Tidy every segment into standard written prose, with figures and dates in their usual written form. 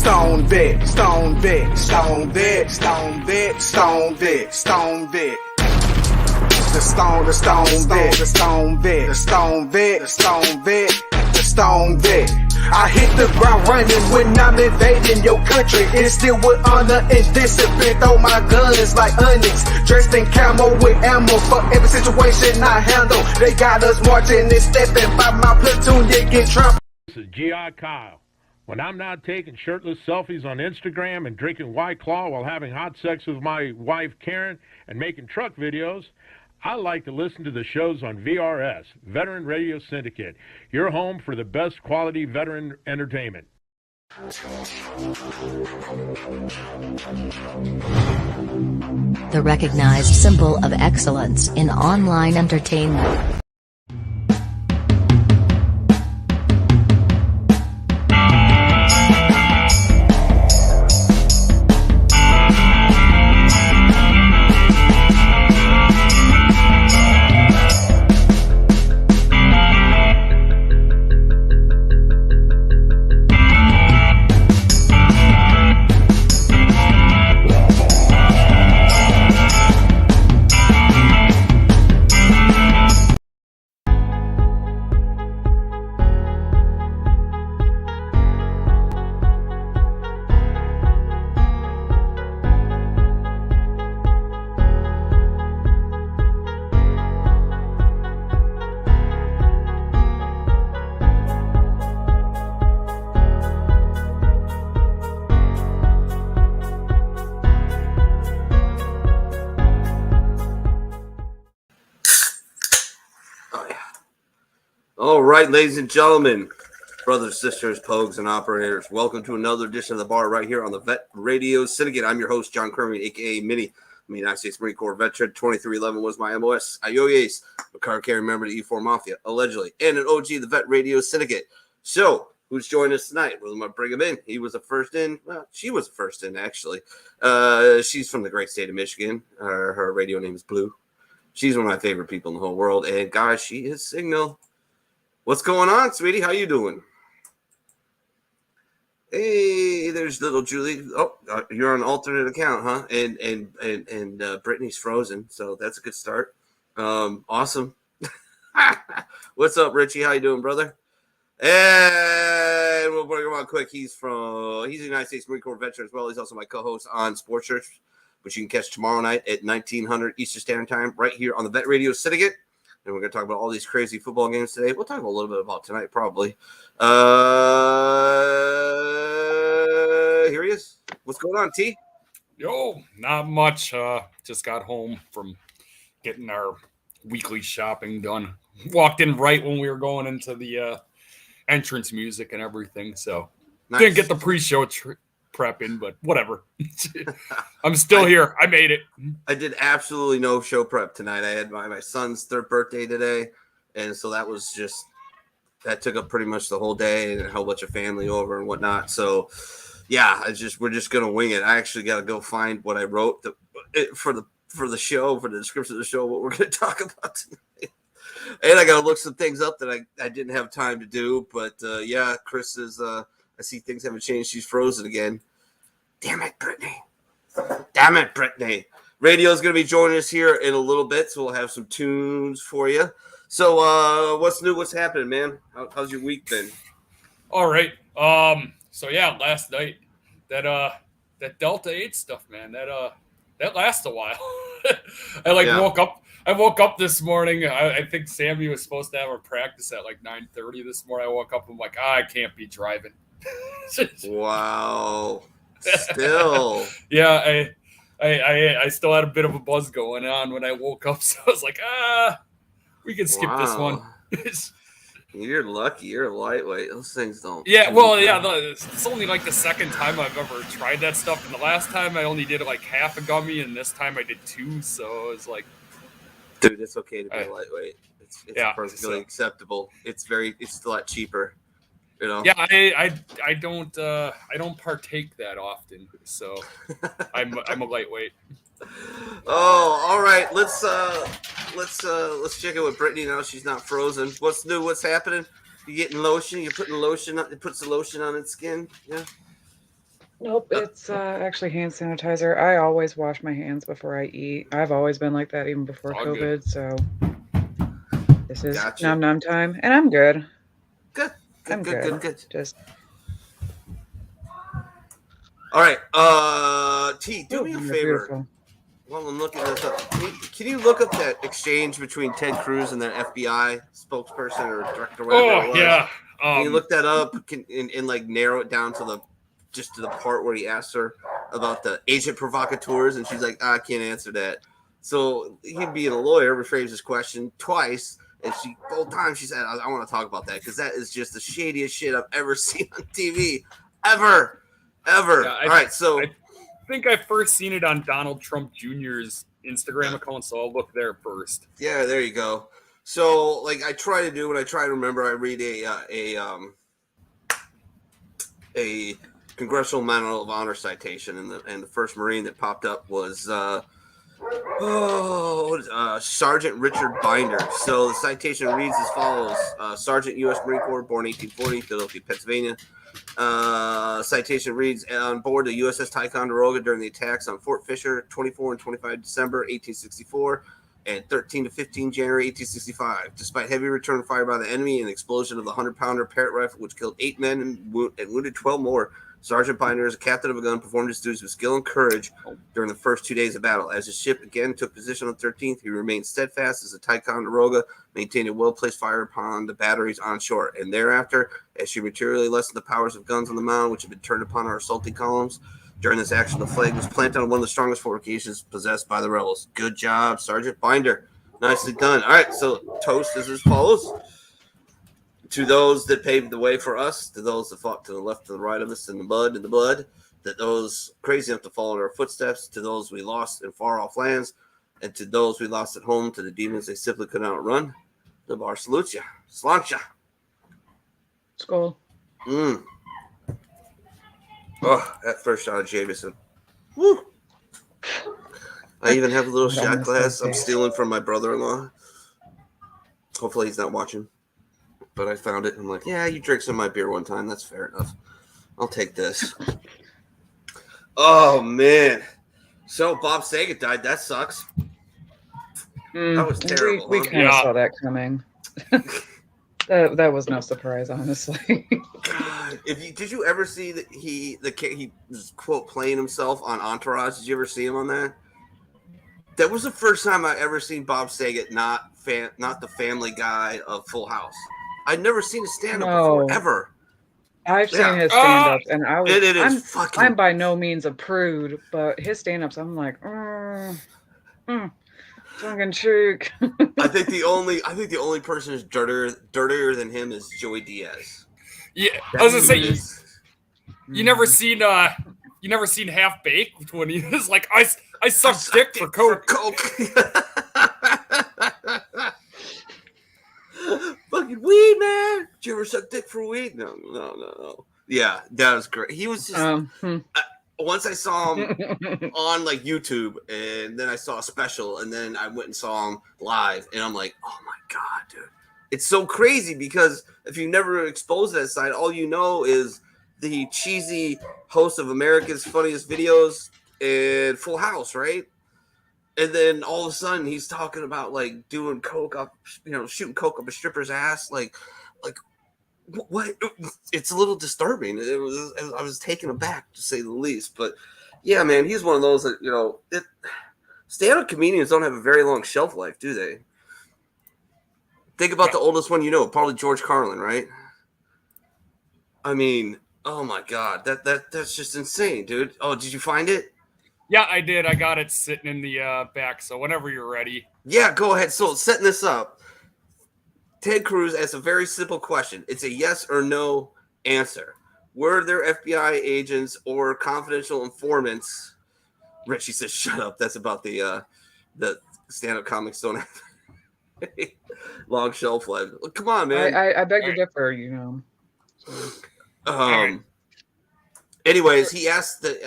Stone vet, stone vet, stone vet, stone vet, stone vet, stone vet. The stone vet, the stone vet, the stone vet, the stone vet, the stone vet. I hit the ground running when I'm invading your country. Instilled with honor and discipline. Throw my guns like onyx. Dressed in camo with ammo for every situation I handle. They got us marching and stepping by my platoon. They get trampled. This is G.I. Kyle. When I'm not taking shirtless selfies on Instagram and drinking White Claw while having hot sex with my wife Karen and making truck videos, I like to listen to the shows on VRS, Veteran Radio Syndicate, your home for the best quality veteran entertainment. The recognized symbol of excellence in online entertainment. All right, ladies and gentlemen, brothers, sisters, pogues, and operators, welcome to another edition of The Bar right here on the Vet Radio Syndicate. I'm your host, John Kermit, a.k.a. Minnie. I'm a United States Marine Corps veteran. 2311 was my MOS. Ayoyes, a car carrying member of the E4 Mafia, allegedly, and an OG of the Vet Radio Syndicate. So, who's joining us tonight? Well, I'm going to bring him in. He was the first in. Well, she was the first in, actually. She's from the great state of Michigan. Her radio name is Blue. She's one of my favorite people in the whole world. And, guys, she is Signal. What's going on, sweetie? How you doing? Hey, there's little Julie. Oh, you're on an alternate account, huh? And Brittany's frozen, so that's a good start. Awesome. What's up, Richie? How you doing, brother? And we'll bring him on quick. He's a United States Marine Corps veteran as well. He's also my co-host on Sports Church, which you can catch tomorrow night at 1900 Eastern Standard Time right here on the Vet Radio Syndicate. And we're going to talk about all these crazy football games today. We'll talk a little bit about tonight, probably. Here he is. What's going on, T? Yo, not much. Just got home from getting our weekly shopping done. Walked in right when we were going into the entrance music and everything. So didn't get the pre-show prep in, but whatever. I'm still here. I made it. I did absolutely no show prep tonight. I had my son's third birthday today, and so that took up pretty much the whole day and a whole bunch of family over and whatnot. So yeah, we're just gonna wing it. I actually got to go find what I wrote for the show, for the description of the show, what we're gonna talk about tonight. And I got to look some things up that I didn't have time to do. But yeah, Chris is I see things haven't changed. She's frozen again. Damn it, Brittany. Radio's going to be joining us here in a little bit, so we'll have some tunes for you. So what's new? What's happening, man? How's your week been? All right. So, yeah, last night, that Delta 8 stuff, man, that lasts a while. I woke up this morning. I think Sammy was supposed to have a practice at like 9:30 this morning. I woke up and I'm like, I can't be driving. Wow. Still. Yeah, I still had a bit of a buzz going on when I woke up, so I was like, we can skip this one. You're lucky. You're a lightweight. Those things don't. Yeah, well, yeah, it's only like the second time I've ever tried that stuff, and the last time I only did like half a gummy, and this time I did 2, so it's like, dude, it's okay to be a lightweight. It's perfectly acceptable. It's a lot cheaper. You know? Yeah, I don't partake that often, so I'm a lightweight. Oh, all right. Let's check in with Brittany now. She's not frozen. What's new? What's happening? You getting lotion? You're putting lotion on. It puts the lotion on its skin. Yeah. Nope, it's actually hand sanitizer. I always wash my hands before I eat. I've always been like that even before All COVID. good. So this is Gotcha. nom nom time, and I'm good. Good. I'm good. Just All right. T, do me a you're favor. beautiful. While I'm looking this up, can you look up that exchange between Ted Cruz and that FBI spokesperson or director, whatever it Oh was? yeah. Can you look that up and like narrow it down to the part where he asked her about the agent provocateurs, and she's like, I can't answer that. So he, being a lawyer, rephrased his question twice, and both times she said, I want to talk about that because that is just the shadiest shit I've ever seen on TV, ever. Yeah, all right, so I think I first seen it on Donald Trump Jr.'s Instagram account, so I'll look there first. yeah, there you go. So, like, I try to do when I try to remember, I read a Congressional Medal of Honor citation, and the first Marine that popped up was Sergeant Richard Binder. So the citation reads as follows: Sergeant, U.S. Marine Corps, born 1840, Philadelphia, Pennsylvania. Citation reads: on board the USS Ticonderoga during the attacks on Fort Fisher, 24 and 25 December 1864. And 13 to 15 January 1865. Despite heavy return fire by the enemy and explosion of the 100-pounder Parrott rifle, which killed 8 men and wounded 12 more, Sergeant Binder, as a captain of a gun, performed his duties with skill and courage during the first 2 days of battle. As his ship again took position on the 13th, he remained steadfast as the Ticonderoga maintained a well-placed fire upon the batteries on shore. And thereafter, as she materially lessened the powers of guns on the mound, which had been turned upon our assaulting columns, during this action, the flag was planted on one of the strongest fortifications possessed by the rebels. Good job, Sergeant Binder. Nicely done. All right, so toast is as follows. To those that paved the way for us, to those that fought to the left and the right of us in the mud and the blood, that those crazy enough to follow in our footsteps, to those we lost in far-off lands, and to those we lost at home, to the demons they simply could not outrun, the bar salutes ya. Sláinte. Skull. Oh, that first shot of Jameson. Woo! I even have a little shot glass I'm stealing from my brother-in-law. Hopefully he's not watching. But I found it. I'm like, yeah, you drank some of my beer one time. That's fair enough. I'll take this. Oh, man. So Bob Saget died. That sucks. That was terrible. We kind of saw that coming. That was no surprise, honestly. God, did you ever see that he was quote playing himself on Entourage? Did you ever see him on that? That was the first time I ever seen Bob Saget not the Family Guy of Full House. I'd never seen his stand-up before, ever. I've seen his stand-ups, and I'm by no means a prude, but his stand-ups, I'm like, tongue in cheek. I think the only person who's dirtier than him is Joey Diaz. Yeah, I was gonna say you never seen Half Baked when he was like, I sucked dick for coke. Fucking weed, man. Did you ever suck dick for weed? No. Yeah, that was great. He was just once I saw him on like YouTube, and then I saw a special, and then I went and saw him live, and I'm like, oh my god, dude. It's so crazy because if you never exposed that side, all you know is the cheesy host of America's Funniest Videos and Full House, right? And then all of a sudden he's talking about like doing coke up, shooting coke up a stripper's ass. Like what? It's a little disturbing. I was taken aback to say the least. But yeah, man, he's one of those that stand-up comedians don't have a very long shelf life, do they? Think about the oldest one probably George Carlin, right? I mean, oh my god, that's just insane, dude. Oh, did you find it? Yeah, I did. I got it sitting in the back, so whenever you're ready. Yeah, go ahead. So, setting this up, Ted Cruz asks a very simple question. It's a yes or no answer. Were there FBI agents or confidential informants? Richie says, shut up. That's about the stand-up comics don't have long shelf life. Come on, man. I beg to differ, So. Anyways, he asked this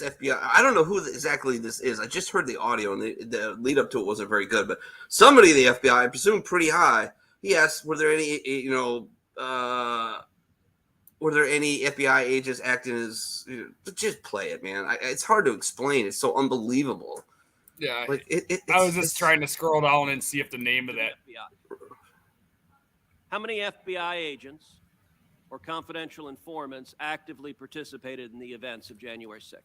FBI. I don't know who exactly this is. I just heard the audio, and the lead up to it wasn't very good. But somebody in the FBI, I presume pretty high, he asked, "Were there any, were there any FBI agents acting as? Just play it, man. It's hard to explain. It's so unbelievable. Yeah, like I was just trying to scroll down and see if the name of that. How many FBI agents or confidential informants actively participated in the events of January 6th?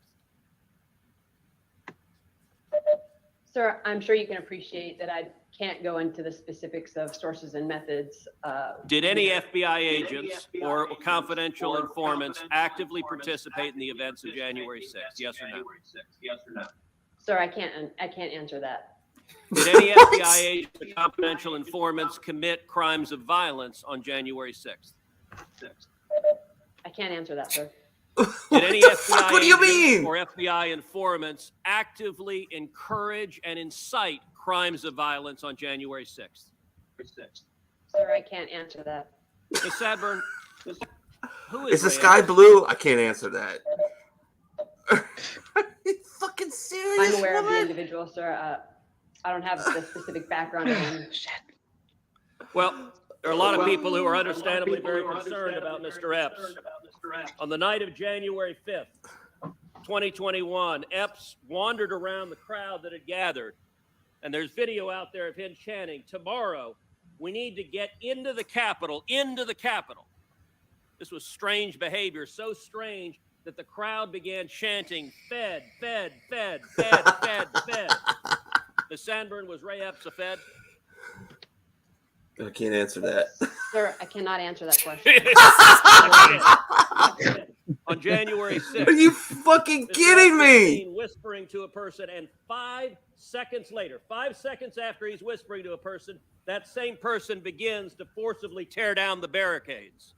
Sir, I'm sure you can appreciate that I can't go into the specifics of sources and methods. Did any FBI agents or confidential informants actively participate in the events of January 6th? Yes or no? Sir, I can't answer that. Did any FBI agents or confidential informants commit crimes of violence on January 6th? I can't answer that, sir. Did any FBI what do you mean? or FBI informants actively encourage and incite crimes of violence on January 6th? Sir, I can't answer that. Ms. Sadburn, who is the Ray sky Epps? blue? I can't answer that. Are you fucking serious? I'm aware of the individual, sir. I don't have the specific background of him. Well, there are a lot of people who are understandably very concerned about Mr. Epps. On the night of January 5th, 2021, Epps wandered around the crowd that had gathered, and there's video out there of him chanting, "Tomorrow, we need to get into the Capitol, into the Capitol." This was strange behavior, so strange that the crowd began chanting, "Fed, Fed, Fed, Fed, Fed, Fed." Ms. Sandburn, was Ray Epps a Fed? I can't answer that. Sir, I cannot answer that question. On January 6th. Are you fucking kidding me? Whispering to a person, and 5 seconds later, 5 seconds after he's whispering to a person, that same person begins to forcibly tear down the barricades.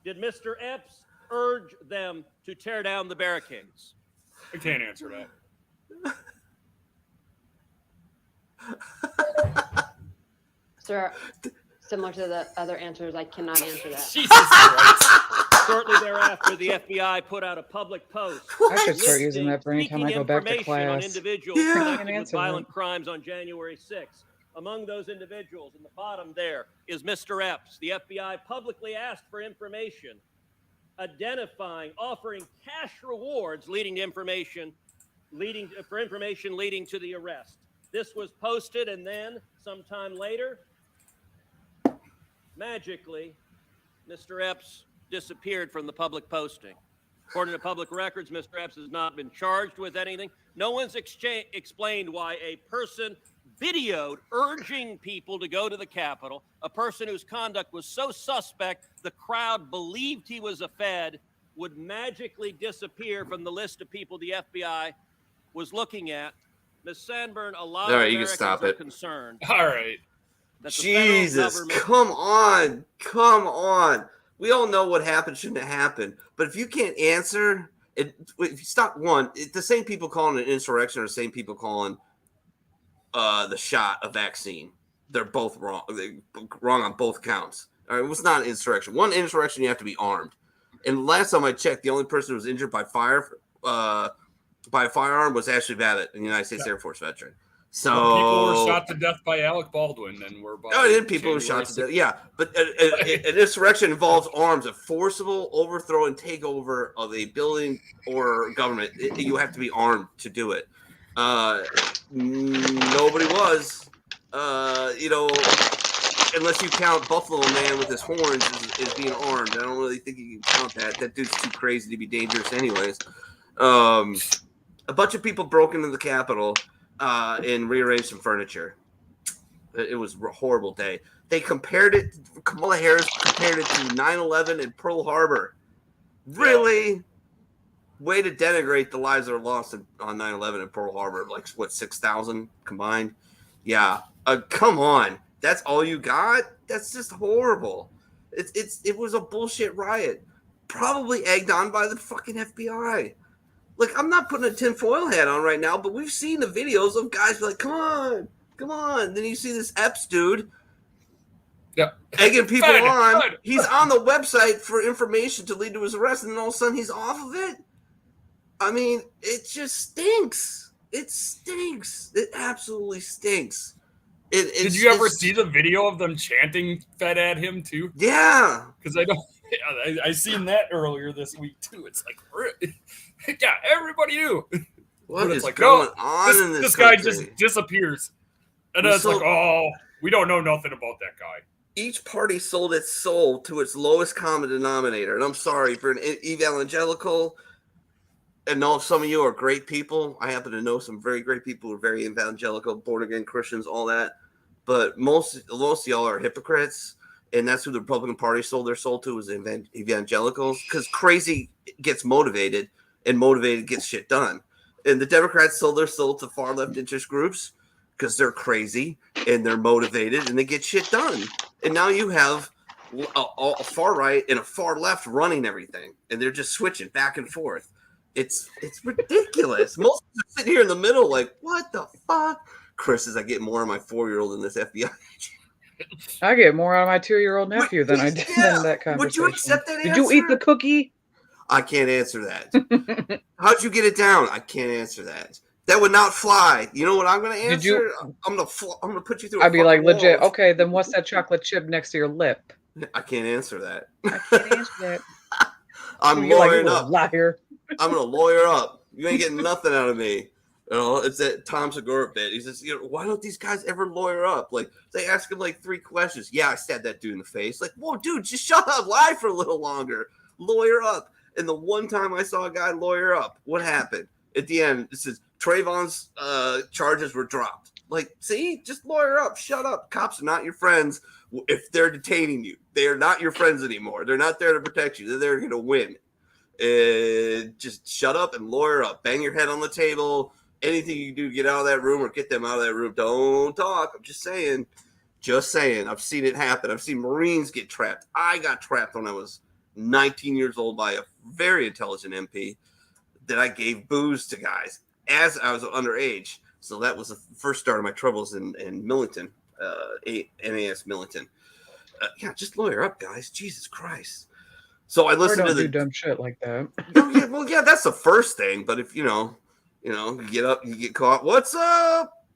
Did Mr. Epps urge them to tear down the barricades? I can't answer that. Sir, similar to the other answers, I cannot answer that. Jesus Christ. Shortly thereafter, the FBI put out a public post. I should start using that for anytime I go back to information on class. individuals Yeah. connected with violent crimes on January 6th. Among those individuals, in the bottom there, is Mr. Epps. The FBI publicly asked for information, identifying, offering cash rewards leading to information leading to the arrest. This was posted, and then sometime later, magically, Mr. Epps disappeared from the public posting. According to public records, Mr. Epps has not been charged with anything. No one's explained why a person videoed urging people to go to the Capitol, a person whose conduct was so suspect the crowd believed he was a Fed, would magically disappear from the list of people the FBI was looking at. Ms. Sandburn, a lot of Americans are concerned. All right. Jesus, come on. We all know what happened shouldn't have happened. But if you can't answer, if you stop one, the same people calling it an insurrection are the same people calling the shot a vaccine. They're both wrong. They're wrong on both counts. All right, it was not an insurrection. One insurrection, you have to be armed. And last time I checked, the only person who was injured by a firearm was Ashley Babbitt, a United States Air Force veteran. So people were shot to death by Alec Baldwin, and were by people were shot to death. Yeah, but an insurrection involves arms, a forcible overthrow and takeover of a building or government. You have to be armed to do it. Nobody was, unless you count Buffalo Man with his horns as being armed. I don't really think you can count that. That dude's too crazy to be dangerous, anyways. A bunch of people broke into the Capitol and rearranged some furniture. It was a horrible day. Kamala Harris compared it to 9/11 and Pearl Harbor. Really? Way to denigrate the lives that are lost on 9/11 and Pearl Harbor. Like, what, 6,000 combined? Yeah. Come on. That's all you got? That's just horrible. It was a bullshit riot. Probably egged on by the fucking FBI. Like, I'm not putting a tinfoil hat on right now, but we've seen the videos of guys like, come on. Then you see this Epps dude egging people on. Good. He's on the website for information to lead to his arrest, and then all of a sudden he's off of it. I mean, it just stinks. It stinks. It absolutely stinks. Did you ever see the video of them chanting Fed at him, too? Yeah. Because I don't... Yeah, I seen that earlier this week too. It's like, yeah, everybody knew. What is like, going on in this country? guy just disappears, and then it's like, oh, we don't know nothing about that guy. Each party sold its soul to its lowest common denominator, and I'm sorry for an evangelical. And know some of you are great people. I happen to know some very great people who are very evangelical, born again Christians, all that. But most of y'all are hypocrites, and that's who the Republican Party sold their soul to, was evangelicals. Because crazy gets motivated, and motivated gets shit done. And the Democrats sold their soul to far left interest groups because they're crazy and they're motivated and they get shit done. And now you have a far right and a far left running everything, and they're just switching back and forth. It's ridiculous. Most of us are sitting here in the middle like, what the fuck? Chris says I get more of my 4-year-old in this FBI. I get more out of my 2-year-old nephew than I did in that conversation. Would you accept that answer? Did you eat the cookie? I can't answer that. How'd you get it down? I can't answer that. That would not fly. You know what I'm going to answer? I'm gonna put you through. I'd be like, legit. Okay, then what's that chocolate chip next to your lip? I can't answer that. I can't answer that. I'm lawyering up. Liar. I'm gonna lawyer up. You ain't getting nothing out of me. You know, it's that Tom Segura bit. He says, why don't these guys ever lawyer up? Like, they ask him like 3 questions. Yeah, I stabbed that dude in the face. Like, whoa, dude, just shut up. Lie for a little longer. Lawyer up. And the one time I saw a guy lawyer up, what happened? At the end, it says Trayvon's charges were dropped. Like, see, just lawyer up. Shut up. Cops are not your friends if they're detaining you. They are not your friends anymore. They're not there to protect you. They're there going to win. Just shut up and lawyer up. Bang your head on the table. Anything you do, get out of that room or get them out of that room. Don't talk. I'm just saying. Just saying. I've seen it happen. I've seen Marines get trapped. I got trapped when I was 19 years old by a very intelligent MP that I gave booze to guys as I was underage. So that was the first start of my troubles in Millington, NAS Millington. Yeah, just lawyer up, guys. Jesus Christ. So I listened to do dumb shit like that. Yeah, that's the first thing. But if you get up, you get caught. What's up?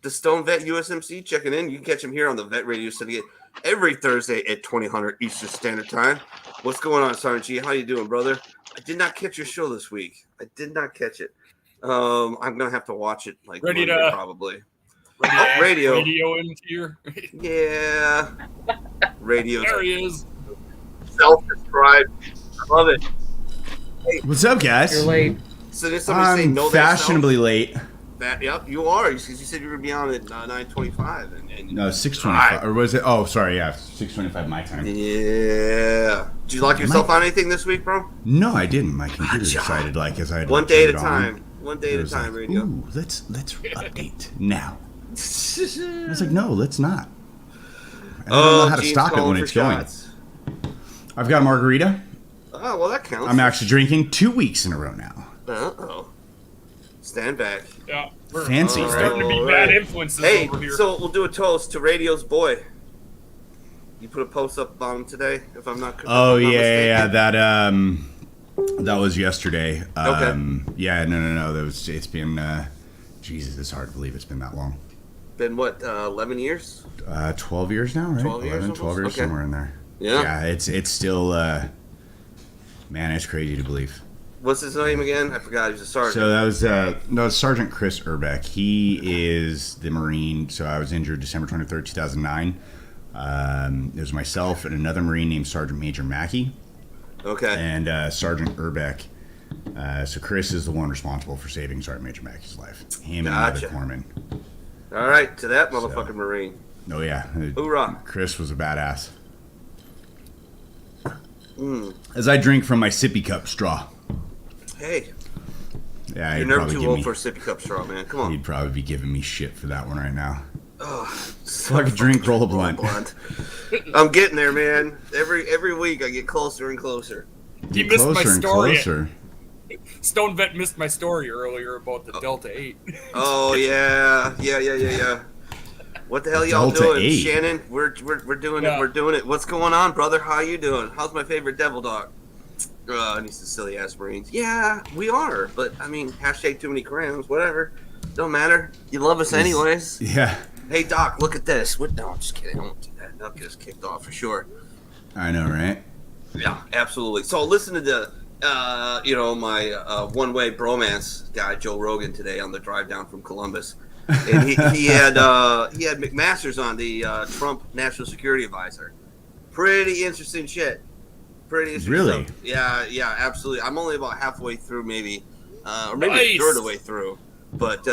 The Stone Vet USMC checking in. You can catch him here on the Vet Radio Syndicate every Thursday at 2000 Eastern Standard Time. What's going on, Sergeant G? How you doing, brother? I did not catch your show this week. I did not catch it. I'm gonna have to watch it like ready Monday, to probably. Radio into your yeah. Radio. There he is. Self-described. I love it. Hey, what's up, guys? You're late. So did somebody say no? Fashionably late. Yep, you are. You said you were be on at 9:25 and no, 6:25. Or was it? Oh, sorry. Yeah, 6:25 my time. Yeah. Did you lock yourself on anything this week, bro? No, I didn't. My computer decided as I had one day at a time. One day at a time, radio. Ooh, let's update now. I was like, no, let's not. I don't know how to stop it when it's going. I've got a margarita. Oh, well, that counts. I'm actually drinking 2 weeks in a row now. Uh-oh. Stand back. Yeah, fancy. Starting to be bad influences over here. So we'll do a toast to Radio's boy. You put a post up on him today, if I'm not. Yeah. That was yesterday. Okay. Yeah, no. It's been. Jesus, it's hard to believe it's been that long. Been what? 11 years. 12 years now, right? 12 years. 12 years, okay. Somewhere in there. Yeah. Yeah, it's still. Man, it's crazy to believe. What's his name again? I forgot. He was a sergeant. So that was Sergeant Chris Urbeck. He is the Marine. So I was injured December 23rd, 2009. It was myself and another Marine named Sergeant Major Mackey. Okay. And Sergeant Urbeck. So Chris is the one responsible for saving Sergeant Major Mackey's life. Him and another corpsman. All right, to that motherfucking Marine. Oh yeah. Hoorah. Chris was a badass. Mm. As I drink from my sippy cup straw. Hey. Yeah, you're never too old for a sippy cup straw, man. Come on. He'd probably be giving me shit for that one right now. Oh, so I could drink, roll a blunt. I'm getting there, man. Every week I get closer and closer. He missed my story. Stone Vet missed my story earlier about the Delta 8. Oh yeah. What the hell y'all doing, 8. Shannon? We're doing it. We're doing it. What's going on, brother? How you doing? How's my favorite devil dog? And he's the silly ass Marines. Yeah, we are. But I mean, hashtag too many crowns. Whatever. Don't matter. You love us anyways. Yeah. Hey Doc, look at this. What? No, I'm just kidding. I won't do that. I'll get us kicked off for sure. I know, right? Yeah, absolutely. So listen to the, my one-way bromance guy, Joe Rogan, today on the drive down from Columbus. And he had McMaster's on, the Trump National Security Advisor. Pretty interesting shit. Pretty interesting. Really? Stuff. Yeah, absolutely. I'm only about halfway through, maybe, or maybe a third of the way through. But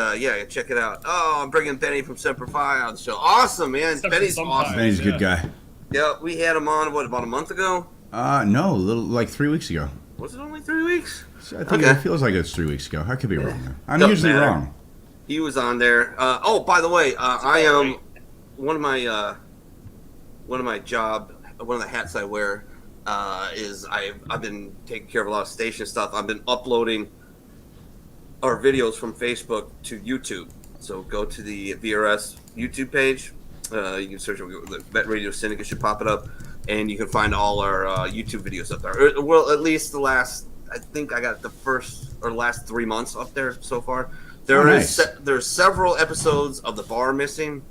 check it out. Oh, I'm bringing Benny from Semper Fi on the show. Awesome, man. Benny's awesome. Benny's a good guy. Yeah, we had him on about a month ago? No, like 3 weeks ago. Was it only 3 weeks? I think it feels like it's 3 weeks ago. I could be wrong. I'm usually wrong. He was on there. By the way, I am one of the hats I wear is I've been taking care of a lot of station stuff. I've been uploading our videos from Facebook to YouTube. So go to the VRS YouTube page. You can search the Vet Radio Syndicate, should pop it up, and you can find all our YouTube videos up there. Well, at least the last, I think I got the last 3 months up there so far. There's several episodes of the bar missing,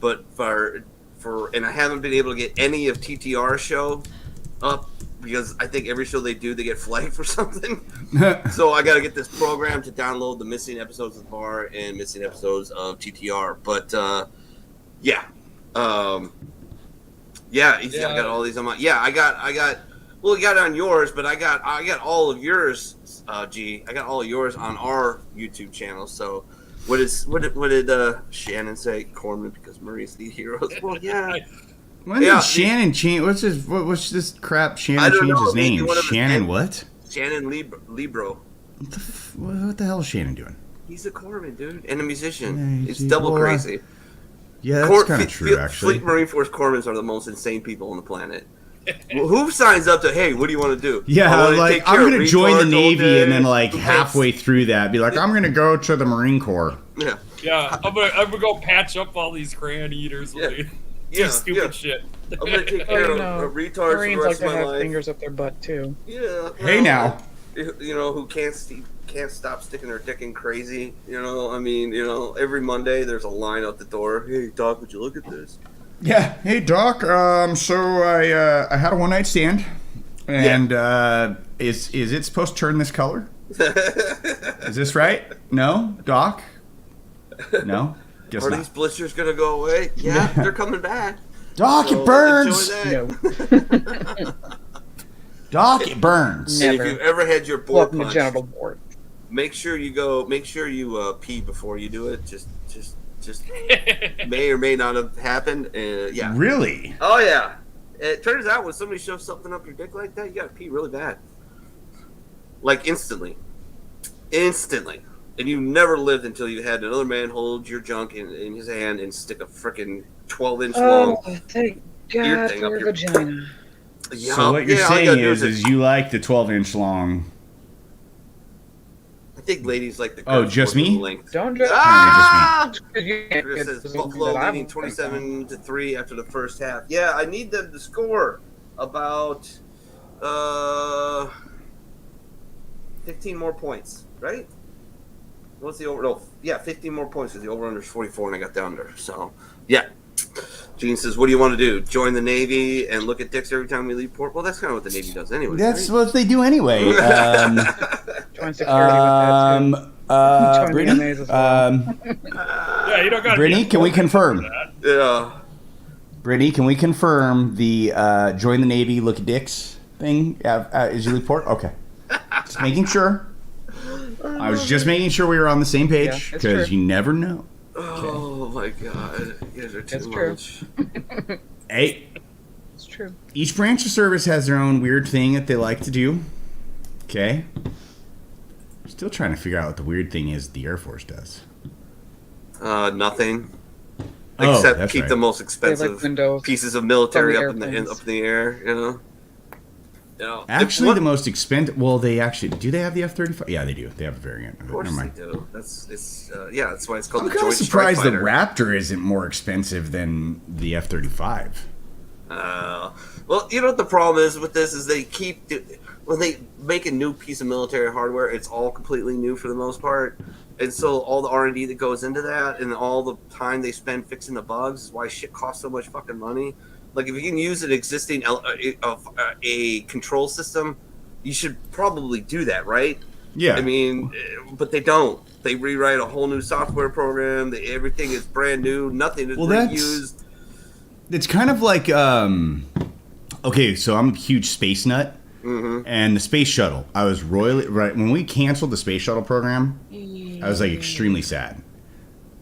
but and I haven't been able to get any of TTR's show up because I think every show they do, they get flagged for something. So I got to get this program to download the missing episodes of the bar and missing episodes of TTR. But I got all these on my. Yeah, I got. Well, you got it on yours, but I got all of yours. I got all of yours on our YouTube channel. So, what did Shannon say? Corman, because Marie's the heroes. Well, yeah. When did Shannon change? What's this crap? Shannon changed his name. Shannon what? Shannon Libro. What the hell is Shannon doing? He's a Corman, dude, and a musician. Yeah, it's double crazy. Yeah, that's kind of true, actually. Fleet Marine Force Corpsmen are the most insane people on the planet. Well, who signs up to, hey, what do you want to do? Yeah, like, I'm going to join the Navy and then, like, halfway through that, be like, I'm going to go to the Marine Corps. Yeah. Yeah, I'm gonna go patch up all these crayon eaters. Yeah. Stupid shit. I'm going to take care of retards for the Marines rest like of to my have life. fingers up their butt, too. Yeah. Hey, now. Who can't stop sticking their dick in crazy. Every Monday there's a line out the door. Hey, Doc, would you look at this? Yeah. Hey, Doc. So I had a one-night stand, and is it supposed to turn this color? Is this right? No, Doc. No. Guess Are not. these blisters gonna go away? Yeah, they're coming back. Doc, So it burns. No. Doc, it burns. And if you've ever had your board Welcome to punched, genital board. make sure you pee before you do it. Just may or may not have happened. Yeah. Really? Oh yeah. It turns out when somebody shoves something up your dick like that, you gotta pee really bad. Like instantly. And you never lived until you had another man hold your junk in his hand and stick a frickin' 12-inch long thank ear God thing for up your vagina. Yeah, So what you're all you saying gotta do is you like the 12-inch long. I think ladies like the just me? length. Don't judge It says Buffalo leading 27-3 after the first half. Yeah, I need them to score about 15 more points, right? What's the over? No, yeah, 15 more points because the over-under is 44 and I got the under. So, yeah. Gene says, what do you want to do? Join the Navy and look at dicks every time we leave port? Well, that's kind of what the Navy does anyway. That's what they do anyway. Join security with that, too. Brittany, Yeah, you don't got. Brittany, can we confirm? Yeah. Brittany, can we confirm the join the Navy, look at dicks thing? Is you leave port? Okay. Just making sure. I was just making sure we were on the same page because you never know. Oh my God, you guys are too much. Hey, it's true. Each branch of service has their own weird thing that they like to do. Okay. Still trying to figure out what the weird thing is the Air Force does. Nothing. Except keep the most expensive like pieces of military up in the air. You know, actually, the most expensive. Well, they actually do. They have the F-35? Yeah, they do. They have a variant. Of course they do. That's why it's called the Joint Strike Fighter. I'm kind of surprised the Raptor isn't more expensive than the F-35. Well, you know what the problem is with this is when they make a new piece of military hardware, it's all completely new for the most part, and so all the R&D that goes into that and all the time they spend fixing the bugs is why shit costs so much fucking money. Like if you can use an existing a control system, you should probably do that, right? Yeah. I mean, but they don't. They rewrite a whole new software program. Everything is brand new. Nothing is reused. It's kind of like, okay, so I'm a huge space nut. Mm-hmm. And the space shuttle, I was when we canceled the space shuttle program, I was like extremely sad.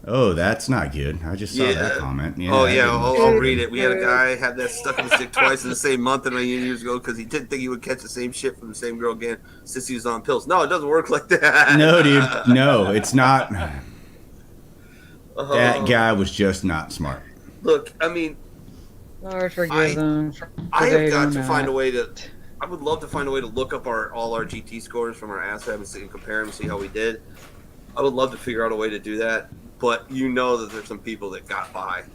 Oh, that's not good. I just saw that comment. Yeah, I'll read it. We had a guy have that stuck in his dick twice in the same month and years ago because he didn't think he would catch the same shit from the same girl again since he was on pills. No, it doesn't work like that. No, dude. No, it's not. That guy was just not smart. Look, I mean, Lord forgive them. I have got to find a way to. I would love to find a way to look up all our GT scores from our ASVAB and compare them and see how we did. I would love to figure out a way to do that. But you know that there's some people that got by,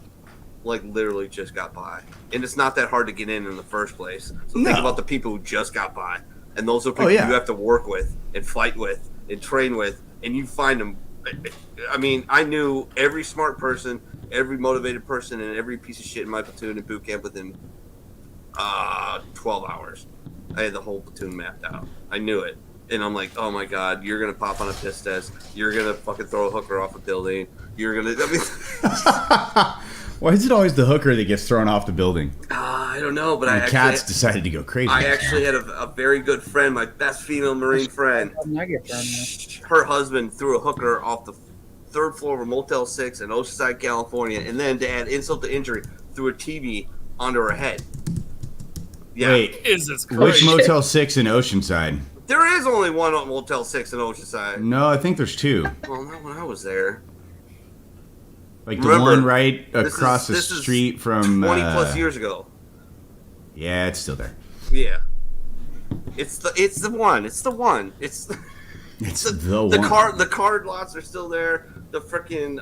like literally just got by, and it's not that hard to get in the first place. So think about the people who just got by, and those are people you have to work with and fight with and train with, and you find them. I mean, I knew every smart person, every motivated person, and every piece of shit in my platoon in boot camp within 12 hours. I had the whole platoon mapped out. I knew it. And I'm like, oh my God, you're going to pop on a piss test. You're going to fucking throw a hooker off a building. You're going to, I mean. Why is it always the hooker that gets thrown off the building? I don't know, but the cats decided to go crazy. I actually had a very good friend, my best female Marine friend. Her husband threw a hooker off the 3rd floor of a Motel 6 in Oceanside, California. And then to add insult to injury, threw a TV onto her head. Yeah. Wait, which Motel 6 in Oceanside? There is only one on Motel 6 in Oceanside. No, I think there's 2. Well, not when I was there. Like the one right across the street from 20 plus years ago. Yeah, it's still there. Yeah. It's the one. It's the one. It's the one. The card lots are still there. The freaking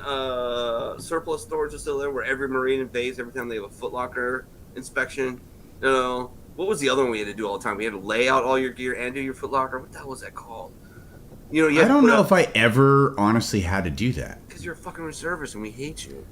surplus stores are still there where every Marine invades every time they have a Foot Locker inspection. You know. What was the other one we had to do all the time? We had to lay out all your gear and do your Foot Locker. What the hell was that called? You know, I don't know if I ever honestly had to do that. Because you're a fucking reservist and we hate you.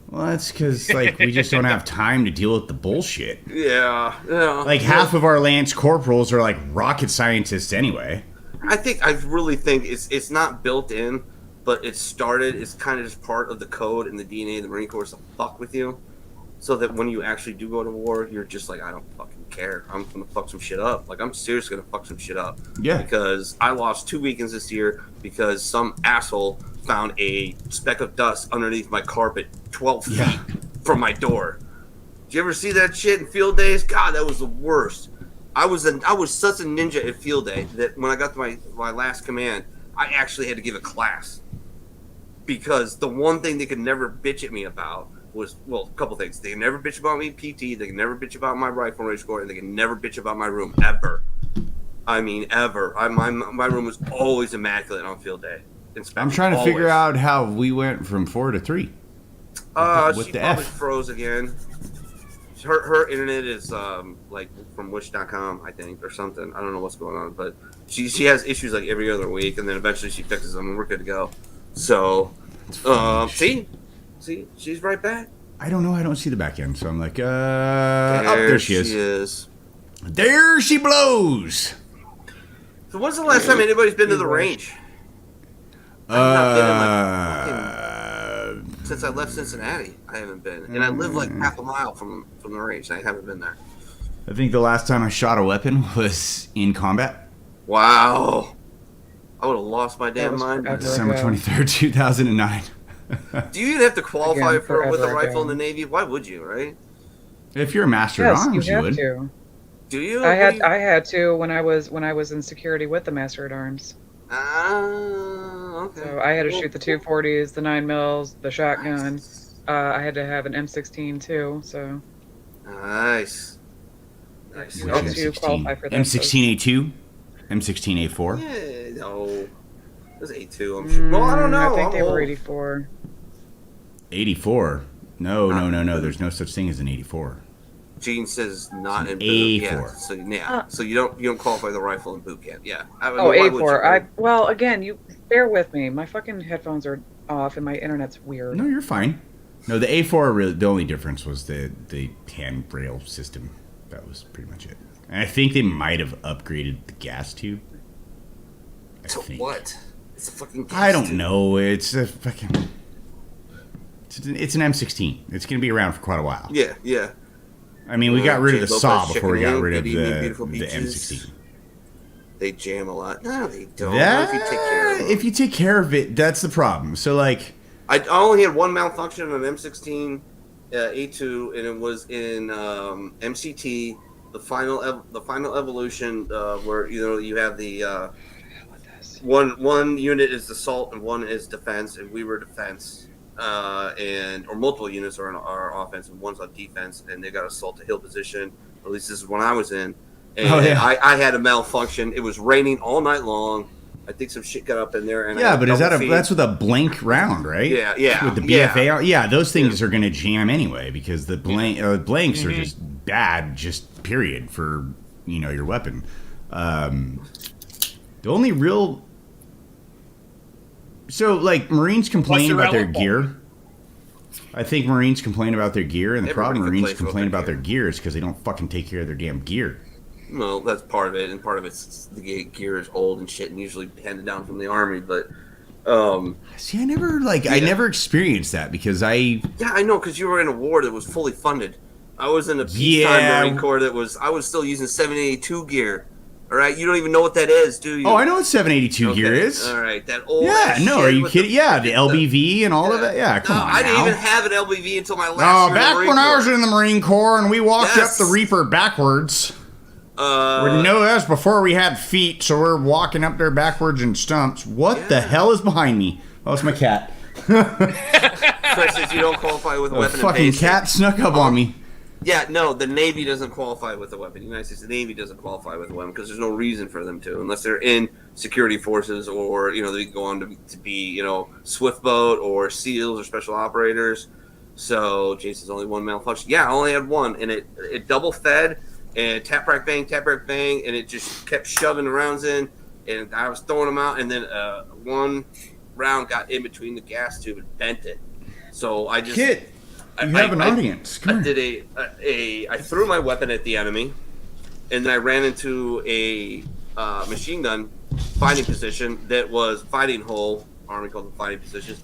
Well, that's because we just don't have time to deal with the bullshit. Yeah. Like half of our Lance Corporals are like rocket scientists anyway. I really think it's not built in, but it's kind of just part of the code and the DNA of the Marine Corps to fuck with you. So that when you actually do go to war, you're just like, I don't fucking care. I'm going to fuck some shit up. Like, I'm seriously going to fuck some shit up. Yeah. Because I lost 2 weekends this year because some asshole found a speck of dust underneath my carpet 12 feet from my door. Did you ever see that shit in field days? God, that was the worst. I was such a ninja at field day that when I got to my last command, I actually had to give a class. Because the one thing they could never bitch at me about was, well, a couple things. They can never bitch about me PT, they can never bitch about my rifle range score, and they can never bitch about my room, ever. I mean, ever. My room was always immaculate on field day. I'm trying to figure out how we went from 4 to 3. With she the probably froze again. Her internet is like from wish.com, I think, or something. I don't know what's going on, but she has issues like every other week, and then eventually she fixes them, and we're good to go. So, See, she's right back. I don't know. I don't see the back end, so I'm like, there she is. There she blows. So when's the last time anybody's been to the range? Since I left Cincinnati, I haven't been. And I live like half a mile from the range, and I haven't been there. I think the last time I shot a weapon was in combat. Wow. I would have lost my damn mind. December 23rd, 2009. Do you even have to qualify with a rifle in the Navy? Why would you, right? If you're a master at arms, you would. To. Do you? I had to when I was in security with the master at arms. Okay. So I had to shoot the 240s, the 9mm, the shotgun. I had to have an M16 too. So. Nice. You have to qualify for that. M16A2, M16A4. Yeah, no. It was A2, I'm sure. Well, I don't know. I think they were 84. 84? No. There's no such thing as an 84. Gene says not in boot. A4. Yeah. So you don't qualify the rifle in boot camp. Yeah. A4. Well, again, you bear with me. My fucking headphones are off and my internet's weird. No, you're fine. No, the A4 really, the only difference was the handrail system. That was pretty much it. And I think they might have upgraded the gas tube. To what? It's a fucking gas I don't tube. know. It's a fucking... It's an M16. It's going to be around for quite a while. Yeah, yeah. I mean, we got rid of the saw before we got rid of the beaches. M16. They jam a lot. No, they don't. That, if you take care of them. If you take care of it, that's the problem. So, like... I only had one malfunction on M16 A2, and it was in MCT, the final evolution, where you have the one unit is assault and one is defense, and we were defense, or multiple units are on our offense and one's on defense, and they got assault to hill position. Or at least this is when I was in, and I had a malfunction. It was raining all night long. I think some shit got up in there. And but is that's with a blank round, right? Yeah. With the BFA, those things are going to jam anyway because the blanks are just bad, just period for your weapon. The only real Marines complain about their gear. I think Marines complain about their gear, and the problem Marines complain about their gear is because they don't fucking take care of their damn gear. Well, that's part of it, and part of it's the gear is old and shit, and usually handed down from the army. But see, I never experienced that because I know because you were in a war that was fully funded. I was in a peacetime Marine Corps I was still using 782 gear. All right, you don't even know what that is, do you? Oh, I know what 782 gear is. All right, that old. Yeah, no, are you kidding? The LBV and all of that. Yeah, come on. I didn't even have an LBV until my last year. Back when I was in the Marine Corps and we walked up the Reaper backwards. That's before we had feet, so we're walking up there backwards in stumps. What the hell is behind me? Oh, it's my cat. Chris says you don't qualify with a weapon. Fucking cat snuck up on me. Yeah, no, the Navy doesn't qualify with a weapon. The United States Navy doesn't qualify with a weapon because there's no reason for them to, unless they're in security forces or they go on to be swift boat or SEALs or special operators. So Jason's only one malfunction. Yeah, I only had one, and it double fed. And tap rack bang, and it just kept shoving the rounds in, and I was throwing them out, and then one round got in between the gas tube and bent it. So I just you have an audience. Come I threw my weapon at the enemy, and then I ran into a machine gun fighting position that was fighting hole. Army called them fighting positions.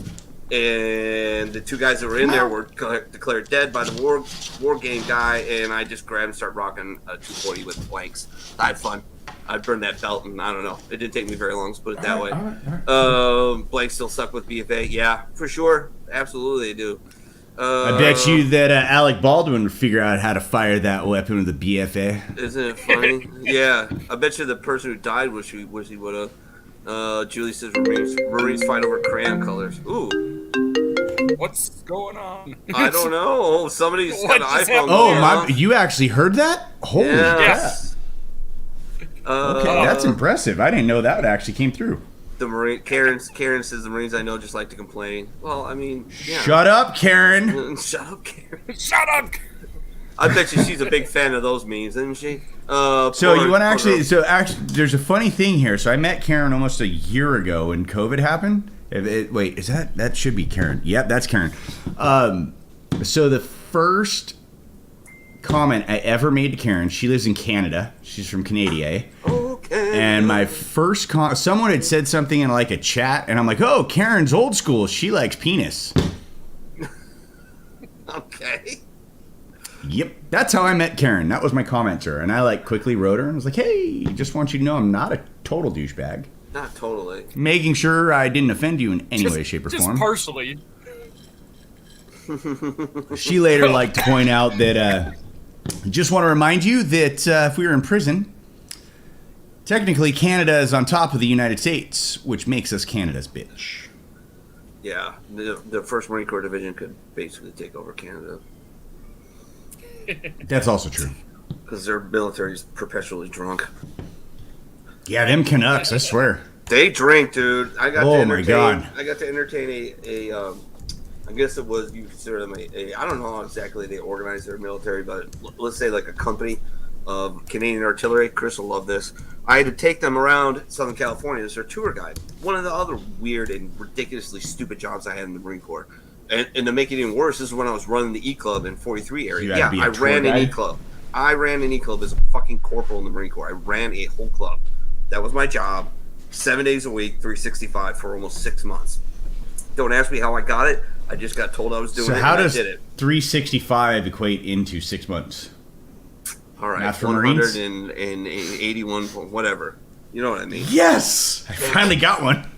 And the two guys that were in there were declared dead by the war game guy, and I just grabbed and started rocking a 240 with blanks. I had fun. I burned that belt, and I don't know. It didn't take me very long, let's put it that way. All right. Blanks still suck with BFA. Yeah, for sure. Absolutely they do. I bet you that Alec Baldwin would figure out how to fire that weapon with a BFA. Isn't it funny? Yeah. I bet you the person who died wish he would have. Julie says Marines fight over crayon colors. Ooh. What's going on? I don't know. Somebody's got an iPhone. Oh, you actually heard that? Holy crap. Okay, that's impressive. I didn't know that actually came through. Karen says the Marines I know just like to complain. Well, I mean, yeah. Shut up, Karen. Shut up, Karen. Shut up. I bet you she's a big fan of those memes, isn't she? There's a funny thing here. So I met Karen almost a year ago when COVID happened. Wait, is that should be Karen? Yep, that's Karen. So the first comment I ever made to Karen, she lives in Canada. She's from Canada. Okay. And my first someone had said something in like a chat, and I'm like, oh, Karen's old school. She likes penis. Okay. Yep, that's how I met Karen. That was my comment to her, and I quickly wrote her and was like, hey, just want you to know I'm not a total douchebag. Not totally. Making sure I didn't offend you in any way, shape, or form. Just partially. She later liked to point out that, just want to remind you that if we were in prison, technically Canada is on top of the United States, which makes us Canada's bitch. Yeah, the 1st Marine Corps Division could basically take over Canada. That's also true. Because their military is perpetually drunk. Yeah, them Canucks, I swear. They drink, dude. I got my God. I got to entertain a I guess it was, you consider them I don't know how exactly they organize their military, but let's say like a company of Canadian artillery. Chris will love this. I had to take them around Southern California as their tour guide. One of the other weird and ridiculously stupid jobs I had in the Marine Corps. And to make it even worse, this is when I was running the E Club in 43 area. Yeah, I ran an E Club. I ran an E Club as a fucking corporal in the Marine Corps. I ran a whole club. That was my job. 7 days a week, 365 for almost 6 months. Don't ask me how I got it. I just got told I was doing it. So how does I did it. 365 equate into 6 months? All right, After 181, whatever. You know what I mean? Yes, I finally got one.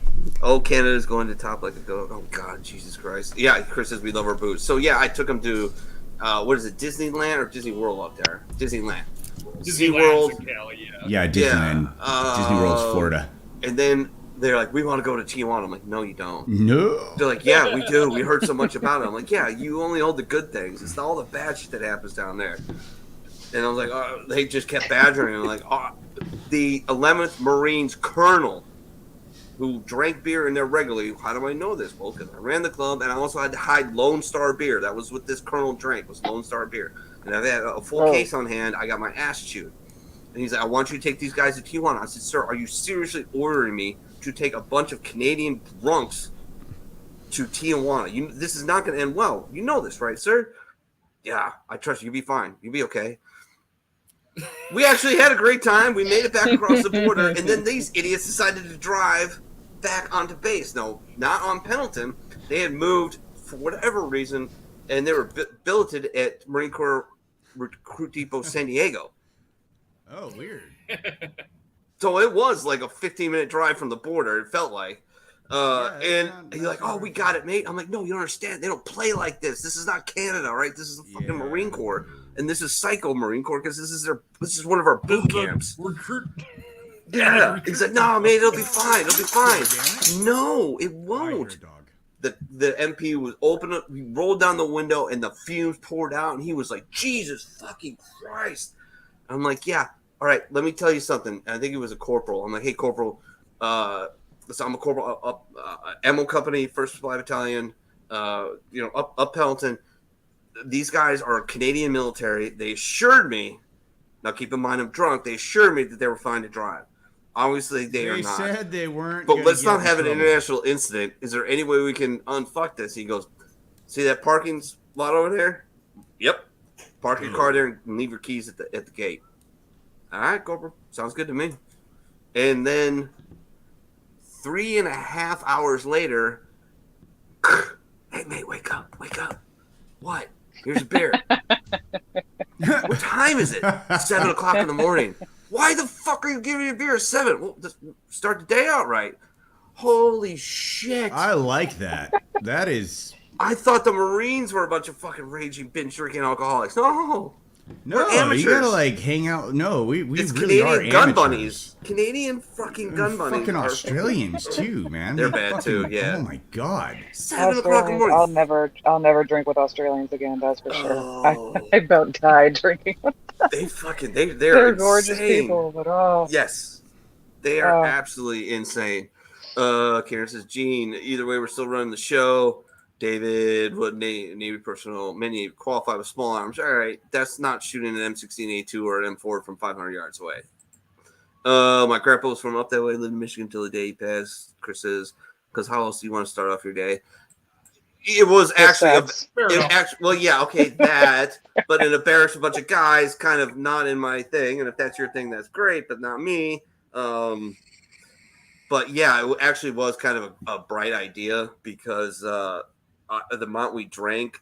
Oh, Canada's going to top like a goat. Oh God, Jesus Christ! Yeah, Chris says we love our boots. So yeah, I took him to what is it, Disneyland or Disney World up there? Disneyland. Disney World. Yeah, Disneyland. Disney World's Florida. And then they're like, we want to go to Tijuana. I'm like, no, you don't. No. They're like, yeah, we do. We heard so much about it. I'm like, yeah, you only know the good things. It's all the bad shit that happens down there. And I was like, oh, they just kept badgering. I'm like, oh, the 11th Marines colonel who drank beer in there regularly. How do I know this? Well, because I ran the club, and I also had to hide Lone Star beer. That was what this colonel drank, was Lone Star beer. And I've had a full case on hand. I got my ass chewed. And he's like, I want you to take these guys to Tijuana. I said, sir, are you seriously ordering me to take a bunch of Canadian drunks to Tijuana? This is not going to end well. You know this, right, sir? Yeah, I trust you. You'll be fine. You'll be okay. We actually had a great time. We made it back across the border, and then these idiots decided to drive back onto base. No, not on Pendleton. They had moved for whatever reason, and they were billeted at Marine Corps Recruit Depot San Diego. Oh, weird. So it was like a 15-minute drive from the border, it felt like. And he's like, oh, we got it, mate. I'm like, no, you don't understand. They don't play like this. This is not Canada, right? This is the fucking Marine Corps. And this is Psycho Marine Corps because this is one of our boot camps. Yeah. He's like, no, mate, it'll be fine. It'll be fine. No, it won't. The MP was open up. He rolled down the window and the fumes poured out. And he was like, Jesus fucking Christ. I'm like, yeah. All right, let me tell you something. I think he was a corporal. I'm like, hey, corporal. Listen, I'm a corporal up ammo company, 1st Supply Battalion. Up Pendleton. These guys are Canadian military. They assured me. Now, keep in mind, I'm drunk. They assured me that they were fine to drive. Obviously, they are not. They said they weren't. But let's not have an international incident. Is there any way we can unfuck this? He goes, see that parking lot over there? Yep. Park your car there and leave your keys at the gate. All right, corporal. Sounds good to me. And then 3.5 hours later, hey, mate, wake up. What? Here's a beer. What time is it? 7 o'clock in the morning. Why the fuck are you giving me a beer at 7? Well, just start the day out right. Holy shit. I like that. That is... I thought the Marines were a bunch of fucking raging, binge-drinking alcoholics. No, you gotta like hang out. No, we it's really Canadian are gun amateurs. bunnies. Canadian fucking gun bunnies. Fucking Australians too, man. They're bad too. Yeah. Oh my god. 7 o'clock in the morning. I'll never drink with Australians again. That's for sure. I about died drinking with them. They're gorgeous insane. people, but yes, they are absolutely insane. Karen says, Gene, either way, we're still running the show. David, what Navy personnel, many qualify with small arms. All right, that's not shooting an M16A2 or an M4 from 500 yards away. My grandpa was from up that way, lived in Michigan until the day he passed. Chris says, because how else do you want to start off your day? It was actually, that, but in a barracks, a bunch of guys, kind of not in my thing. And if that's your thing, that's great, but not me. But yeah, it actually was kind of a bright idea because the amount we drank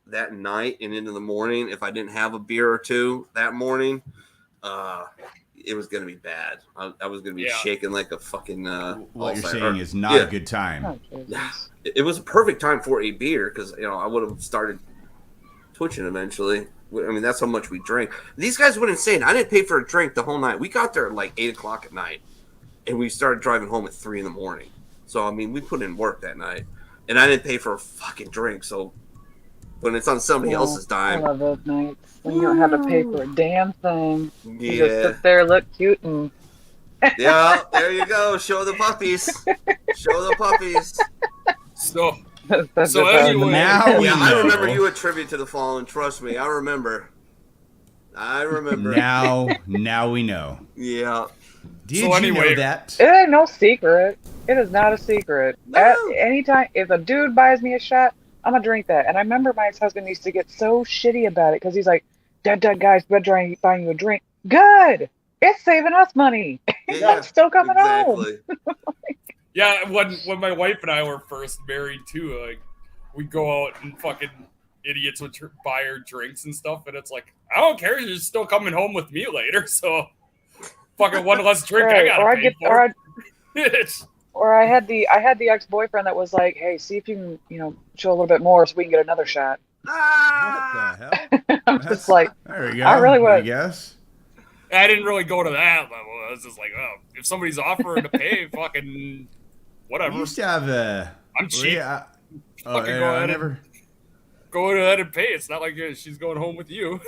that night and into the morning, if I didn't have a beer or two that morning, it was going to be bad. I was going to be shaking like a fucking... what you're saying is not a good time. It was a perfect time for a beer because, I would have started twitching eventually. I mean, that's how much we drank. These guys went insane. I didn't pay for a drink the whole night. We got there at like 8 o'clock at night. And we started driving home at 3 in the morning. So, I mean, we put in work that night. And I didn't pay for a fucking drink. So, when it's on somebody else's dime. I love those nights. When you don't have to pay for a damn thing. Yeah. You just sit there, look cute, and... Yeah, there you go. Show the puppies. So anyway. Now we know. I remember you attribute to the fallen. Trust me. I remember. Now we know. Yeah. Did you know that? It ain't no secret. It is not a secret. No. Anytime, if a dude buys me a shot, I'm gonna drink that. And I remember my ex-husband used to get so shitty about it because he's like, that guy's buying you a drink. Good. It's saving us money. Yeah, I'm still coming home. Yeah, when my wife and I were first married too, like we'd go out and fucking idiots would buy her drinks and stuff, and it's like, I don't care, you're still coming home with me later, so fucking one less drink right. I gotta pay for. Or I had the ex-boyfriend that was like, hey, see if you can, show a little bit more so we can get another shot. What the hell? I'm just like, there you go. I really would. I guess. I didn't really go to that level. I was just like, oh, if somebody's offering to pay, fucking whatever. We used to have I'm cheap. Go ahead and pay. It's not like she's going home with you.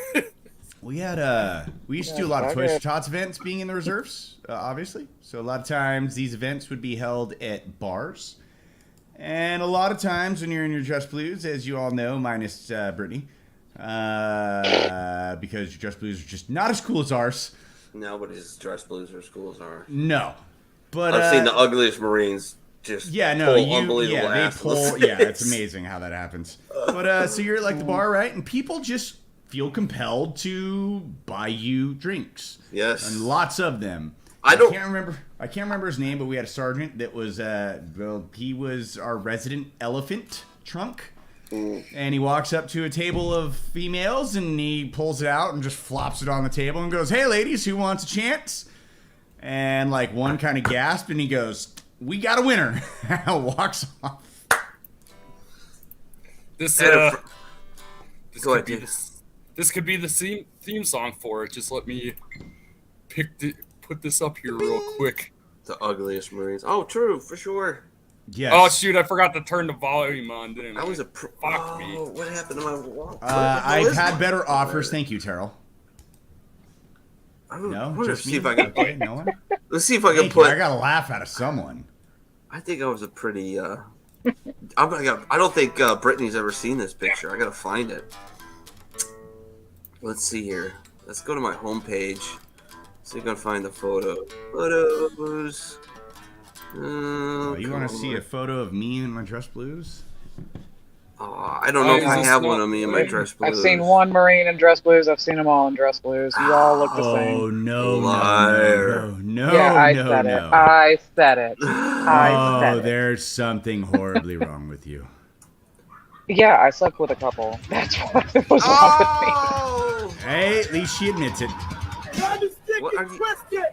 We used to do a lot of Toys for Tots events being in the reserves, obviously. So a lot of times these events would be held at bars. And a lot of times when you're in your Just Blues, as you all know, minus Brittany, because your Just Blues are just not as cool as ours. Nobody's Just Blues are as cool as ours. No. But I've seen the ugliest Marines just unbelievable asses. It's amazing how that happens. But so you're like the bar, right? And people just feel compelled to buy you drinks. Yes. And lots of them. I can't remember his name, but we had a sergeant that was he was our resident elephant trunk. And he walks up to a table of females and he pulls it out and just flops it on the table and goes, "Hey ladies, who wants a chance?" And like one kind of gasped and he goes, "We got a winner." And walks off. This could be the theme song for it. Just let me put this up here real quick. The ugliest Marines. Oh, true, for sure. Yes. Oh shoot! I forgot to turn the volume on, didn't I? That was fuck me. What happened to my wall? I've had better offers. Thank you, Terrell. No, just see if I can. Okay, no one. Let's see if I can put. I got a laugh out of someone. I think I was a pretty. I don't think Brittany's ever seen this picture. I gotta find it. Let's see here. Let's go to my homepage. See if I can find the photo. Photos. You want to see a photo of me in my Dress Blues? I don't know if I have one of me in my Dress Blues. I've seen one Marine in Dress Blues. I've seen them all in Dress Blues. You all look the same. Oh, no. Yeah, I said it. I said it. Oh, there's something horribly wrong with you. Yeah, I slept with a couple. That's what was wrong with me. Hey, at least she admits it. What are you...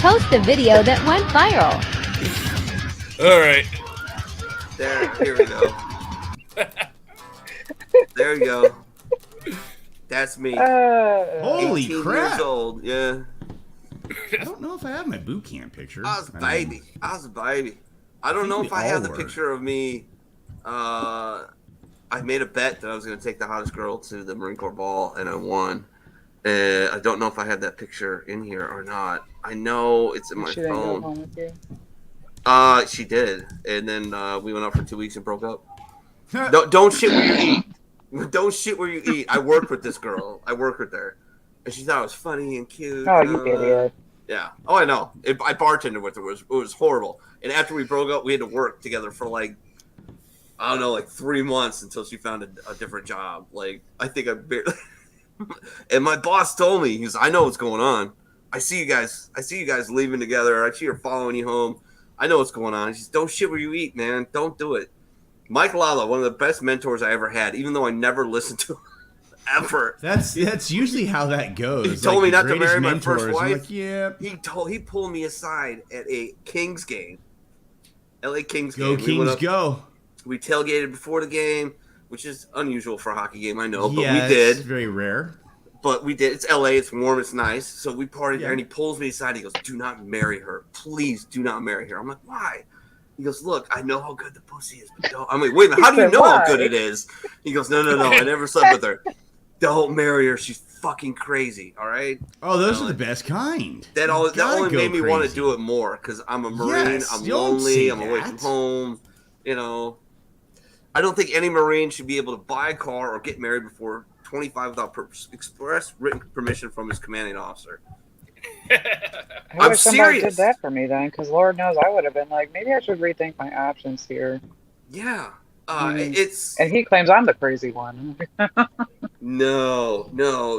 Post a video that went viral. All right. Here we go. There you go. That's me. Holy 18 crap. years old, yeah. I don't know if I have my boot camp picture. I was a baby. I don't know if I have the picture of me. I made a bet that I was going to take the hottest girl to the Marine Corps ball, and I won. I don't know if I have that picture in here or not. I know it's in my phone. Didn't go home with you? She did, and then we went out for 2 weeks and broke up. Don't shit where you eat. Don't shit where you eat. I worked with this girl. I worked with her, and she thought it was funny and cute. Oh, you idiot! Yeah. Oh, I know. I bartended with her. It was horrible. And after we broke up, we had to work together for like 3 months until she found a different job. Like, I think I barely. And my boss told me, he goes, "I know what's going on. I see you guys leaving together. I see her following you home. I know what's going on." He says, "Don't shit where you eat, man. Don't do it." Mike Lala, one of the best mentors I ever had, even though I never listened to him ever. That's usually how that goes. He told me not to marry my first wife. Like, yeah. He pulled me aside at a Kings game. LA Kings game. Go Kings, go. We tailgated before the game, which is unusual for a hockey game, I know, but we did. It's very rare. But we did. It's LA. It's warm. It's nice. So we partied there, and he pulls me aside. He goes, "Do not marry her. Please do not marry her." I'm like, "Why?" He goes, "Look, I know how good the pussy is, but don't." I'm like, "Wait a minute. How do you know how good it is?" He goes, No. I never slept with her. Don't marry her. She's fucking crazy. All right. Oh, those are the best kind. That only made me want to do it more because I'm a Marine. Yes, I'm lonely. I'm away from home. You know. I don't think any Marine should be able to buy a car or get married before 25 without express written permission from his commanding officer. I wish somebody did that for me then, because Lord knows I would have been like, maybe I should rethink my options here. Yeah. And he claims I'm the crazy one. No,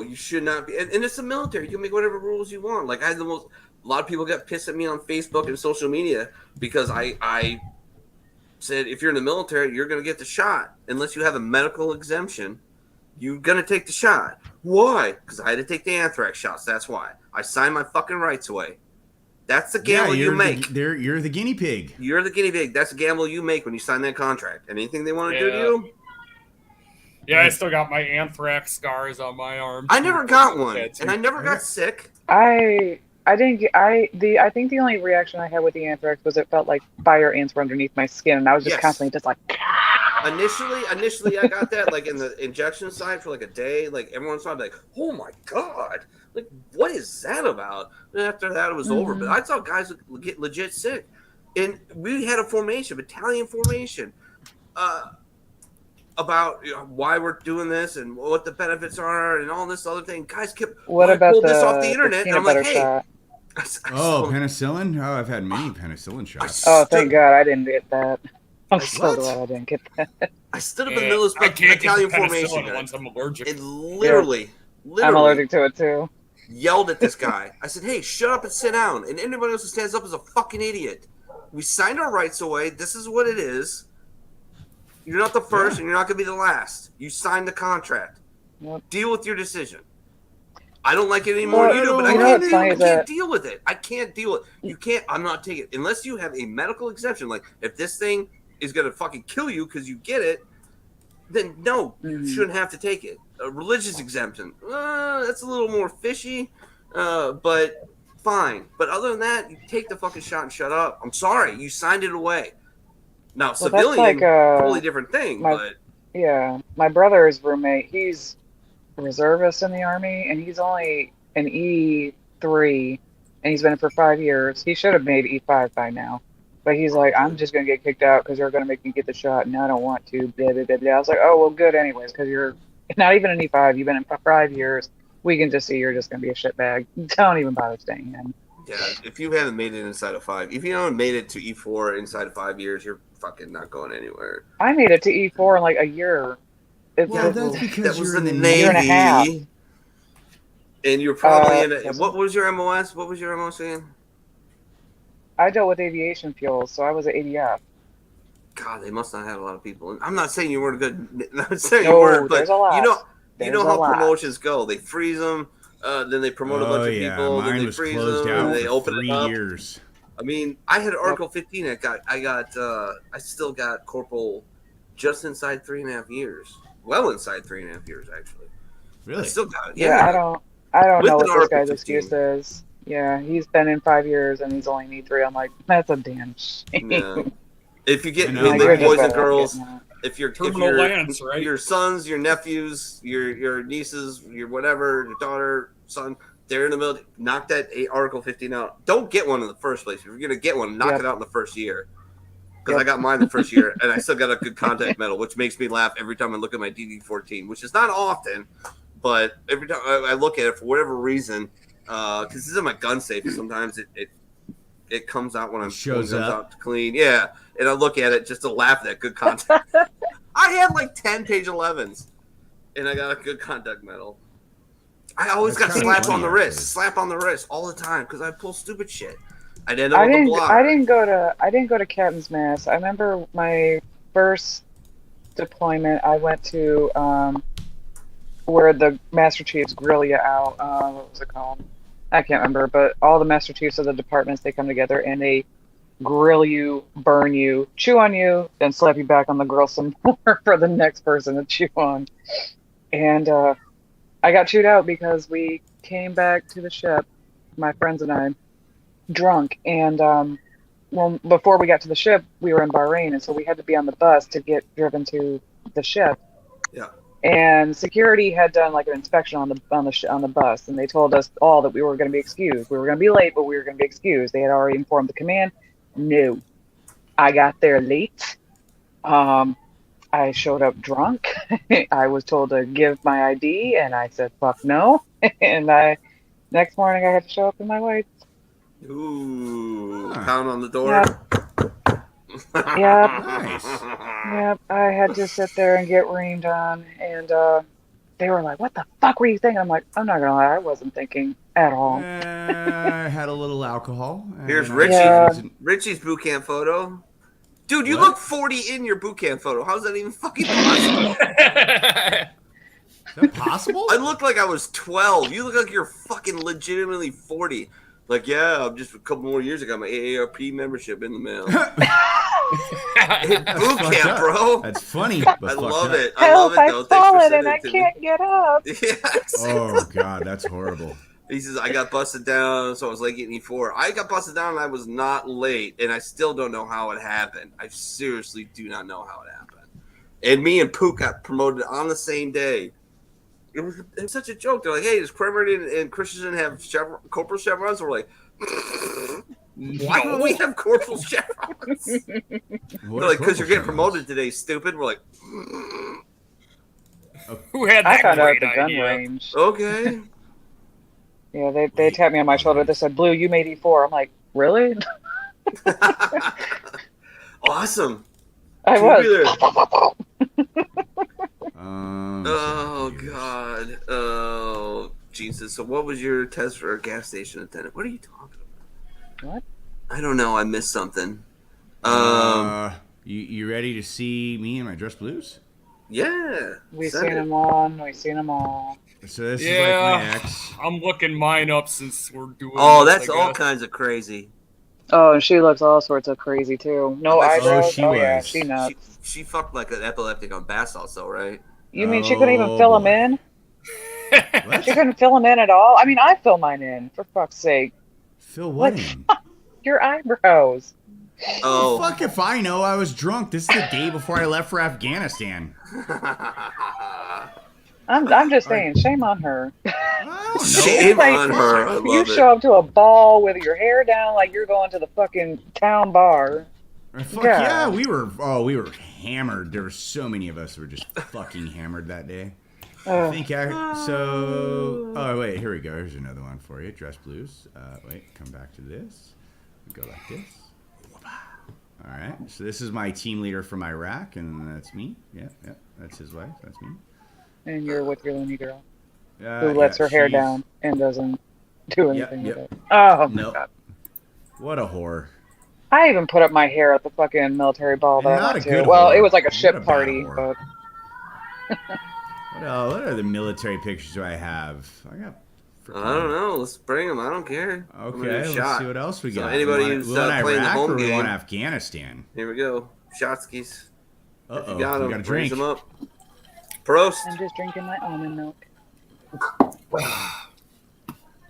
you should not be. And it's the military. You can make whatever rules you want. Like a lot of people got pissed at me on Facebook and social media because I said, if you're in the military, you're going to get the shot. Unless you have a medical exemption, you're going to take the shot. Why? Because I had to take the anthrax shots. That's why. I signed my fucking rights away. That's the gamble you make. You're the guinea pig. You're the guinea pig. That's the gamble you make when you sign that contract. And anything they want to do to you. Yeah, I still got my anthrax scars on my arm. I never got one, and I never got sick. I didn't get. I think the only reaction I had with the anthrax was it felt like fire ants were underneath my skin, and I was just constantly just like. Initially, I got that like in the injection side for like a day. Like everyone's like, "Oh my god!" Like, what is that about? And after that, it was over. But I saw guys get legit sick, and we had a battalion formation, about why we're doing this and what the benefits are and all this other thing. Guys kept pulled this off the internet, and I'm like, hey. Penicillin? Oh, I've had many penicillin shots. Thank God I didn't get that. I'm so glad I didn't get that. I stood up in the middle of this battalion formation. I'm allergic. And literally, I'm allergic to it too. Yelled at this guy. I said, hey, shut up and sit down. And anybody else who stands up is a fucking idiot. We signed our rights away. This is what it is. You're not the first, and you're not going to be the last. You signed the contract. Yep. Deal with your decision. I don't like it anymore than you do, but I can't deal with it. I can't deal with it. You can't. I'm not taking it. Unless you have a medical exemption. Like, if this thing is going to fucking kill you because you get it, then no, you shouldn't have to take it. A religious exemption. That's a little more fishy, but fine. But other than that, you take the fucking shot and shut up. I'm sorry. You signed it away. Now, civilian, like totally different thing. My brother's roommate, he's a reservist in the Army, and he's only an E3, and he's been for 5 years. He should have made E5 by now. But he's like, I'm just going to get kicked out because they're going to make me get the shot, and I don't want to, blah, blah, blah, blah. I was like, oh, well, good anyways, because you're not even an E5. You've been in 5 years. We can just see you're just going to be a shitbag. Don't even bother staying in. Yeah, if you haven't made it inside of 5, if you haven't made it to E4 inside of 5 years, you're fucking not going anywhere. I made it to E4 in like a year. That's because was you're in the Navy. Year and a half. And you're probably in a, what was your MOS? What was your MOS again? I dealt with aviation fuels, so I was at ADF. God, they must not have a lot of people. I'm not saying you weren't good. I'm not saying you weren't, but you know how promotions go. They freeze them, then they promote a bunch of people, Mine then they was freeze closed them, out and they for open 3 it up. years. I mean, I had Article 15. I still got corporal just inside 3.5 years. Well, inside 3.5 years, actually. Really? I still got it. Yeah, I don't know what this guy's 15. excuse is. Yeah, he's been in 5 years and he's only need 3. I'm like, that's a damn shame. No. If you get Like, boys and girls, if your right? your sons, your nephews, your nieces, your whatever, your daughter, son, they're in the middle. Knock that Article 15 out. Don't get one in the first place. If you're gonna get one, knock it out in the first year. Because I got mine the first year, and I still got a good contact medal, which makes me laugh every time I look at my DD-14, which is not often, but every time I look at it for whatever reason, because this is in my gun safe, sometimes it comes out when I'm shows up out to clean. Yeah, and I look at it just to laugh at that good contact. I had like 10 page 11s, and I got a good contact medal. I always got slap on the wrist all the time because I pull stupid shit. I didn't go to Captain's Mess. I remember my first deployment. I went to where the Master Chiefs grill you out. What was it called? I can't remember. But all the Master Chiefs of the departments, they come together and they grill you, burn you, chew on you, then slap you back on the grill some more for the next person to chew on. And I got chewed out because we came back to the ship, my friends and I, drunk, and before we got to the ship, we were in Bahrain, and so we had to be on the bus to get driven to the ship. Yeah. And security had done like an inspection on the bus, and they told us all that we were going to be excused. We were going to be late, but we were going to be excused. They had already informed the command. No, I got there late. I showed up drunk. I was told to give my ID, and I said fuck no, and I Next morning, I had to show up in my whites. Ooh, pound on the door. Yep. Nice. Yep. I had to sit there and get rained on, and they were like, "What the fuck were you thinking?" I'm like, "I'm not gonna lie, I wasn't thinking at all." I had a little alcohol. Here's and Richie. Yeah. Richie's boot camp photo. Dude, you What? look 40 in your boot camp photo. How's that even fucking possible? Is that possible? I look like I was 12. You look like you're fucking legitimately 40. Like, yeah, I'm just a couple more years ago. My AARP membership in the mail. Boot camp, up. bro. That's funny. But I fucked love up. it. I love Help! it, though. I've Thanks for fallen sending and I it to me. can't get up. Yes. Oh god, that's horrible. He says, I got busted down, so I was late getting E4. I got busted down and I was not late, and I still don't know how it happened. I seriously do not know how it happened. And me and Pook got promoted on the same day. It was such a joke. They're like, hey, does Kramer and Christensen have corporal chevrons? We're like, why don't we have corporal chevrons? They're like, because you're getting promoted today, stupid. We're like, Who had I that found out at great the gun idea? range. okay. Yeah, they tapped me on my shoulder. They said, "Blue, you made E4." I'm like, "Really?" Awesome. I was. Oh, God. Oh, Jesus. So what was your test for a gas station attendant? What are you talking about? What? I don't know. I missed something. You ready to see me in my dress blues? Yeah. We send seen it. them on. We seen them all. So this is like my Yeah, ex. I'm looking mine up since we're doing. Oh, this, that's I all guess. kinds of crazy. Oh, and she looks all sorts of crazy too. No Oh, eyebrows. she Yeah, was. she nuts. She fucked like an epileptic on bass also, right? You mean she couldn't even Oh, fill them boy. in? What? She couldn't fill them in at all. I mean, I fill mine in for fuck's sake. Phil, what? What? in? Your eyebrows. Oh. Fuck if I know. I was drunk. This is the day before I left for Afghanistan. I'm just saying, shame on her. I don't know. Shame Like, on her. I you love show it. up to a ball with your hair down like you're going to the fucking town bar. Fuck Yeah. yeah, we were hammered. There were so many of us who were just fucking hammered that day. I think oh wait, here we go. Here's another one for you. Dress blues. Wait, come back to this. Go like this. All right. So this is my team leader from Iraq, and that's me. Yeah. That's his wife. That's me. And you're with your loony girl who lets yeah, her hair she's- down and doesn't do anything Yep. with it. Oh, my Nope. God. What a whore. I even put up my hair at the fucking military ball that Not I went a to. good Well, whore. it was like a What ship a bad party, whore. but What other military pictures do I have? I got. I don't know. Let's bring them. I don't care. I'm gonna Okay, do a let's shot. see what else we So got. anybody we who's want playing the Iraq home or we game. want Afghanistan? Here we go. Shotskis. Uh If you oh, got we them, got a raise drink. them up. Prost. I'm just drinking my almond milk.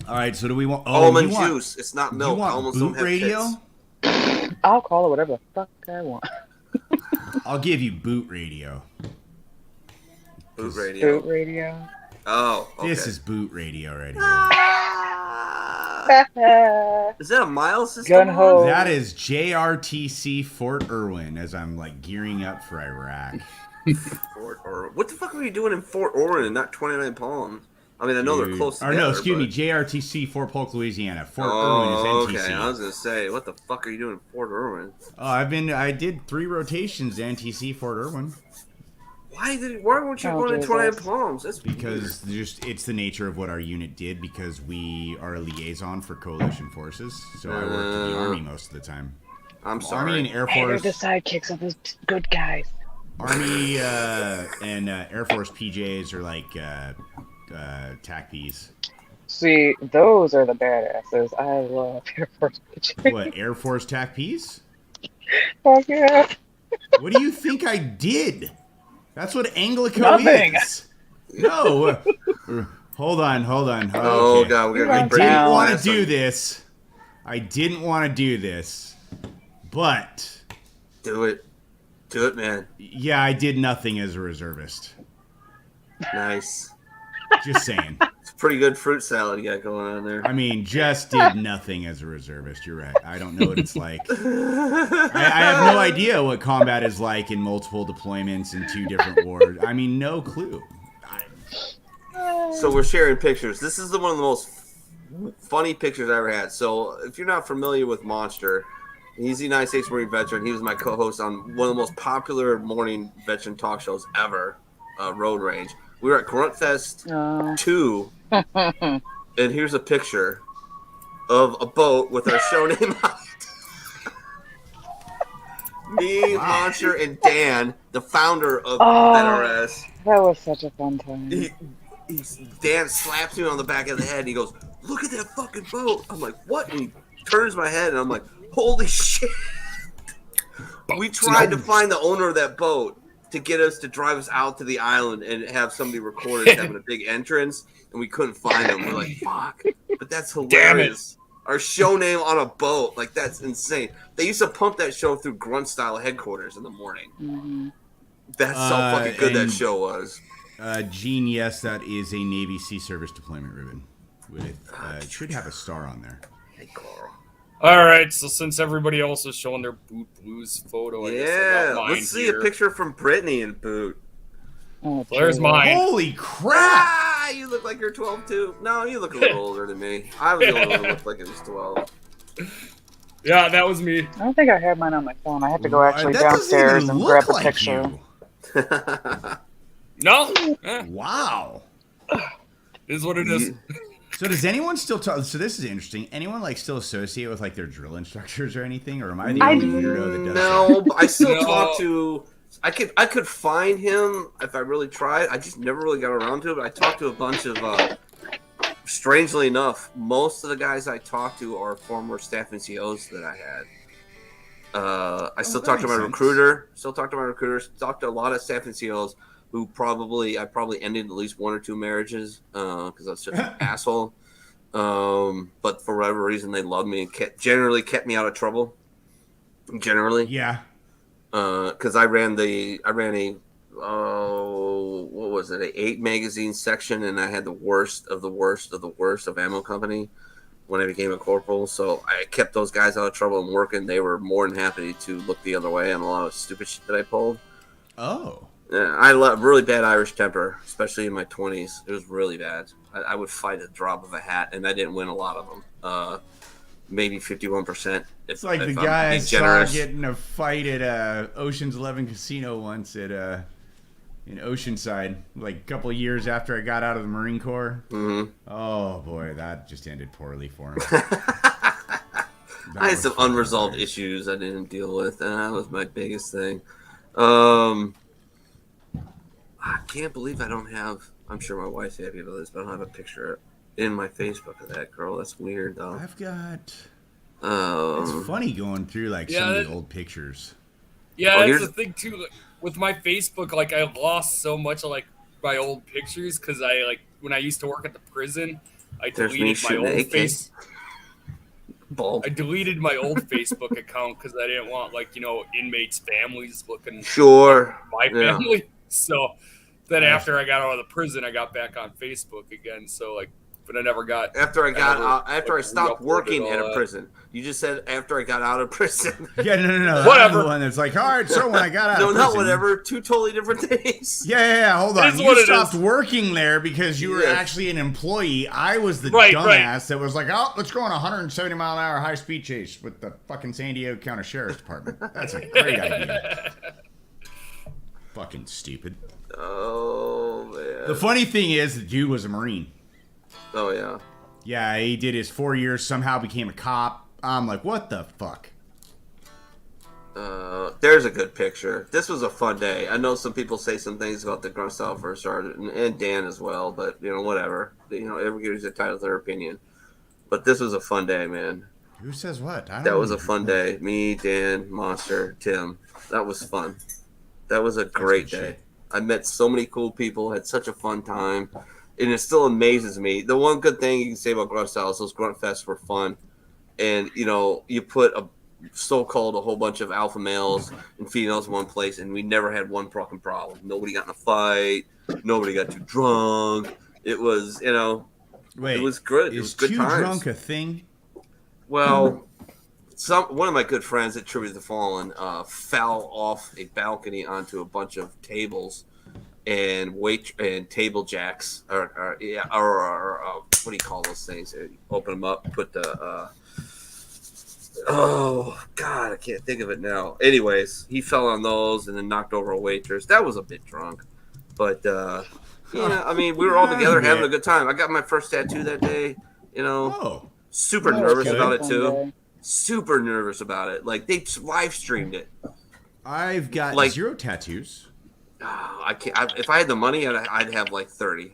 All right, so do we want Almond you want- juice. It's not You milk. want Almonds boot don't have radio? tits. I'll call it whatever the fuck I want. I'll give you boot radio. Boot radio. Boot radio. Oh, okay. This is boot radio right here. Is that a mile system? Gun ho. on? That is JRTC Fort Irwin as I'm like gearing up for Iraq. Fort Irwin. What the fuck were you doing in Fort Irwin and not 29 Palms? I mean, I know they're Dude. close Or together. no, excuse me, but- JRTC Fort Polk, Louisiana. Fort Oh, Irwin is NTC. okay. I was gonna say, what the fuck are you doing in Fort Irwin? Oh, I did 3 rotations to NTC Fort Irwin Why weren't you Oh, going to 29 Jesus. Palms? That's because it's the nature of what our unit did because we are a liaison for coalition forces. So I worked in the Army most of the time. I'm Army sorry. and Air Hey, they're Force. the sidekicks of the good guys. Army and Air Force PJs are like TAC Ps. See, those are the badasses. I love Air Force bitches. What, Air Force TAC Ps? Fuck yeah. What do you think I did? That's what Anglico Nothing. is. No. Hold on. Oh, Okay. God. We're You're going on to I didn't down. want to do this. But Do it. Do it, man. yeah, I did nothing as a reservist. Nice. Just saying. It's a pretty good fruit salad you got going on there. I mean, just did nothing as a reservist. You're right. I don't know what it's like. I have no idea what combat is like in multiple deployments in 2 different wars. I mean, no clue. So we're sharing pictures. This is one of the most funny pictures I ever had. So if you're not familiar with Monster, he's a United States Marine veteran. He was my co-host on one of the most popular morning veteran talk shows ever, Road Rage. We were at Grunt Fest 2, and here's a picture of a boat with our show name on it. Me, Monster, and Dan, the founder of VetRS. That was such a fun time. Dan slaps me on the back of the head, and he goes, "Look at that fucking boat." I'm like, "What?" And he turns my head, and I'm like, "Holy shit." We tried to find the owner of that boat to get us to drive us out to the island and have somebody record us having a big entrance, and we couldn't find him. We're like, fuck. But that's hilarious. Our show name on a boat. Like, that's insane. They used to pump that show through Grunt Style headquarters in the morning. Mm-hmm. That's so fucking good that show was. Gene, yes, that is a Navy Sea Service deployment ribbon. With it should have a star on there. Hey, Carl. All right, so since everybody else is showing their Boot Blues photo, I guess I got mine let's see here. a picture from Brittany in Boot. Oh, There's mine. Holy crap! You look like you're 12 too. No, you look a little older than me. I was the only one who looked like it was 12. Yeah, that was me. I don't think I have mine on my phone. I have to go actually downstairs and grab a picture. No? Wow. Is what it is. So does anyone still talk? So this is interesting. Anyone like still associate with like their drill instructors or anything, or am I the only weirdo that does No, but I still talk to. I could find him if I really tried. I just never really got around to it. But I talked to a bunch of. Strangely enough, most of the guys I talk to are former staff NCOs that I had. I still talk to my recruiter. Still talk to my recruiters. Talk to a lot of staff NCOs who I probably ended at least 1 or 2 marriages because I was such an asshole. But for whatever reason, they loved me and generally kept me out of trouble. Generally, yeah. Because I ran a what was it? An 8 magazine section, and I had the worst of the worst of the worst of ammo company when I became a corporal. So I kept those guys out of trouble and working. They were more than happy to look the other way on a lot of stupid shit that I pulled. Oh. Yeah, I love really bad Irish temper, especially in my 20s. It was really bad. I would fight a drop of a hat, and I didn't win a lot of them. Maybe 51%. It's like the guy I saw get in a fight at Ocean's 11 Casino once at in Oceanside, like a couple of years after I got out of the Marine Corps. Mm-hmm. Oh boy, that just ended poorly for him. I had some unresolved issues I didn't deal with, and that was my biggest thing. I can't believe I don't have. I'm sure my wife's happy with this, but I don't have a picture in my Facebook of that girl. That's weird, though. I've got. It's funny going through like some of the old pictures. Yeah, that's the thing too. Like, with my Facebook, like I lost so much of like my old pictures because I like when I used to work at the prison, I deleted my old face. I deleted my old Facebook account because I didn't want inmates' families looking. Sure. My family. So then after I got out of the prison, I got back on Facebook again. So but I never got. After I stopped working at a prison. You just said after I got out of prison. Yeah, no. Whatever. The one that's like, all right, so when I got out of prison. No, not whatever. 2 totally different things. Yeah. Hold on. You stopped working there because you were actually an employee. I was the dumbass that was like, oh, let's go on a 170-mile-an-hour high-speed chase with the fucking San Diego County Sheriff's Department. That's a great idea. Fucking stupid. Oh, man. The funny thing is, the dude was a Marine. Oh, yeah. Yeah, he did his 4 years, somehow became a cop. I'm like, what the fuck? There's a good picture. This was a fun day. I know some people say some things about the Grunt Style First Sergeant, and Dan as well, but, whatever. Everybody's entitled to their opinion. But this was a fun day, man. Who says what? That was a fun day. Me, Dan, Monster, Tim. That was fun. That was a great day. I met so many cool people, had such a fun time. And it still amazes me. The one good thing you can say about Grunt Style is those Grunt Fests were fun. And, you put a whole bunch of alpha males and females in one place, and we never had one fucking problem. Nobody got in a fight. Nobody got too drunk. It was, Wait, it was good. It was good times. Is too drunk a thing? Well, one of my good friends at Tribute to the Fallen fell off a balcony onto a bunch of tables and table jacks or what do you call those things? Open them up, put the oh God, I can't think of it now. Anyways, he fell on those and then knocked over a waitress. That was a bit drunk, but yeah, I mean, we were all together having a good time. I got my first tattoo that day. You know, super nervous about it too. Super nervous about it. Like they live streamed it. I've got 0 tattoos. I can't. If I had the money, I'd have like 30.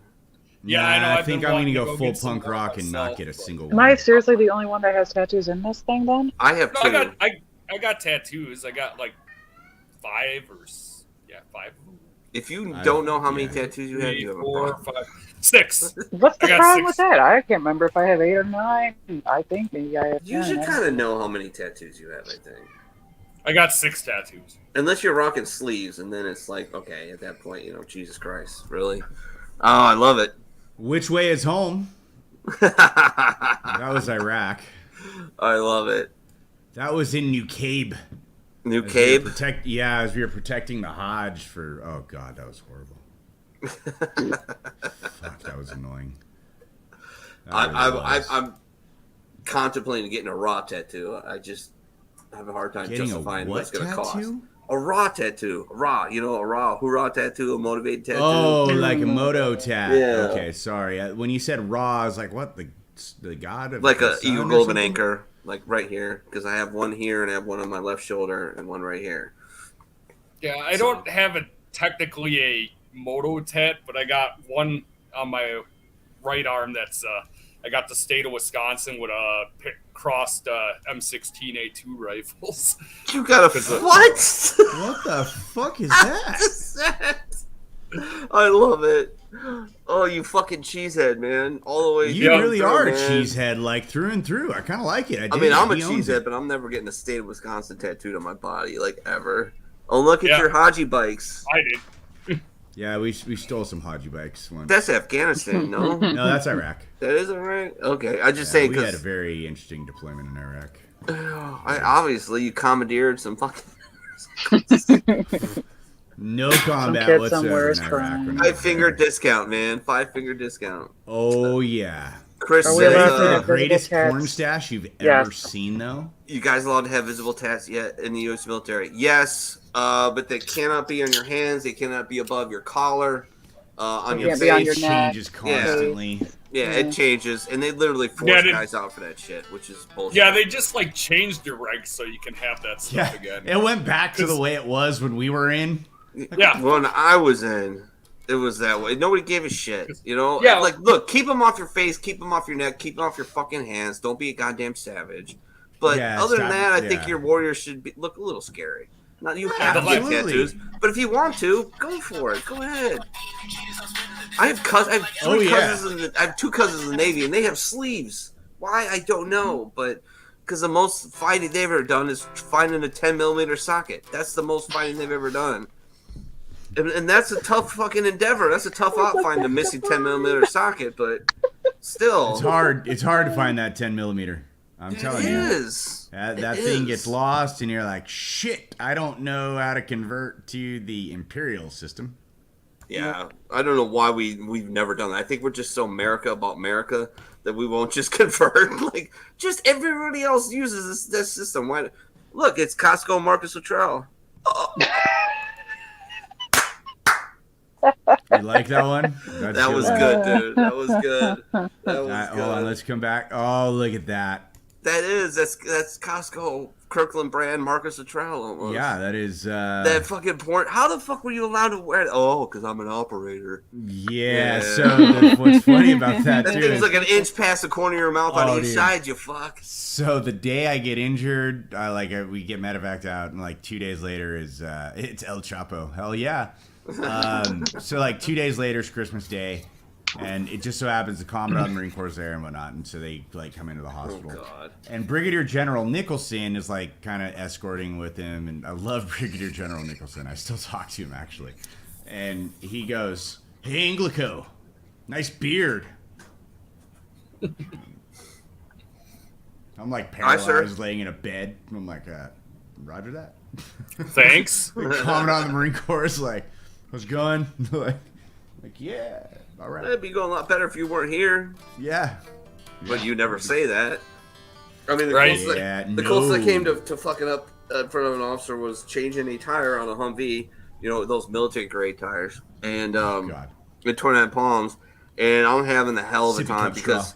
Yeah, I know. I think I'm gonna go full punk rock and not get a single one. Am I seriously the only one that has tattoos in this thing then? I have two. I got tattoos. I got like 5 of them. If you don't know how many tattoos you have, you have a 4, problem. 5, 6. What's the problem with that? I can't remember if I have 8 or 9. I think maybe I have 10. You should kind of know how many tattoos you have, I think. I got 6 tattoos. Unless you're rocking sleeves, and then it's like, okay, at that point, Jesus Christ, really? Oh, I love it. Which way is home? That was Iraq. I love it. That was in New Cabe. New Cabe? As we were protecting the Hajj for... Oh, God, that was horrible. Fuck, that was annoying. I'm contemplating getting a raw tattoo. I just have a hard time justifying what it's going to cost. A raw tattoo. A raw hoorah tattoo, a motivated tattoo. Oh, like a moto tat. Yeah. Okay, sorry. When you said raw, I was like, what? The god of like the a sun eagle or golden something? anchor, like right here, because I have one here and I have one on my left shoulder and one right here. Yeah, I don't have technically a moto tat, but I got one on my right arm that's I got the state of Wisconsin with crossed M16A2 rifles. You got a what? What the fuck is that? I love it. Oh, you fucking cheesehead, man! All the way. You really are a man. cheesehead, like through and through. I kind of like it. I'm a cheesehead, but I'm never getting a state of Wisconsin tattooed on my body, like ever. Oh, look at your Haji bikes. I did. Yeah, we stole some Haji bikes once. That's Afghanistan, no? No, that's Iraq. That is Iraq? Okay, I just saying we because had a very interesting deployment in Iraq. Obviously, you commandeered some fucking. No combat whatsoever in Iraq. 5-finger discount, man. 5-finger discount. Oh yeah. Chris Are we says, allowed to have the greatest porn stash you've ever seen, though? You guys allowed to have visible tats yet in the U.S. military? Yes, but they cannot be on your hands. They cannot be above your collar, on your face. It changes constantly. Yeah, it changes, and they literally force guys out for that shit, which is bullshit. Yeah, they just like changed the regs so you can have that stuff again. It went back to the way it was when we were in. Yeah, when I was in, it was that way. Nobody gave a shit, Yeah, like look, keep them off your face, keep them off your neck, keep them off your fucking hands. Don't be a goddamn savage. But other than that, I think your warriors should look a little scary. Not you have to get tattoos, but if you want to, go for it. Go ahead. I have cousins. I have 2 cousins in the Navy, and they have sleeves. Why I don't know, but because the most fighting they've ever done is finding a 10mm socket. That's the most fighting they've ever done, and that's a tough fucking endeavor. That's a tough out find the missing 10mm socket, but still, it's hard. It's hard to find that 10mm. I'm telling you. It is. That thing gets lost, and you're like, shit, I don't know how to convert to the Imperial system. Yeah, I don't know why we've never done that. I think we're just so America about America that we won't just convert. Like, just everybody else uses this system. Why? Look, it's Costco Marcus Luttrell. Oh. You like that one? That was good, dude. That was good. That was good. Hold on, let's come back. Oh, look at that. That's Costco Kirkland brand Marcus Luttrell almost. Yeah, that is that fucking porn. How the fuck were you allowed to wear it? Oh, because I'm an operator. Yeah. So what's funny about that too? That thing's like an inch past the corner of your mouth on each side. You fuck. So the day I get injured, we get medevaced out, and like 2 days later is it's El Chapo. Hell yeah. So like 2 days later is Christmas Day. And it just so happens the Commandant of the Marine Corps is there and whatnot, and so they like come into the hospital. Oh, God. And Brigadier General Nicholson is like kind of escorting with him, and I love Brigadier General Nicholson. I still talk to him actually, and he goes, "Hey Anglico, nice beard." I'm like paralyzed, laying in a bed. I'm like, Roger that. Thanks. The Commandant of the Marine Corps is like, "How's it going?" like yeah. All right. It'd be going a lot better if you weren't here. Yeah. But you never say that. I mean, the Right. closest I came to fucking up in front of an officer was changing a tire on a Humvee. You know, those military grade tires, and with 29 palms, and I'm having the hell of a time because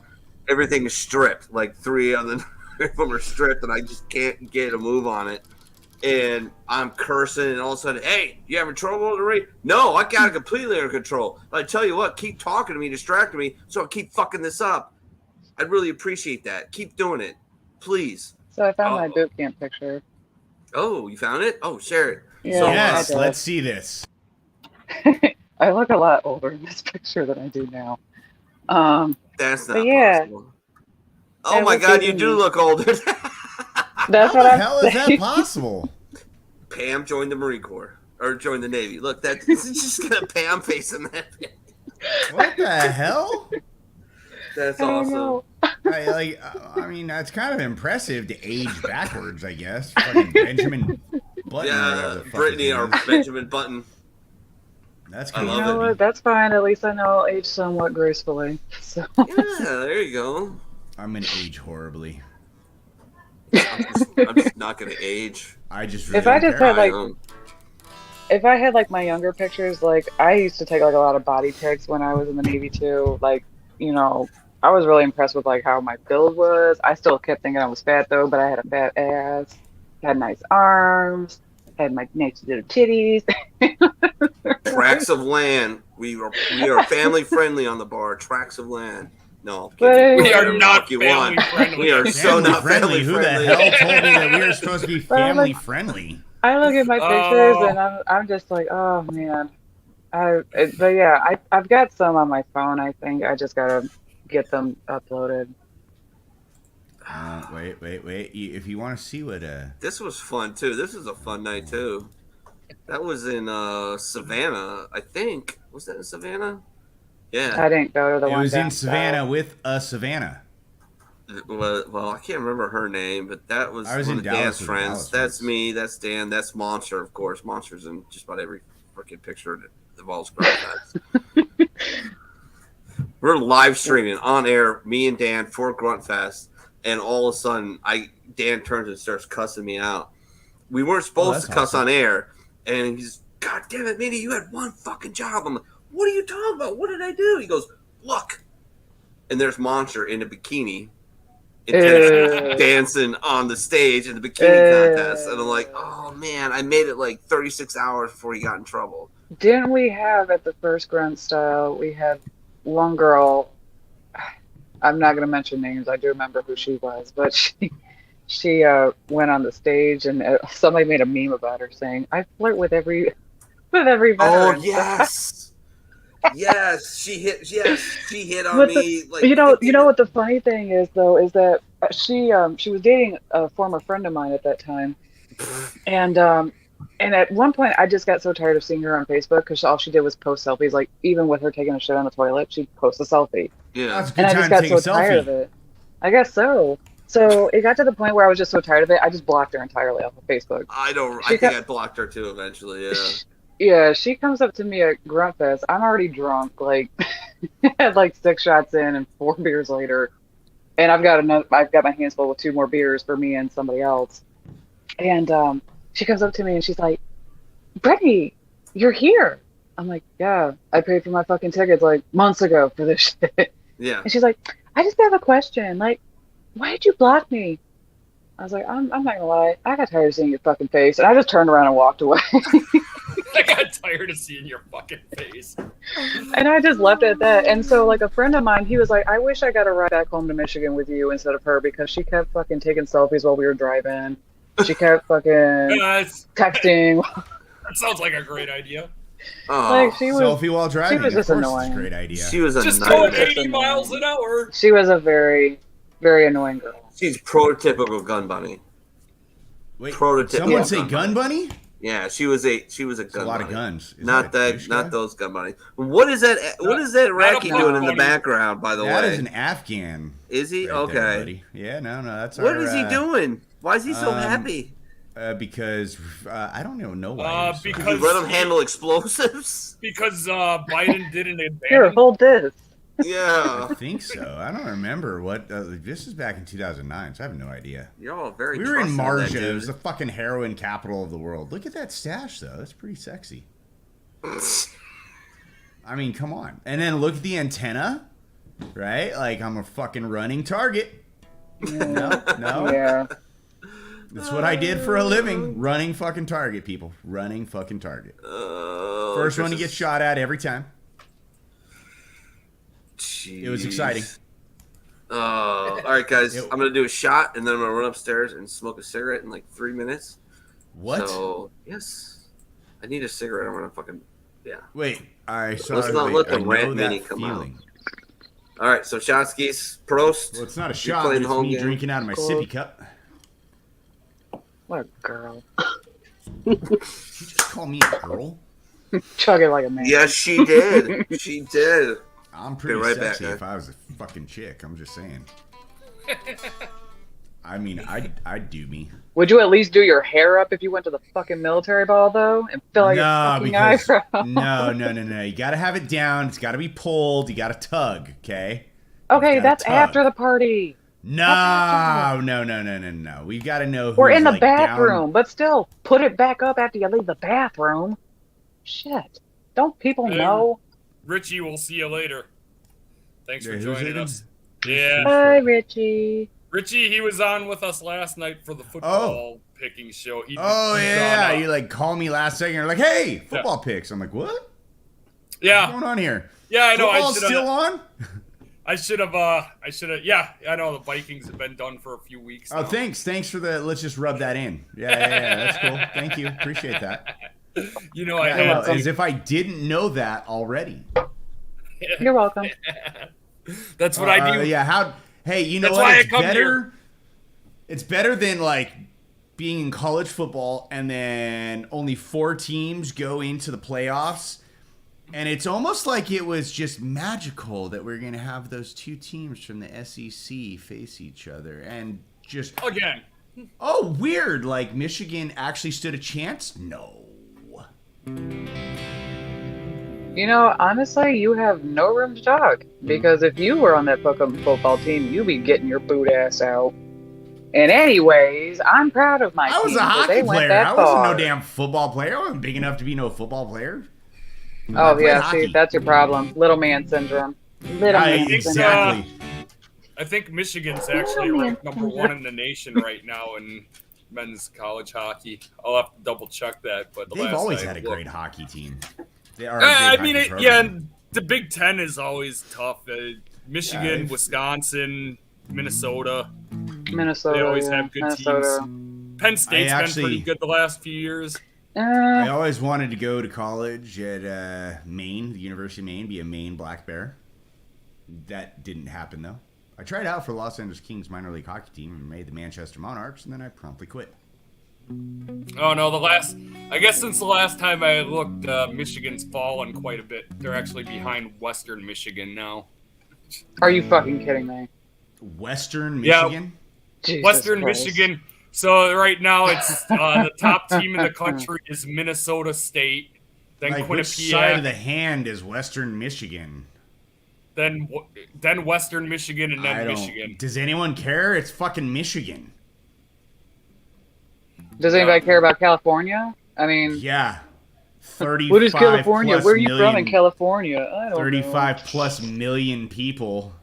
everything is stripped. Like 3 of them are stripped, and I just can't get a move on it. And I'm cursing, and all of a sudden, hey, you having trouble with the rate? No, I got it completely under control. But I tell you what, keep talking to me, distracting me, so I keep fucking this up. I'd really appreciate that. Keep doing it, please. So I found my boot camp picture. Oh, you found it? Oh, share it. Yeah, So, Yes, let's see this. I look a lot older in this picture than I do now. That's not possible. Oh I my look God, you even- do look older. That's How what the I'm hell is that saying. possible? Pam joined the Marine Corps or joined the Navy. Look, that's just got a Pam face in that. What the hell? That's I don't awesome. know. I mean, that's kind of impressive to age backwards, I guess. Fucking Benjamin Button. or whatever Yeah, the fuck Brittany his or name is. Benjamin Button. That's I kind You love know it. what? That's fine. At least I know I'll age somewhat gracefully. So Yeah, there you go. I'm gonna age horribly. I'm just not gonna age. I just really if I don't just care. had like, I am. if I had like my younger pictures, like I used to take like a lot of body pics when I was in the Navy too. Like, you know, I was really impressed with like how my build was. I still kept thinking I was fat though, but I had a fat ass, had nice arms, had my nice little titties. Tracts of land. We are family friendly on the bar. Tracts of land. No, I'm But kidding. We are Whatever not fuck you family want. friendly. We are so Family not family Who friendly. the hell told me that we were supposed to be But I'm family like- friendly? I look at my pictures and I'm just like, oh man. But yeah, I've got some on my phone. I think I just gotta get them uploaded. Wait. If you want to see what This was fun too. This was a fun night too. That was in Savannah, I think. Was that in Savannah? Yeah. I didn't go to the it one was down in Savannah south. with a Savannah. Well, I can't remember her name, but that was I was one in of Dallas Dan's with friends. Dallas That's friends. me. That's Dan. That's Monster, of course. Monster's in just about every freaking picture that involves Grunt Fest. We're live streaming on air, me and Dan for Grunt Fest, and all of a sudden, Dan turns and starts cussing me out. We weren't supposed that's to cuss awesome. on air, and he's, God damn it, Minnie, you had one fucking job. I'm like, what are you talking about? What did I do? He goes, look, and there's Monster in a bikini. Dancing on the stage in the bikini contest, and I'm like, oh man, I made it like 36 hours before he got in trouble. Didn't we have at the first Grunt Style, we had one girl, I'm not going to mention names, I do remember who she was, but she went on the stage and somebody made a meme about her saying, I flirt with every veteran. Oh yes, yes, she hit on But me. Like you know what the funny thing is though is that she was dating a former friend of mine at that time, and at one point I just got so tired of seeing her on Facebook because all she did was post selfies. Like even with her taking a shit on the toilet, she'd post a selfie, Yeah, That's a good and I time just to got take so a tired selfie. of it. I guess so. So it got to the point where I was just so tired of it, I just blocked her entirely off of Facebook. I She think got- I blocked her too eventually. Yeah, Yeah, she comes up to me at Grunt Fest. I'm already drunk, like had like 6 shots in and 4 beers later, and I've got my hands full with 2 more beers for me and somebody else. And she comes up to me and she's like, "Brittany, you're here." I'm like, "Yeah, I paid for my fucking tickets like months ago for this shit." yeah. And she's like, "I just have a question. Like, why did you block me?" I was like, I'm not gonna lie, I got tired of seeing your fucking face, and I just turned around and walked away. I got tired of seeing your fucking face. And I just left it at that. And so, like, a friend of mine, he was like, I wish I got a ride back home to Michigan with you instead of her because she kept fucking taking selfies while we were driving. She kept fucking texting. That sounds like a great idea. Oh, Like, she was, Selfie while driving. was Of just course, it's annoying. a great idea. she was a Just going nightmare. 80 miles an hour. she was a very, very annoying girl. She's prototypical gun bunny. Wait, prototypical someone say gun gun bunny? Yeah, she was a gun. That's a lot of bunny. guns. Is Not that a that, fish not guy? those gun bunny. What is that? What is that Iraqi not a doing in the bunny. background? By the That way, is an Afghan. is he right there, okay? buddy. Yeah, no, that's What our, is he doing? Why is he so um, happy? Because I don't even know why. Because you let him handle explosives? Because Biden didn't advance. Here, hold this. Yeah. I think so. I don't remember what. This is back in 2009, so I have no idea. You're all very We were in trusting of that Marja. It dude. was the fucking heroin capital of the world. Look at that stash, though. That's pretty sexy. I mean, come on. And then look at the antenna, right? Like I'm a fucking running target. No. Yeah. That's what I did for a living. Running fucking target, people. Running fucking target. First one to get shot at every time. Jeez. It was exciting. All right, guys. I'm going to do a shot, and then I'm going to run upstairs and smoke a cigarette in like 3 minutes. What? So, yes. I need a cigarette. I'm going to fucking, yeah. Wait, I saw. Let's not let the rant mini come out. All right, so Shotskis, Prost. Well, it's not a You're shot, but playing it's home me game. drinking out of my sippy cup. What a girl. Did you just call me a girl? Chug it like a man. Yes, she did. She did. I'm pretty right sexy back, if I was a fucking chick. I'm just saying. I mean, I'd do me. Would you at least do your hair up if you went to the fucking military ball, though? And fill out your fucking eyebrow? No. You gotta have it down. It's gotta be pulled. You gotta tug, okay? Okay, gotta that's tug. after the party. No. We gotta know who's Or in the like, bathroom, down. but still, put it back up after you leave the bathroom. Shit. Don't people know? Richie, we'll see you later. Thanks for Who's joining it? us. Yeah. Hi, Richie. Richie, he was on with us last night for the football picking show. Oh, he's yeah. on, You like call me last second. You're like, hey, football picks. I'm like, what? Yeah. What's going on here? Yeah, I know. Football's still on? I should have. Yeah, I know the Vikings have been done for a few weeks. Oh, now. Thanks for the. Let's just rub that in. Yeah. That's cool. Thank you. Appreciate that. You know, I As if I didn't know that already. You're welcome. That's what I do. Yeah. Hey, you know That's what? why I It's come better. here. It's better than like being in college football and then only 4 teams go into the playoffs. And it's almost like it was just magical that we're going to have those 2 teams from the SEC face each other. And just... Again. Oh, weird. Like Michigan actually stood a chance? No. You know, honestly, you have no room to talk. Because if you were on that fucking football team, you'd be getting your boot ass out. And anyways, I'm proud of my team. I was a 'cause hockey they went player. that I wasn't far. no damn football player. I wasn't big enough to be no football player. Oh, played yeah, hockey. see, that's your problem. Little man syndrome. Little man syndrome. Exactly. I think Michigan's actually ranked number 1 in the nation right now in men's college hockey. I'll have to double check that. But They've always had a great hockey team. They are. I mean, and the Big Ten is always tough. Michigan, Wisconsin, Minnesota. Minnesota. They always yeah, have good Minnesota. teams. Penn State's been pretty good the last few years. I always wanted to go to college at Maine, the University of Maine, be a Maine Black Bear. That didn't happen, though. I tried out for Los Angeles Kings minor league hockey team and made the Manchester Monarchs, and then I promptly quit. Oh, no, I guess since the last time I looked, Michigan's fallen quite a bit. They're actually behind Western Michigan now. Are you fucking kidding me? Western Michigan? Jesus Western Christ. Michigan. So right now it's the top team in the country is Minnesota State. Then Like, which Quinnipiac. side of the hand is Western Michigan? Then Western Michigan and then Michigan. Does anyone care? It's fucking Michigan. Does anybody care about California? I mean, yeah. 35 what is California? plus Where are you from in million- California? I don't 35 know. plus million people.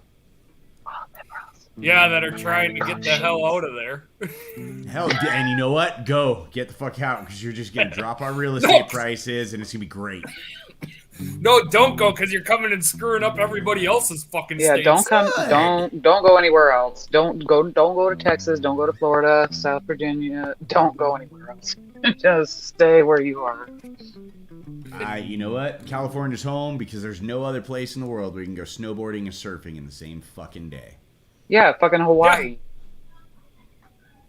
Yeah, that are trying to get the hell out of there. Hell, and you know what? Go. Get the fuck out, because you're just going to drop our real estate prices, and it's going to be great. No, don't go, because you're coming and screwing up everybody else's fucking Yeah, states. don't come. Don't go anywhere else. Don't go to Texas. Don't go to Florida, South Virginia. Don't go anywhere else. Just stay where you are. You know what? California's home because there's no other place in the world where you can go snowboarding and surfing in the same fucking day. Yeah, fucking Hawaii.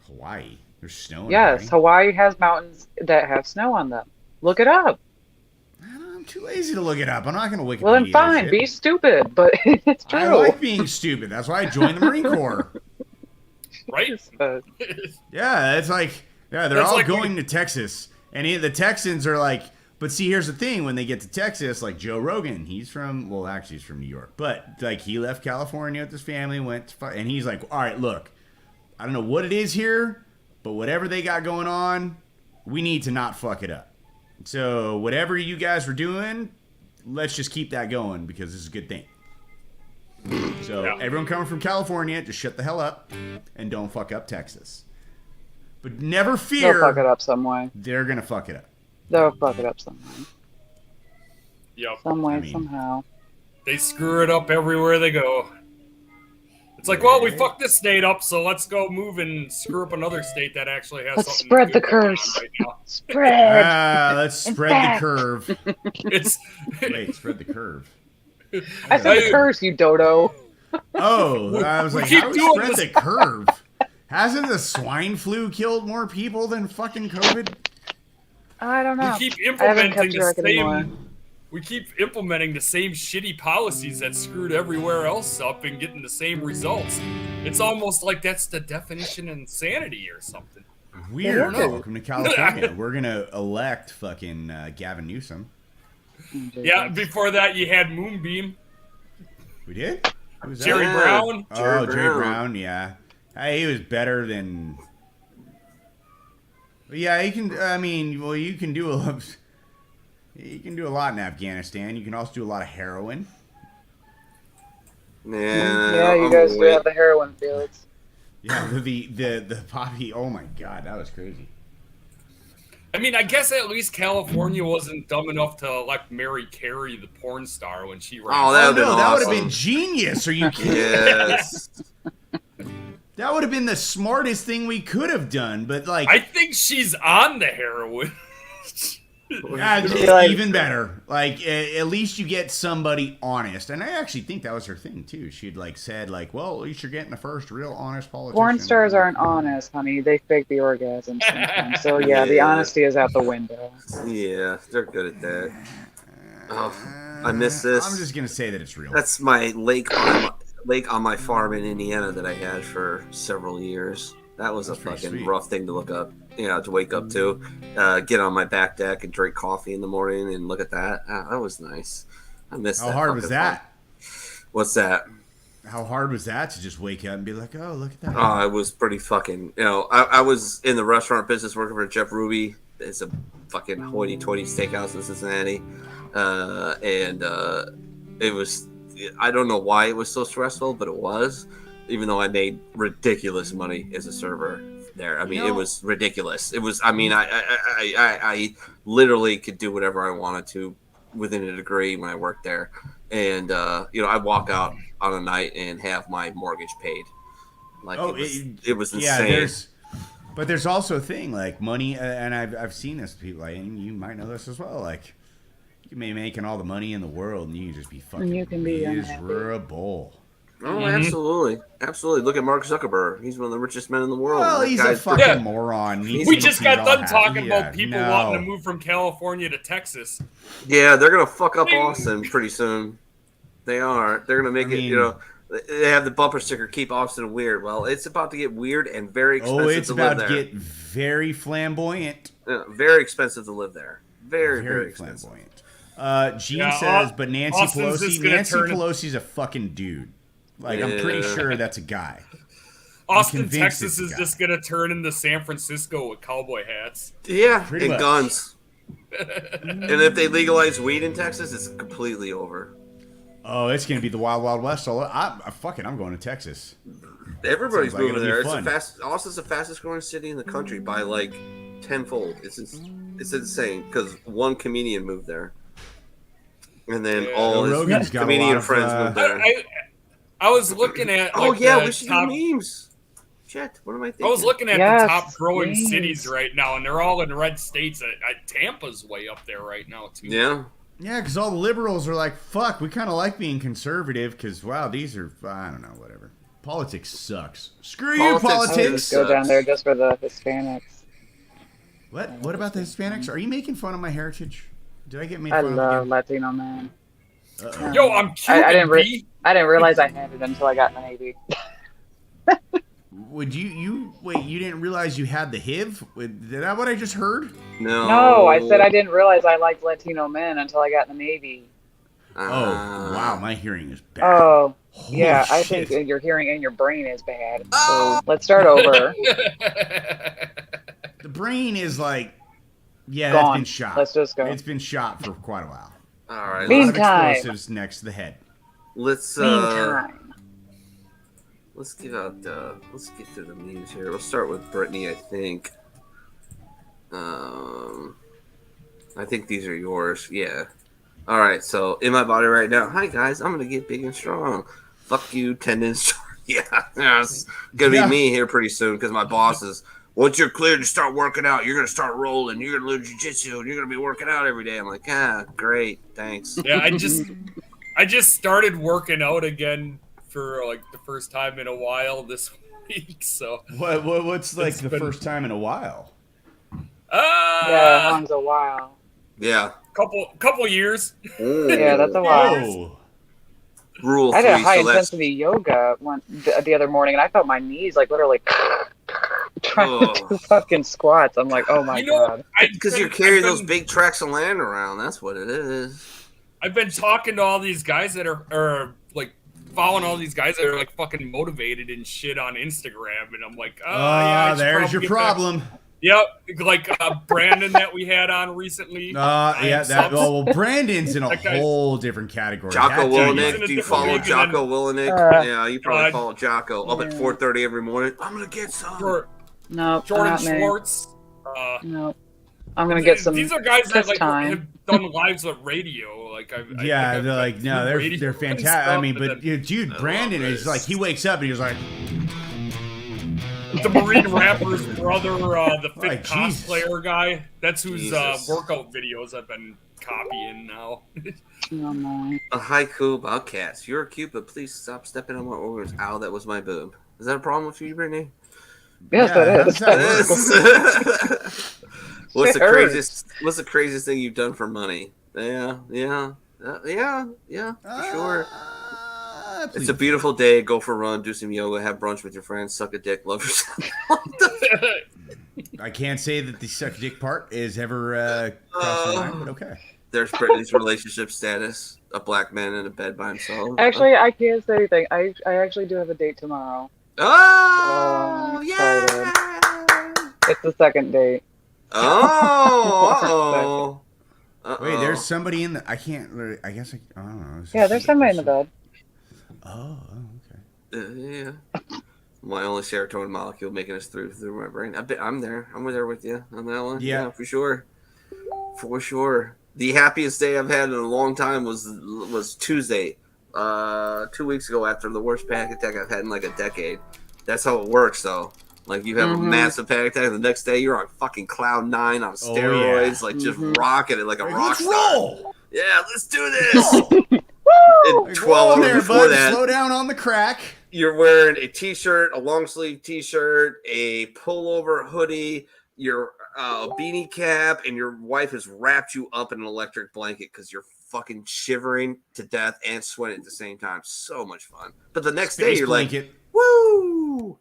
Hawaii? There's snow in Yes, Hawaii has mountains that have snow on them. Look it up. I'm too lazy to look it up. I'm not going to Wikipedia Well, then fine. shit. Be stupid, but it's true. I like being stupid. That's why I joined the Marine Corps. Right? Yeah, it's like Yeah, they're That's all like going to Texas. And the Texans are like, but see, here's the thing. When they get to Texas, like Joe Rogan, he's from New York. But, like, he left California with his family, and he's like, all right, look, I don't know what it is here, but whatever they got going on, we need to not fuck it up. So whatever you guys were doing, let's just keep that going because this is a good thing. So everyone coming from California, just shut the hell up and don't fuck up Texas. But never fear. They'll fuck it up some way. They're going to fuck it up. They'll fuck it up some way. Yep. Some way, somehow. They screw it up everywhere they go. It's like, well, we fucked this state up, so let's go move and screw up another state that actually has Let's something spread the good going on curse. right now. Spread. Let's spread the curve. Wait, spread the curve. I said the curse, you dodo. Oh, I was like, keep how do we doing spread this. the curve? Hasn't the swine flu killed more people than fucking COVID? I don't know. We keep I haven't implementing kept the track anymore. same. We keep implementing the same shitty policies that screwed everywhere else up and getting the same results. It's almost like that's the definition of insanity or something. Weird. Welcome to California. We're gonna elect fucking Gavin Newsom. Yeah. Before that, you had Moonbeam. We did. Who was that? Jerry Brown. Oh, Jerry Brown. Yeah. He was better than. Yeah, he can. I mean, well, you can do a lot. You can do a lot in Afghanistan. You can also do a lot of heroin. Yeah, you guys do have the heroin fields. Yeah, the poppy. Oh my god, that was crazy. I mean, I guess at least California wasn't dumb enough to elect Mary Carey, the porn star, when she ran. Oh, that would have been genius. Are you kidding? Yes. That would have been the smartest thing we could have done, but like I think she's on the heroin. Even better. Like at least you get somebody honest, and I actually think that was her thing too. She'd like said like, "Well, at least you're getting the first real honest politician." Porn stars aren't honest, honey. They fake the orgasm sometimes. So yeah, the honesty is out the window. Yeah, they're good at that. Oh, I miss this. I'm just gonna say that it's real. That's my lake on my farm in Indiana that I had for several years. That was a fucking rough thing to look up, to wake up to. Get on my back deck and drink coffee in the morning and look at that. That was nice. I miss that. How hard was that? What's that? How hard was that to just wake up and be like, oh, look at that? Oh, it was pretty fucking, I was in the restaurant business working for Jeff Ruby. It's a fucking hoity-toity steakhouse in Cincinnati. And it was, I don't know why it was so stressful, but it was, even though I made ridiculous money as a server there. I mean, it was ridiculous. It was, I mean, I literally could do whatever I wanted to within a degree when I worked there. And, I'd walk out on a night and have my mortgage paid. Like, it was insane. But there's also a thing like money, and I've seen this people, and you might know this as well. Like, you may be making all the money in the world, and you can just be fucking miserable. Oh, absolutely. Look at Mark Zuckerberg. He's one of the richest men in the world. Well, he's a fucking moron. We just got done talking about people wanting to move from California to Texas. Yeah, they're gonna fuck up Austin pretty soon. They are. They're gonna make it. They have the bumper sticker, "Keep Austin weird." Well, it's about to get weird and very expensive to live there. Oh, it's about to get very flamboyant. Yeah, very expensive to live there. Very expensive. Flamboyant. Gene says, but Nancy Pelosi's a fucking dude. Like, I'm pretty sure that's a guy. Austin, Texas is just going to turn into San Francisco with cowboy hats. Yeah, and guns. And if they legalize weed in Texas, it's completely over. Oh, it's going to be the Wild Wild West. I'm going to Texas. Everybody's moving there. Austin's the fastest growing city in the country by like tenfold. It's insane because one comedian moved there. And then all his comedian friends moved there. I was looking at. We should do memes. Shit, what am I thinking? I was looking at the top growing cities right now, and they're all in red states. Tampa's way up there right now too. Yeah. Yeah, because all the liberals are like, fuck, we kind of like being conservative because, wow, these are, I don't know, whatever. Politics sucks. Screw you, politics. Go down there just for the Hispanics. What about the Hispanics? Are you making fun of my heritage? Did I get made fun of? I love Latino man. Yo, I'm Cuban. I didn't realize I had it until I got in the Navy. would you wait? You didn't realize you had the HIV? Is that what I just heard? No, I said I didn't realize I liked Latino men until I got in the Navy. Oh, wow, my hearing is bad. Oh, Holy yeah, I shit. think your hearing and your brain is bad. So let's start over. The brain is like, yeah, Gone. that's been shot. Let's just go. It's been shot for quite a while. All right. A lot of Meantime. explosives next to the head. Let's Meantime. let's get through the news here. We'll start with Brittany, I think. I think these are yours. Yeah. All right. So in my body right now. Hi guys, I'm gonna get big and strong. Fuck you, tendons. Yeah, it's gonna be me here pretty soon because my boss is. Once you're cleared to start working out, you're gonna start rolling. You're gonna learn jiu-jitsu, and you're gonna be working out every day. I'm like, great, thanks. Yeah, I just started working out again for like the first time in a while this week. So What's like the first time in a while? Yeah, how long's a while? Yeah. Couple years. Yeah, that's a while. Oh. Rule I 3. did a high So that's intensity yoga the other morning, and I felt my knees like literally trying to do fucking squats. I'm like, oh my god. because you're carrying those big tracks of land around. That's what it is. I've been talking to all these guys that are like following all these guys that are like fucking motivated and shit on Instagram, and I'm like, yeah, there's your problem. Yep, like Brandon that we had on recently. Well, Brandon's in a whole different category. Jocko That dude- Willenick. Do you follow Jocko Willenick? Yeah, you probably follow Jocko up at 4:30 every morning. I'm gonna get some. No, Jordan not me. Schwartz. No, I'm gonna get some. These are guys that like time. have done lives of radio. Like they're like, no, they're fantastic. I mean, but dude, Brandon is like, he wakes up and he's like, the Marine rapper's brother, the fit Jesus. cosplayer guy. That's whose Jesus. workout videos I've been copying now. Oh, A haiku about cats. You're cute, but please stop stepping on my organs. Ow, that was my boob. Is that a problem with you, Brittany? Yes, that is. What's the It hurts. craziest? What's the craziest thing you've done for money? Yeah, for sure. It's a beautiful day. Go for a run, do some yoga, have brunch with your friends, suck a dick, love yourself. I can't say that the suck dick part is ever crossed my mind, but okay. There's Brittany's relationship status: a black man in a bed by himself. Actually, I can't say anything. I actually do have a date tomorrow. Oh, yeah! It's the second date. Oh, Wait, there's somebody in the. I can't. I guess I don't know. Yeah, there's somebody in the bed. Oh, okay. Yeah. My only serotonin molecule making us through my brain. I'm there. I'm there with you on that one. Yeah, for sure. For sure. The happiest day I've had in a long time was Tuesday. 2 weeks ago, after the worst panic attack I've had in like a decade. That's how it works, though. Like, you have a massive panic attack, and the next day you're on fucking cloud 9 on steroids, like just rocking it like a rock star. Roll! Yeah, let's do this. And 12 hours before that, slow down on the crack. you're wearing a t-shirt, a long sleeve t-shirt, a pullover hoodie, your beanie cap, and your wife has wrapped you up in an electric blanket because you're fucking shivering to death and sweating at the same time. So much fun. But the next day you're blanket. like, woo!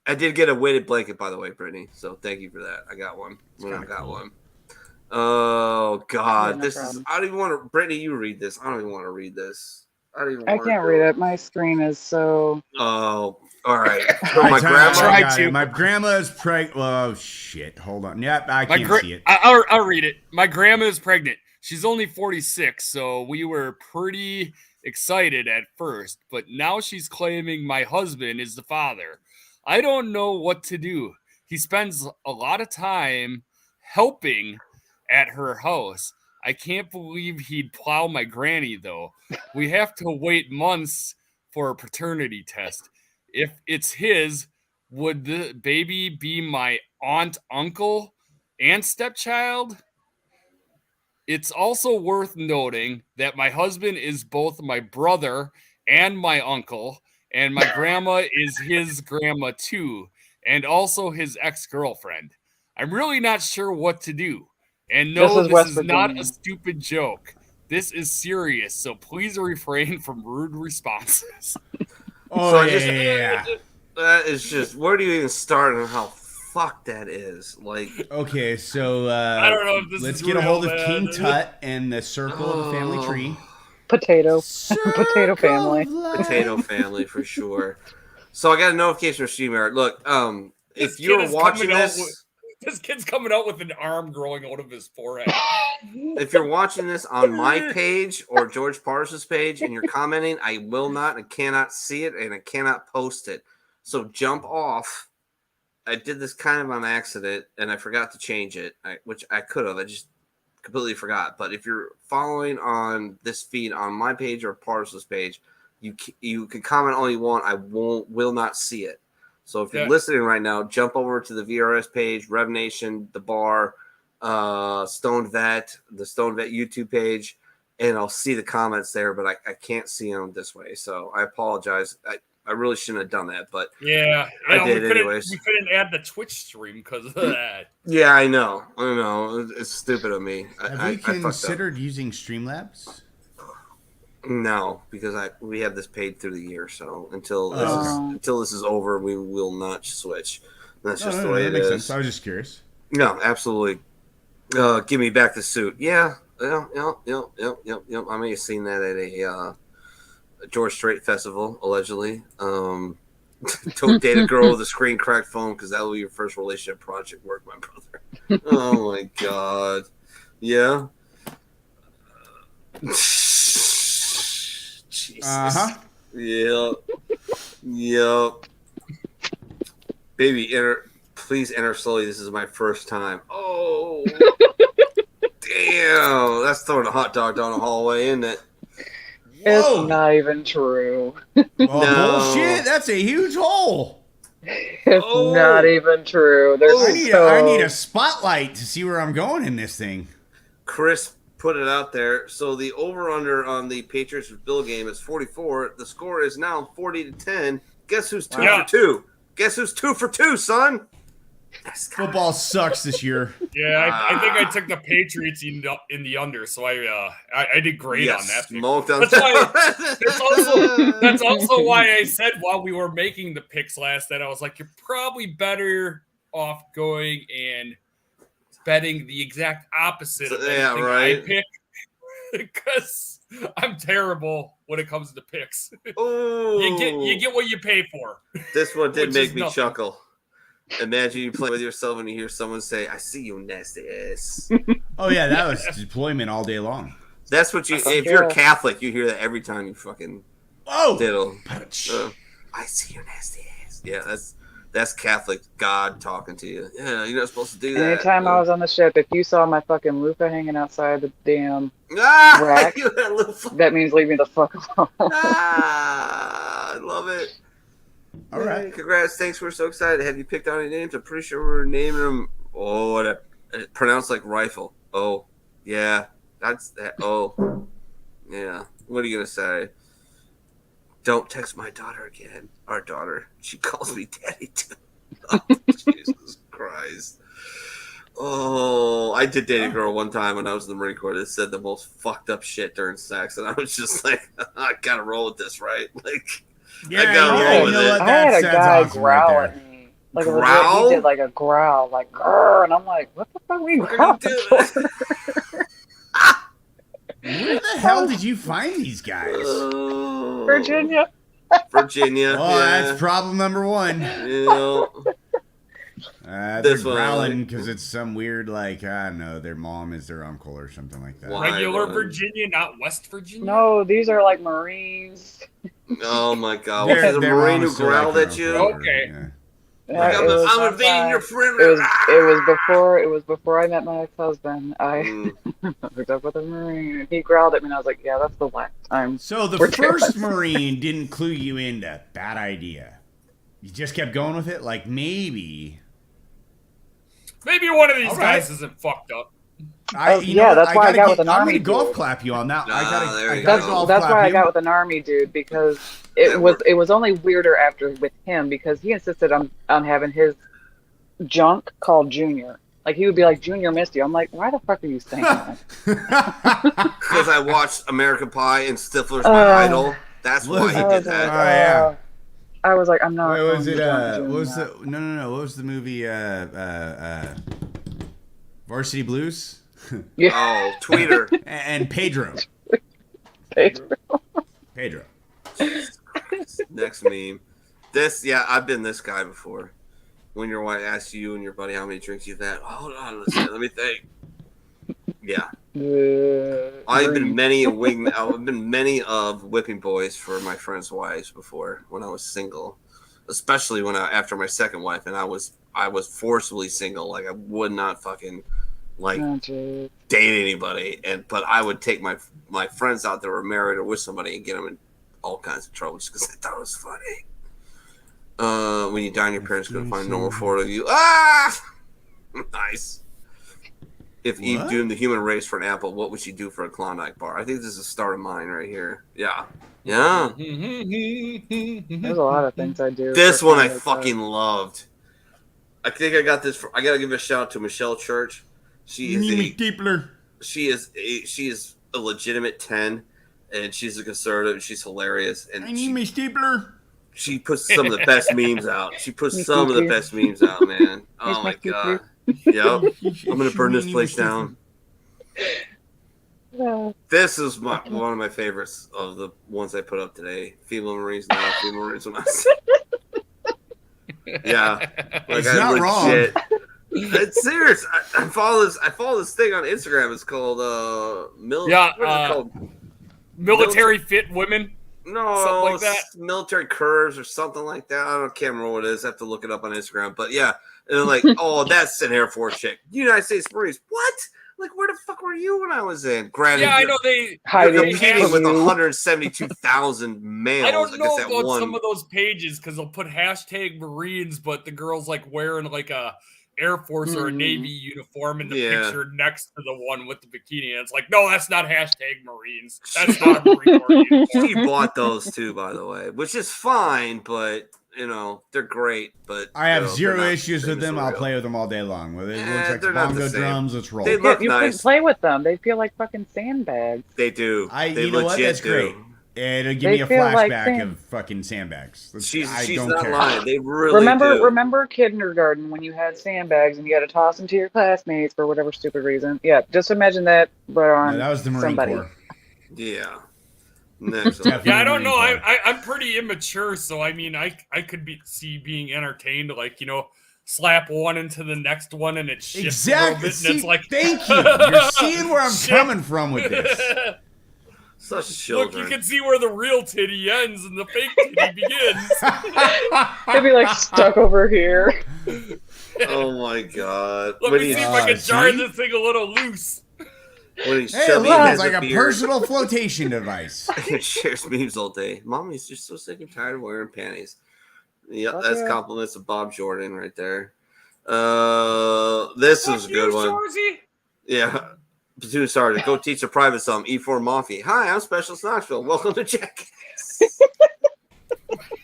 I did get a weighted blanket, by the way, Brittany. So thank you for that. I got one. I got one. Oh God, no this problem. is. I don't even want to. Brittany, you read this. I don't even want to read this. I don't even. I wanna can't do read it. My screen is so. Oh, all right. So my grandma is pregnant. Oh shit! Hold on. Yep, I can't see it. I'll read it. My grandma is pregnant. She's only 46, so we were pretty excited at first, but now she's claiming my husband is the father. I don't know what to do. He spends a lot of time helping at her house. I can't believe he'd plow my granny, though. We have to wait months for a paternity test. If it's his, would the baby be my aunt, uncle, and stepchild? It's also worth noting that my husband is both my brother and my uncle, and my grandma is his grandma too, and also his ex-girlfriend. I'm really not sure what to do. And no, this is not a stupid joke. This is serious, so please refrain from rude responses. Oh, yeah. That is just, where do you even start on how fucked that is? Like, Okay, so I don't know if this let's is get a hold real, of King man. Tut and the circle of the family tree. Potato Circle family. of life. potato family for sure. So I got a notification from StreamYard. Look, if This you're kid is watching coming out this, This kid's coming out with an arm growing out of his forehead. if you're watching this on my page or George Parsons' page and you're commenting, I will not and cannot see it and I cannot post it. So jump off. I did this kind of on accident and I forgot to change it, which I could have. I just completely forgot. But if you're following on this feed on my page or Parsons' page, you can comment all you want. I will not see it. So if you're listening right now, jump over to the VRS page, Rev Nation, the bar, Stone Vet, the Stone Vet YouTube page, and I'll see the comments there, but I can't see them this way. So I apologize. I really shouldn't have done that, but yeah, I did anyways. We couldn't add the Twitch stream because of that. Yeah, I know. It's stupid of me. Have we considered using Streamlabs? No, because we have this paid through the year. So until this is over, we will not switch. That's just the way it is. Sense. I was just curious. No, absolutely. Give me back the suit. Yeah. I may have seen that at a George Strait festival, allegedly. Don't date a girl with a screen cracked phone because that will be your first relationship project work, my brother. Oh my god. Yeah. Jesus. Uh-huh. Yep. Baby, please enter slowly. This is my first time. Oh. Damn. That's throwing a hot dog down the hallway, isn't it? It's not even true. Oh, bullshit. That's a huge hole. It's not even true. I need a spotlight to see where I'm going in this thing. Chris put it out there. So the over-under on the Patriots Bill game is 44. The score is now 40-10. Guess who's 2 for 2? Guess who's 2 for 2, son? Football sucks this year. Yeah, I think I took the Patriots in the under, so I did great on that. Smoked on That's also why I said while we were making the picks last night, I was like, you're probably better off going and betting the exact opposite of anything I pick, because I'm terrible when it comes to picks. You get what you pay for. This one did make me chuckle. Imagine you play with yourself and you hear someone say, "I see you, nasty ass." Oh yeah, that was deployment all day long. That's what if you're Catholic, you hear that every time you fucking diddle. I see you, nasty ass. Yeah, that's Catholic God talking to you. Yeah, you're not supposed to do that. Anytime I was on the ship, if you saw my fucking loofah hanging outside the damn rack, that means leave me the fuck alone. I love it. All right. Congrats. Thanks. We're so excited. Have you picked out any names? I'm pretty sure we're naming them. Oh, it pronounced like rifle. Oh, yeah. That's that. Oh, yeah. What are you going to say? Don't text my daughter again. Our daughter. She calls me daddy too. Oh, Jesus Christ. Oh, I did date a girl one time when I was in the Marine Corps that said the most fucked up shit during sex. And I was just like, I got to roll with this, right? Like, yeah, I gotta roll with it. I had a guy awesome growl right at me. Like growl? he did like a growl, like grrr, and I'm like, what the fuck are you growling for? Where the hell did you find these guys? Virginia. Oh, yeah. that's problem number one. Yeah. They're growling because it's some weird, like, I don't know, their mom is their uncle or something like that. Regular Virginia, not West Virginia? No, these are like Marines. Oh my God! Was it a Marine who growled at you? Okay. Yeah. Like, I'm invading your friend. It was before I met my ex-husband. I hooked up with a Marine, and he growled at me, and I was like, "Yeah, that's the last time." So the first Marine didn't clue you into bad idea. You just kept going with it, like maybe one of these guys isn't fucked up. That's why I got with an Army. I'm gonna golf clap you on that. That's why I got with an Army dude, because it was only weirder after with him, because he insisted on having his junk called Junior. Like, he would be like, Junior missed you. I'm like, why the fuck are you saying that? Because I watched American Pie and Stifler's my idol. That's why he did that. Oh yeah. I was like, I'm not. Wait, was going it? to jump What doing was that. the? No. What was the movie? Varsity Blues. Yeah. Oh, Tweeter. And Pedro. Pedro. Next meme. I've been this guy before. When your wife asks you and your buddy how many drinks you've had, hold on a second, let me think. Yeah. I've been many of whipping boys for my friends' wives before when I was single, especially after my second wife, and I was forcibly single. Like I would not fucking date anybody, but I would take my friends out that were married or with somebody and get them in all kinds of trouble just because I thought it was funny. When you die and your parents couldn't find a normal photo of you. Nice. If Eve doomed the human race for an apple, what would she do for a Klondike bar? I think this is a start of mine right here. Yeah. There's a lot of things I do. This one I fucking loved. I think I got this. I gotta give a shout out to Michelle Church. She is a legitimate 10, and she's a conservative. She's hilarious, and she puts some of the best memes out. Man. Oh my god. Yep. I'm gonna burn this place down. This is one of my favorites of the ones I put up today. Female Marines now, female Marines when I said. Yeah. It's not wrong. It's serious. I follow this thing on Instagram. It's called military fit women. No, something like that. Military curves or something like that. Can't remember what it is. I have to look it up on Instagram. But yeah, and they're like, oh, that's an Air Force chick. United States Marines. What? Like, where the fuck were you when I was in? Granted, yeah, I know they competing with 172,000 males. I don't know that about one. some of those pages because they'll put hashtag Marines, but the girl's like wearing like a Air Force or a Navy uniform in the picture next to the one with the bikini. And it's like, no, that's not hashtag Marines. That's not a Marine Corps uniform. She bought those too, by the way, which is fine, but they're great. But I have zero issues with them. I'll play with them all day long. Whether it looks like bongo drums, let's roll. They look you nice. can play with them. They feel like fucking sandbags. They do. You know what? That's great. It'll give me a flashback of fucking sandbags. She's don't not care. lying. They really remember kindergarten when you had sandbags and you had to toss them to your classmates for whatever stupid reason. Yeah, just imagine that, but on that was the Marine somebody. Corps. Yeah. Yeah, I don't know. I'm pretty immature, so I mean, I could see being entertained, like slap one into the next one, and it shifts a little bit, and it's like, thank you. You're seeing where I'm coming from with this. Such children. Look, you can see where the real titty ends and the fake titty begins. They'd be like stuck over here. Oh my god! Let me see if I can jar this thing a little loose. When he's Hey, chubby, look, has it's like a beard. personal flotation device. He shares memes all day. Mommy's just so sick and tired of wearing panties. Yep, that's compliments of Bob Jordan right there. This is a good one. Shorzy? Yeah. Platoon Sergeant, go teach a private some E4 Mafia. Hi, I'm Specialist Knoxville. Welcome to Jackass.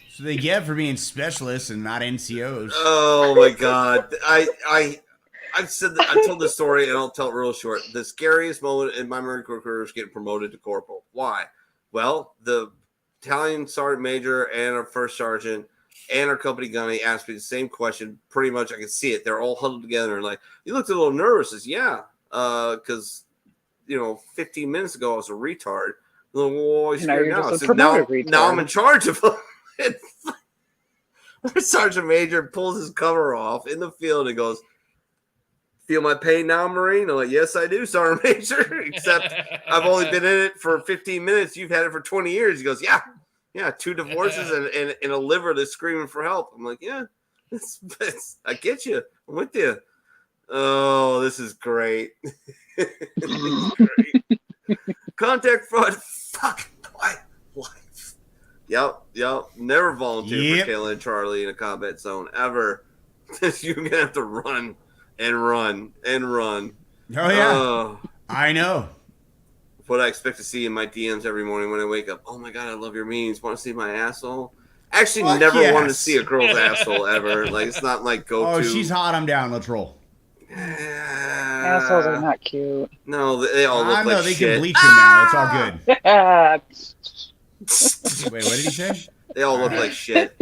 So they get for being specialists and not NCOs. Oh my god. I told this story and I'll tell it real short. The scariest moment in my Marine Corps career was getting promoted to corporal. Why? Well, the battalion sergeant major and our first sergeant and our company gunny asked me the same question. Pretty much I could see it. They're all huddled together and like, you looked a little nervous. I said, yeah. Because 15 minutes ago I was a retard. Like, well, now I'm in charge of them. Sergeant Major pulls his cover off in the field and goes, "Feel my pain now, Marine?" I'm like, "Yes, I do, Sergeant Major. Except I've only been in it for 15 minutes. You've had it for 20 years." He goes, "Yeah, 2 divorces and a liver that's screaming for help." I'm like, "Yeah, I get you. I'm with you." Oh, this is great. Contact fraud. Fuck my life. Yep. Never volunteer for killing Charlie in a combat zone ever. You're gonna have to run and run and run. Oh yeah, I know. What I expect to see in my DMs every morning when I wake up. Oh my god, I love your memes. Want to see my asshole? Actually, never wanted to see a girl's asshole ever. Like it's not like go to. Oh, she's hot. I'm down. Let's roll. Assholes are not cute. No, they all look like they shit. can bleach him now. It's all good. Wait, what did he say? They all look like shit.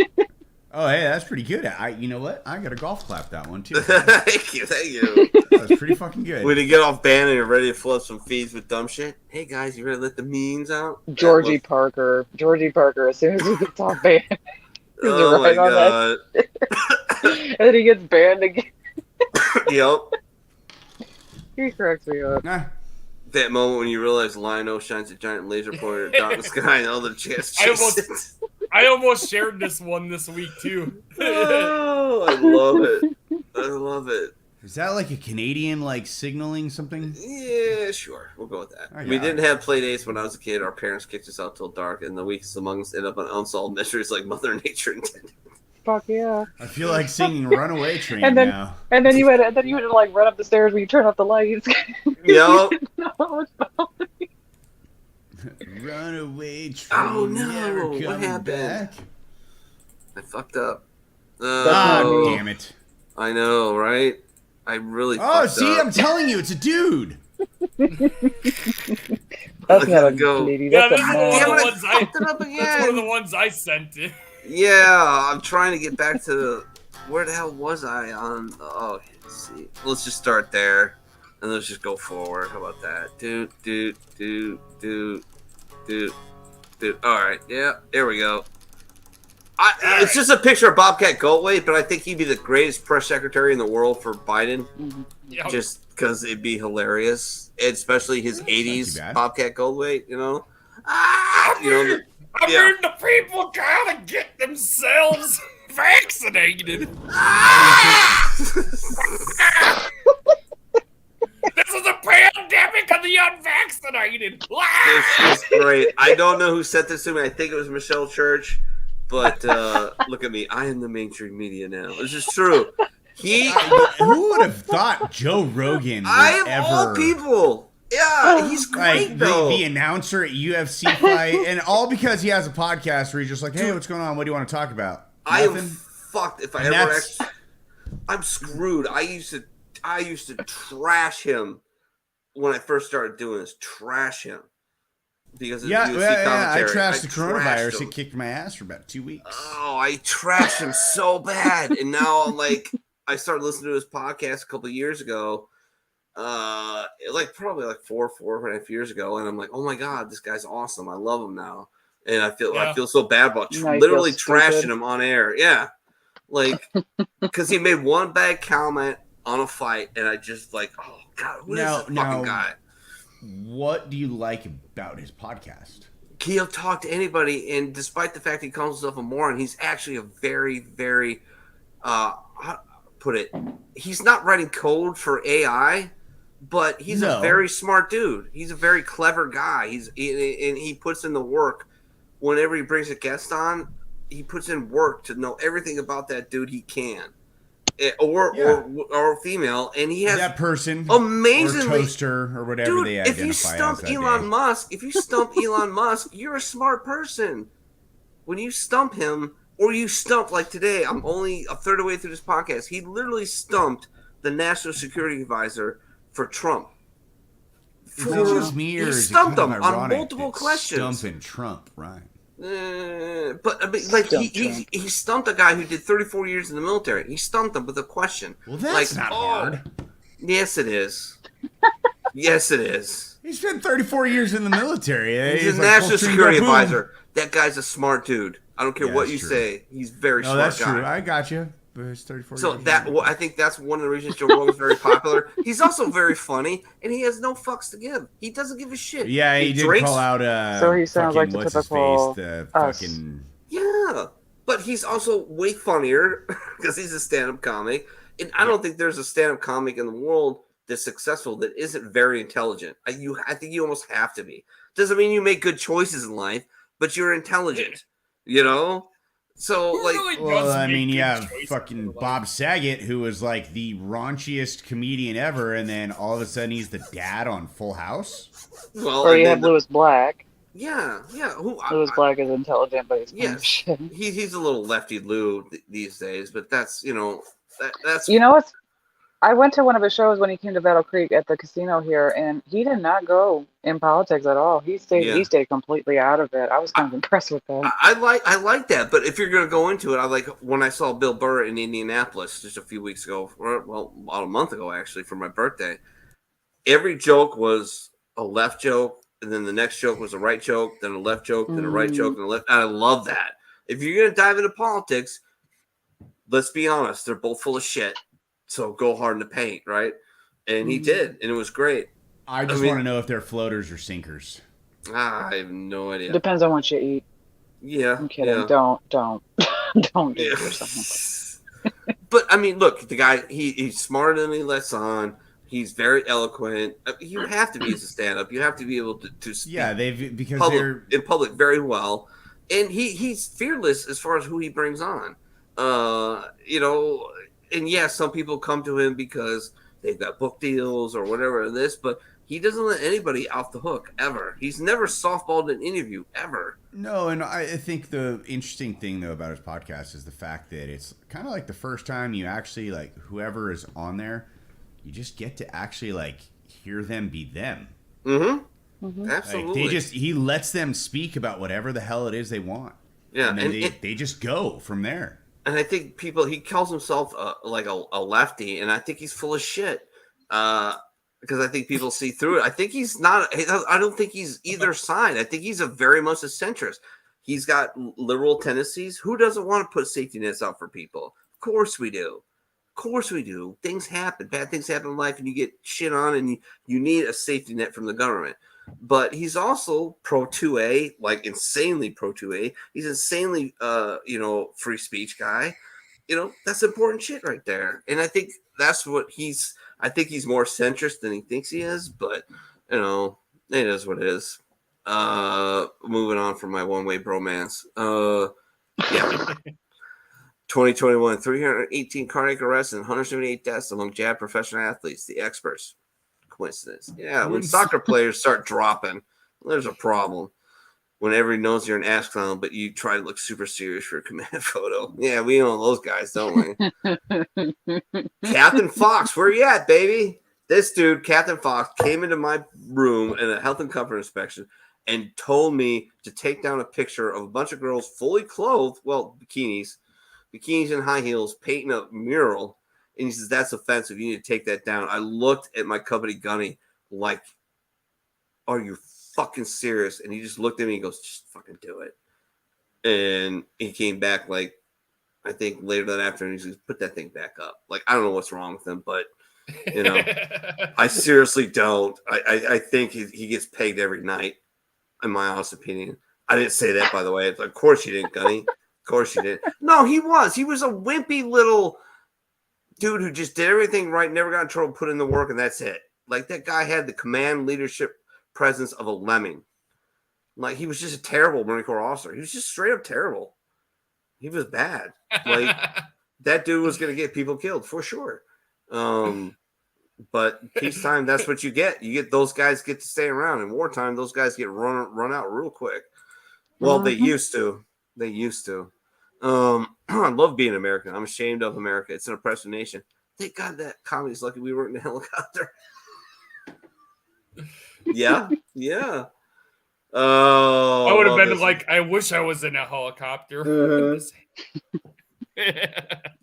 Oh, hey, that's pretty good. You know what? I got a golf clap that one too. Thank you. That was pretty fucking good. When you get off band and you're ready to flip some feeds with dumb shit. Hey guys, you ready to let the memes out? Georgie Parker. As soon as he gets off band, he's Oh my right on god. that. And then he gets banned again. Yep. He cracks me up. Nah. That moment when you realize Lionel shines a giant laser pointer down the sky and all the chance I almost shared this one this week too. Oh, I love it. I love it. Is that like a Canadian signaling something? Yeah, sure. We'll go with that. We didn't have play dates when I was a kid. Our parents kicked us out till dark, and the weakest among us ended up on unsolved mysteries like Mother Nature intended. Fuck yeah. I feel like singing Runaway Train now. And then you had to like run up the stairs when you turn off the lights. Yep. Runaway Train. Oh no! Never What coming happened? back. I fucked up. Damn it. I know, right? I really Oh, fucked see, up. I'm telling you, it's a dude. That's not a go. lady. Yeah, That's this a is man. one of the ones I. Fucked it up again. That's one of the ones I sent it. Yeah, I'm trying to get back to where the hell was I on? Oh, let's see. Let's just start there, and let's just go forward. How about that? Do. All right, yeah, there we go. It's just a picture of Bobcat Goldthwait, but I think he'd be the greatest press secretary in the world for Biden, Yep. just because it'd be hilarious, especially his '80s Bobcat Goldthwait. You know, I mean, the people gotta get themselves vaccinated. This is a pandemic of the unvaccinated. This is great. I don't know who sent this to me. I think it was Michelle Church, but look at me. I am the mainstream media now. This is true. Who would have thought Joe Rogan would I am ever... all people. Yeah, he's great though. The announcer at UFC fight, and all because he has a podcast where he's just like, "Hey, what's going on? What do you want to talk about?" I am Nothing? fucked if I And ever. that's- I'm screwed. I used to trash him when I first started doing this. Trash him because of UFC I commentary. trashed the coronavirus. trashed him. It kicked my ass for about 2 weeks. Oh, I trashed him so bad, and now I'm like, I started listening to his podcast a couple of years ago. Probably 4.5 years ago, and I'm like, oh my god, this guy's awesome. I love him now, and I feel so bad about literally trashing him on air. Yeah, because he made one bad comment on a fight, and I just oh god, who is this fucking guy? What do you like about his podcast? He'll talk to anybody, and despite the fact he calls himself a moron, he's actually a very, very how to put it, he's not writing code for AI. But he's a very smart dude. He's a very clever guy. And he puts in the work. Whenever he brings a guest on, he puts in work to know everything about that dude he can, or female. And he has that person amazingly or toaster or whatever they identify if you stump as Elon Musk, you're a smart person. When you stump him, or you stump like today, I'm only a third of the way through this podcast. He literally stumped the national security advisor for Trump. Is that just me, or he is it stumped kind him of on ironic multiple that questions. Stumping Trump, right? But I mean, he stumped a guy who did 34 years in the military. He stumped him with a question. Well, that's not hard. Yes, it is. Yes, it is. He spent 34 years in the military. He's a national security advisor. That guy's a smart dude. I don't care what you say. He's very smart. That's guy. true. I got you. But it's 34 So years. I think that's one of the reasons Joe Rogan's very popular. He's also very funny, and he has no fucks to give. He doesn't give a shit. Yeah, he did drinks. call out. So he sounds like the what's his typical face, the us. fucking. Yeah, but he's also way funnier because he's a stand-up comic, and I don't think there's a stand-up comic in the world that's successful that isn't very intelligent. I think you almost have to be. Doesn't mean you make good choices in life, but you're intelligent. You know. So, well, I mean, you have fucking Bob Saget, who was like the raunchiest comedian ever, and then all of a sudden he's the dad on Full House. Well, or you have Louis Black. Yeah. Louis Black is intelligent, but he's shit. He's a little lefty Lou these days, but that's that's what's I went to one of his shows when he came to Battle Creek at the casino here, and he did not go in politics at all. He stayed completely out of it. I was kind of impressed with that. I like that, but if you're going to go into it, I like when I saw Bill Burr in Indianapolis just a few weeks ago, or well, about a month ago actually, for my birthday. Every joke was a left joke, and then the next joke was a right joke, then a left joke, then a right joke, and a left. And I love that. If you're going to dive into politics, let's be honest, they're both full of shit. So go hard in the paint, right? And he did, and it was great. I just want to know if they're floaters or sinkers. I have no idea. Depends on what you eat. Yeah. I'm kidding. Yeah. Don't eat for something. But I mean, look, the guy, he's smarter than he lets on. He's very eloquent. You have to be as a stand-up. You have to be able to speak in public very well. And he's fearless as far as who he brings on. And yeah, some people come to him because they've got book deals or whatever but he doesn't let anybody off the hook ever. He's never softballed an interview ever. No, and I think the interesting thing though about his podcast is the fact that it's kind of like the first time you actually like whoever is on there, you just get to actually like hear them be them. Mm-hmm. Absolutely. Like he lets them speak about whatever the hell it is they want. Yeah, and then they just go from there. And I think he calls himself like a lefty, and I think he's full of shit because I think people see through it. I think he's not. I don't think he's either side. I think he's a very much a centrist. He's got liberal tendencies. Who doesn't want to put safety nets out for people? Of course we do. Of course we do. Things happen. Bad things happen in life, and you get shit on, and you need a safety net from the government. But he's also pro 2A, like insanely pro 2A. He's insanely, free speech guy. That's important shit right there. And I think that's what I think he's more centrist than he thinks he is. But, it is what it is. Moving on from my one-way bromance. 2021, 318 cardiac arrests and 178 deaths among jab professional athletes, the experts. Coincidence. Yeah, when soccer players start dropping, there's a problem. When everybody knows you're an ass clown, but you try to look super serious for a command photo. Yeah, we know those guys, don't we? Captain Fox, where you at, baby? This dude, Captain Fox, came into my room in a health and comfort inspection and told me to take down a picture of a bunch of girls fully clothed, bikinis and high heels, painting a mural. And he says, that's offensive. You need to take that down. I looked at my company gunny like, are you fucking serious? And he just looked at me and goes, just fucking do it. And he came back like, I think later that afternoon, he says, put that thing back up. Like, I don't know what's wrong with him, but, I seriously don't. I think he gets pegged every night, in my honest opinion. I didn't say that, by the way. Of course you didn't, Gunny. Of course you didn't. No, he was. He was a wimpy little dude who just did everything right, never got in trouble, put in the work, and that's it. Like, that guy had the command leadership presence of a lemming. Like, he was just a terrible Marine Corps officer. He was just straight up terrible. He was bad. Like, that dude was going to get people killed, for sure. But peacetime, that's what you get. You get those guys get to stay around. In wartime, those guys get run out real quick. Well, they used to. I love being American. I'm ashamed of America. It's an oppressive nation. Thank God that comedy's lucky we weren't in a helicopter. Yeah. Oh, I would have been like, I wish I was in a helicopter.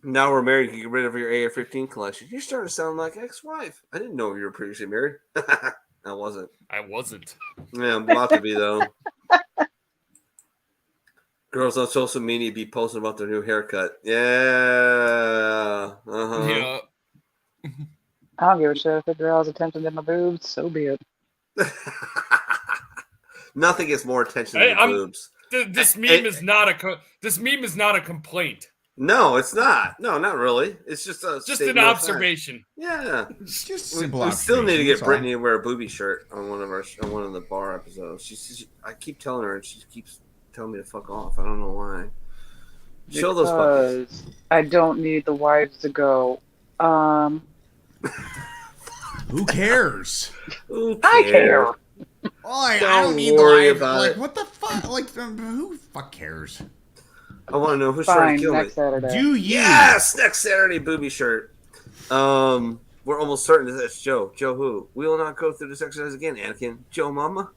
Now we're married. You can get rid of your AR-15 collection. You're starting to sound like ex-wife. I didn't know you were previously married. I wasn't. Yeah, I'm about to be, though. Girls on social media be posting about their new haircut. Yeah. Uh-huh. Yeah. I don't give a shit if it draws attention to my boobs. So be it. Nothing gets more attention than your boobs. This meme is not a complaint. No, it's not. No, not really. It's just an observation. Yeah, it's just simple. We still need to get Brittany to wear a booby shirt on one of the bar episodes. I keep telling her, and she keeps telling me to fuck off. I don't know why. Show those fuckers. I don't need the wives to go. Who cares? I care. I don't need the wife. Like, what the fuck? Like, who fuck cares? I want to know who's trying to kill me. Saturday. Do you? Yes, next Saturday, booby shirt. We're almost certain that that's Joe. Joe who? We will not go through this exercise again, Anakin. Joe Mama?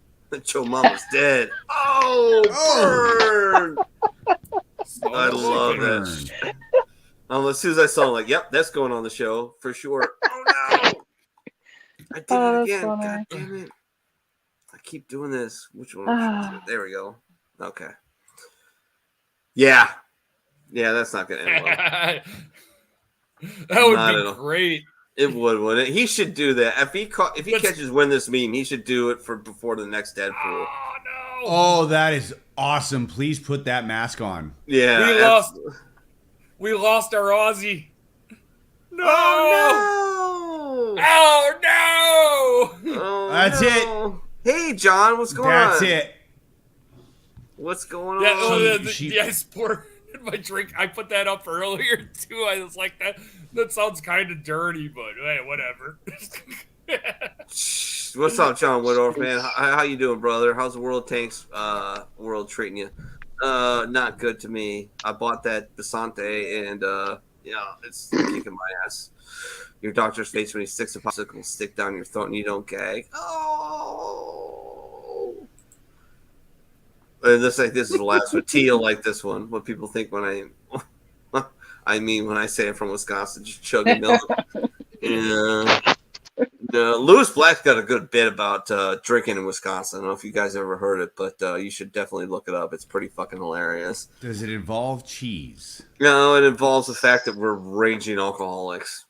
Joe Mama's dead. Oh, burn! I love that. As soon as I saw it, like, yep, that's going on the show for sure. Oh, no! I did it again. Funny. God damn it. I keep doing this. Which one? There we go. Okay. Yeah. Yeah, that's not going to end well. That would be great. It would, wouldn't it? He should do that. If he catches win this meme, he should do it before the next Deadpool. Oh, no. Oh, that is awesome. Please put that mask on. Yeah. We lost our Aussie. No. Oh, no. Oh, no. Oh, That's no. Hey, John, what's going on? That's it. What's going Yeah, on? I poured my drink. I put that up earlier, too. I was like, that sounds kind of dirty, but hey, whatever. What's up, John Woodorf, man? How you doing, brother? How's the World Tanks world treating you? Not good to me. I bought that Basante, and it's kicking my ass. Your doctor's face when he sticks a popsicle stick down your throat and you don't gag. Oh. And this is the last one. Teal like this one. What people think when when I say I'm from Wisconsin, just chugging milk. Yeah. Lewis Black's got a good bit about drinking in Wisconsin. I don't know if you guys ever heard it, but you should definitely look it up. It's pretty fucking hilarious. Does it involve cheese? No, it involves the fact that we're raging alcoholics.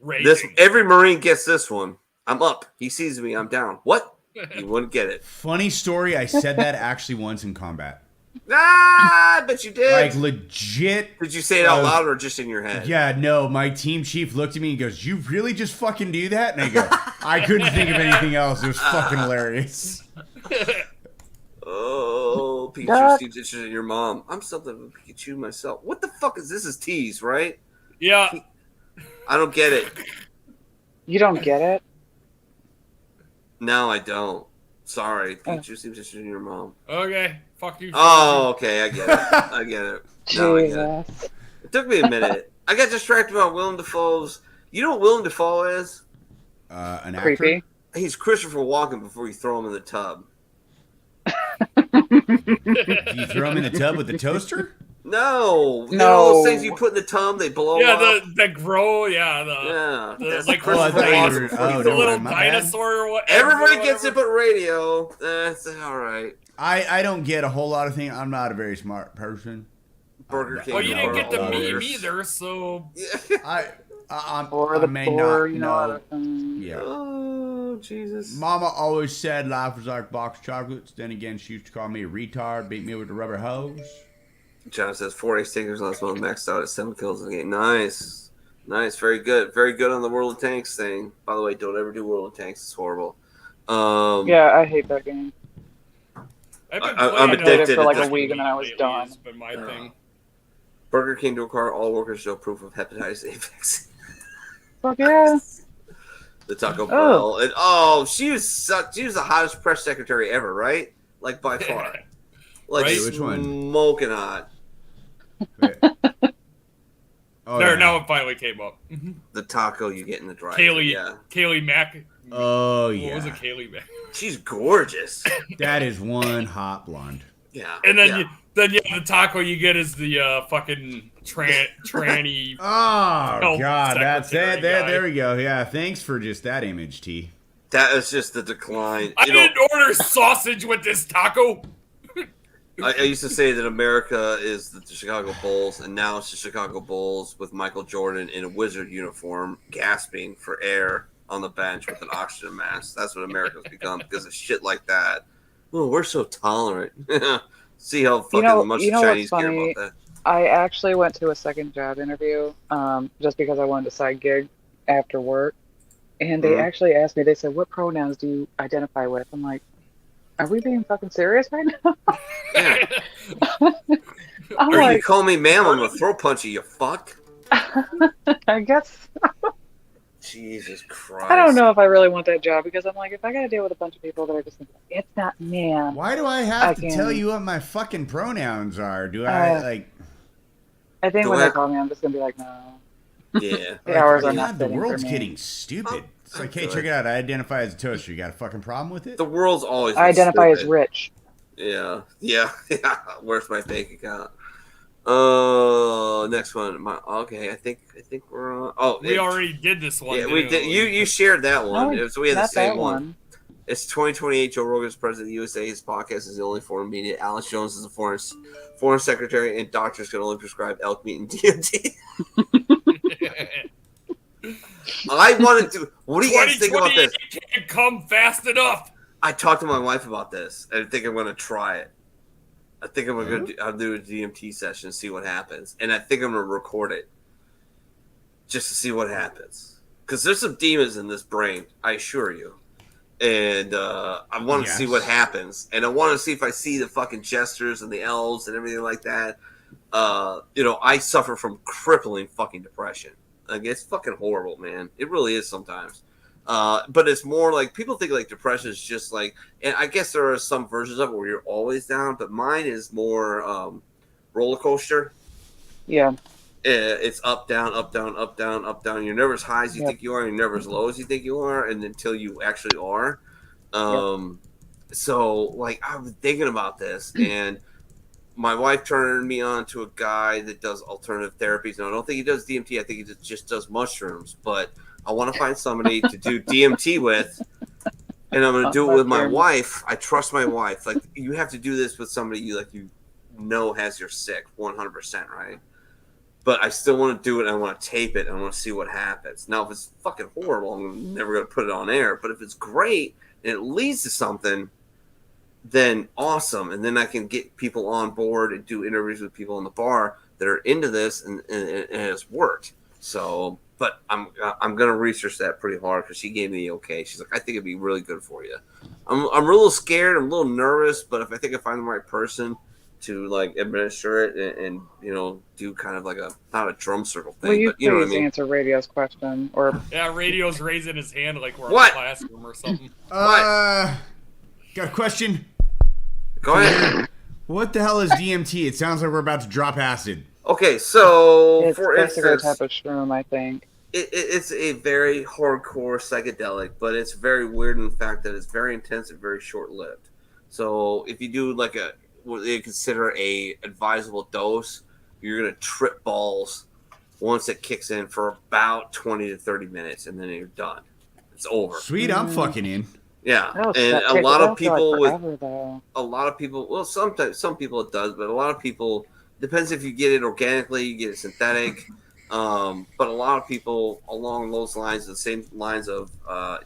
Raging. Every Marine gets this one. I'm up. He sees me. I'm down. What? You wouldn't get it. Funny story. I said that actually once in combat. I bet you did. Like legit. Did you say it out loud or just in your head? Yeah, no. My team chief looked at me and goes, "You really just fucking do that?" And I go, "I couldn't think of anything else. It was fucking hilarious." Oh, Pikachu Steve's interested in your mom. I'm something of a Pikachu myself. What the fuck is this? Is tease, right? Yeah. I don't get it. You don't get it? No, I don't. Sorry. Pikachu Steve's interested in your mom. Okay. Fuck you. Oh, okay. I get it. I get it. No, I get it. It took me a minute. I got distracted about Willem Dafoe's. You know what Willem Dafoe is? An actor? Creepy. He's Christopher Walken before you throw him in the tub. Do you throw him in the tub with the toaster? No. You know those things you put in the tub, they blow up? Yeah, the grow, yeah. That's like Christopher Walken. The little dinosaur or what? Everybody gets it but radio. That's all right. I don't get a whole lot of things. I'm not a very smart person. Burger King. Well, you didn't get the meme either, so... Yeah. Oh, Jesus. Mama always said life was like a box of chocolates. Then again, she used to call me a retard, beat me with a rubber hose. John says 4 ace takers last month maxed out at 7 kills in the game. Nice. Very good. Very good on the World of Tanks thing. By the way, don't ever do World of Tanks. It's horrible. Yeah, I hate that game. I'm addicted for like a week and then I was done. It's been my thing. Burger King to require all workers show proof of hepatitis A vaccine. Fuck yeah. The Taco Bell. And she was the hottest press secretary ever, right? Like by far. Like right? Which one? Smoking hot. Now it finally came up. The taco you get in the drive. Kaylee Mack. Oh, yeah. What was it, Kaylee Mack? She's gorgeous. That is one hot blonde. Yeah. And then the taco you get is the fucking tranny. Oh, God. That's it. There we go. Yeah. Thanks for just that image, T. That is just the decline. I didn't order sausage with this taco. I used to say that America is the Chicago Bulls, and now it's the Chicago Bulls with Michael Jordan in a wizard uniform, gasping for air on the bench with an oxygen mask. That's what America's become because of shit like that. Oh, we're so tolerant. See how fucking much the Chinese care about that. I actually went to a second job interview just because I wanted a side gig after work. And they actually asked me, they said, "What pronouns do you identify with?" I'm like, are we being fucking serious right now? Yeah. You call me ma'am, I'm gonna throw punch you fuck. I guess. Jesus Christ. I don't know if I really want that job because I'm like, if I gotta deal with a bunch of people that are just like, it's not ma'am. Why do I have to tell you what my fucking pronouns are? Do I I think when they call me, I'm just gonna be like, no. Yeah. The hours are God, not the fitting for world's me. getting stupid. It's like, hey, good. check it out. I identify as a toaster. You got a fucking problem with it? The world's always I been identify as stupid. rich. Yeah. Where's my bank account? Next one. I think we're on. Oh, We already did this one. Yeah, we did. You shared that one. No, So we had the not same that one. It's 2028. Joe Rogan's president of the USA. His podcast is the only foreign media. Alex Jones is the foreign secretary, and doctors can only prescribe elk meat and DMT. I wanted to. What do you guys think about this? Can't come fast enough. I talked to my wife about this. I think I'm going to try it. I think I'm going to I'll do a DMT session and see what happens. And I think I'm going to record it just to see what happens. Because there's some demons in this brain, I assure you. And I want to see what happens. And I want to see if I see the fucking gestures and the elves and everything like that. I suffer from crippling fucking depression. Like, it's fucking horrible, man. It really is sometimes. But it's more like people think like depression is just like, and I guess there are some versions of it where you're always down, but mine is more roller coaster. Yeah. It's up, down, up, down, up, down, up, down. You're never as high as you think you are. You're never as low as you think you are. And until you actually are. So like, I've been thinking about this, and my wife turned me on to a guy that does alternative therapies. Now, I don't think he does DMT. I think he just does mushrooms, but I want to find somebody to do DMT with, and I'm going to do it with my wife. I trust my wife. Like, you have to do this with somebody you know has your sick 100%, right? But I still want to do it, and I want to tape it, and I want to see what happens. Now, if it's fucking horrible, I'm never going to put it on air. But if it's great and it leads to something, then awesome. And then I can get people on board and do interviews with people in the bar that are into this, and it has worked. So, but I'm going to research that pretty hard because she gave me the okay. She's like, I think it'd be really good for you. I'm a little scared. I'm a little nervous, but if I think I find the right person to like administer it and do kind of like not a drum circle thing, Will you but you know what I please mean? answer Radio's question? Or Radio's raising his hand like we're in What? a classroom or something. Got a question. Go ahead. What the hell is DMT? It sounds like we're about to drop acid. Okay, so it's for basically instance, a type of shroom, I think. it's a very hardcore psychedelic, but it's very weird in the fact that it's very intense and very short-lived. So if you do like what they consider a advisable dose, you're gonna trip balls once it kicks in for about 20 to 30 minutes, and then you're done. It's over. Sweet, I'm fucking in. Yeah, Oh, and that a takes- lot that'll of feel like people forever, though. well, sometimes some people it does, but a lot of people, depends if you get it organically, you get it synthetic. But a lot of people along those lines, the same lines of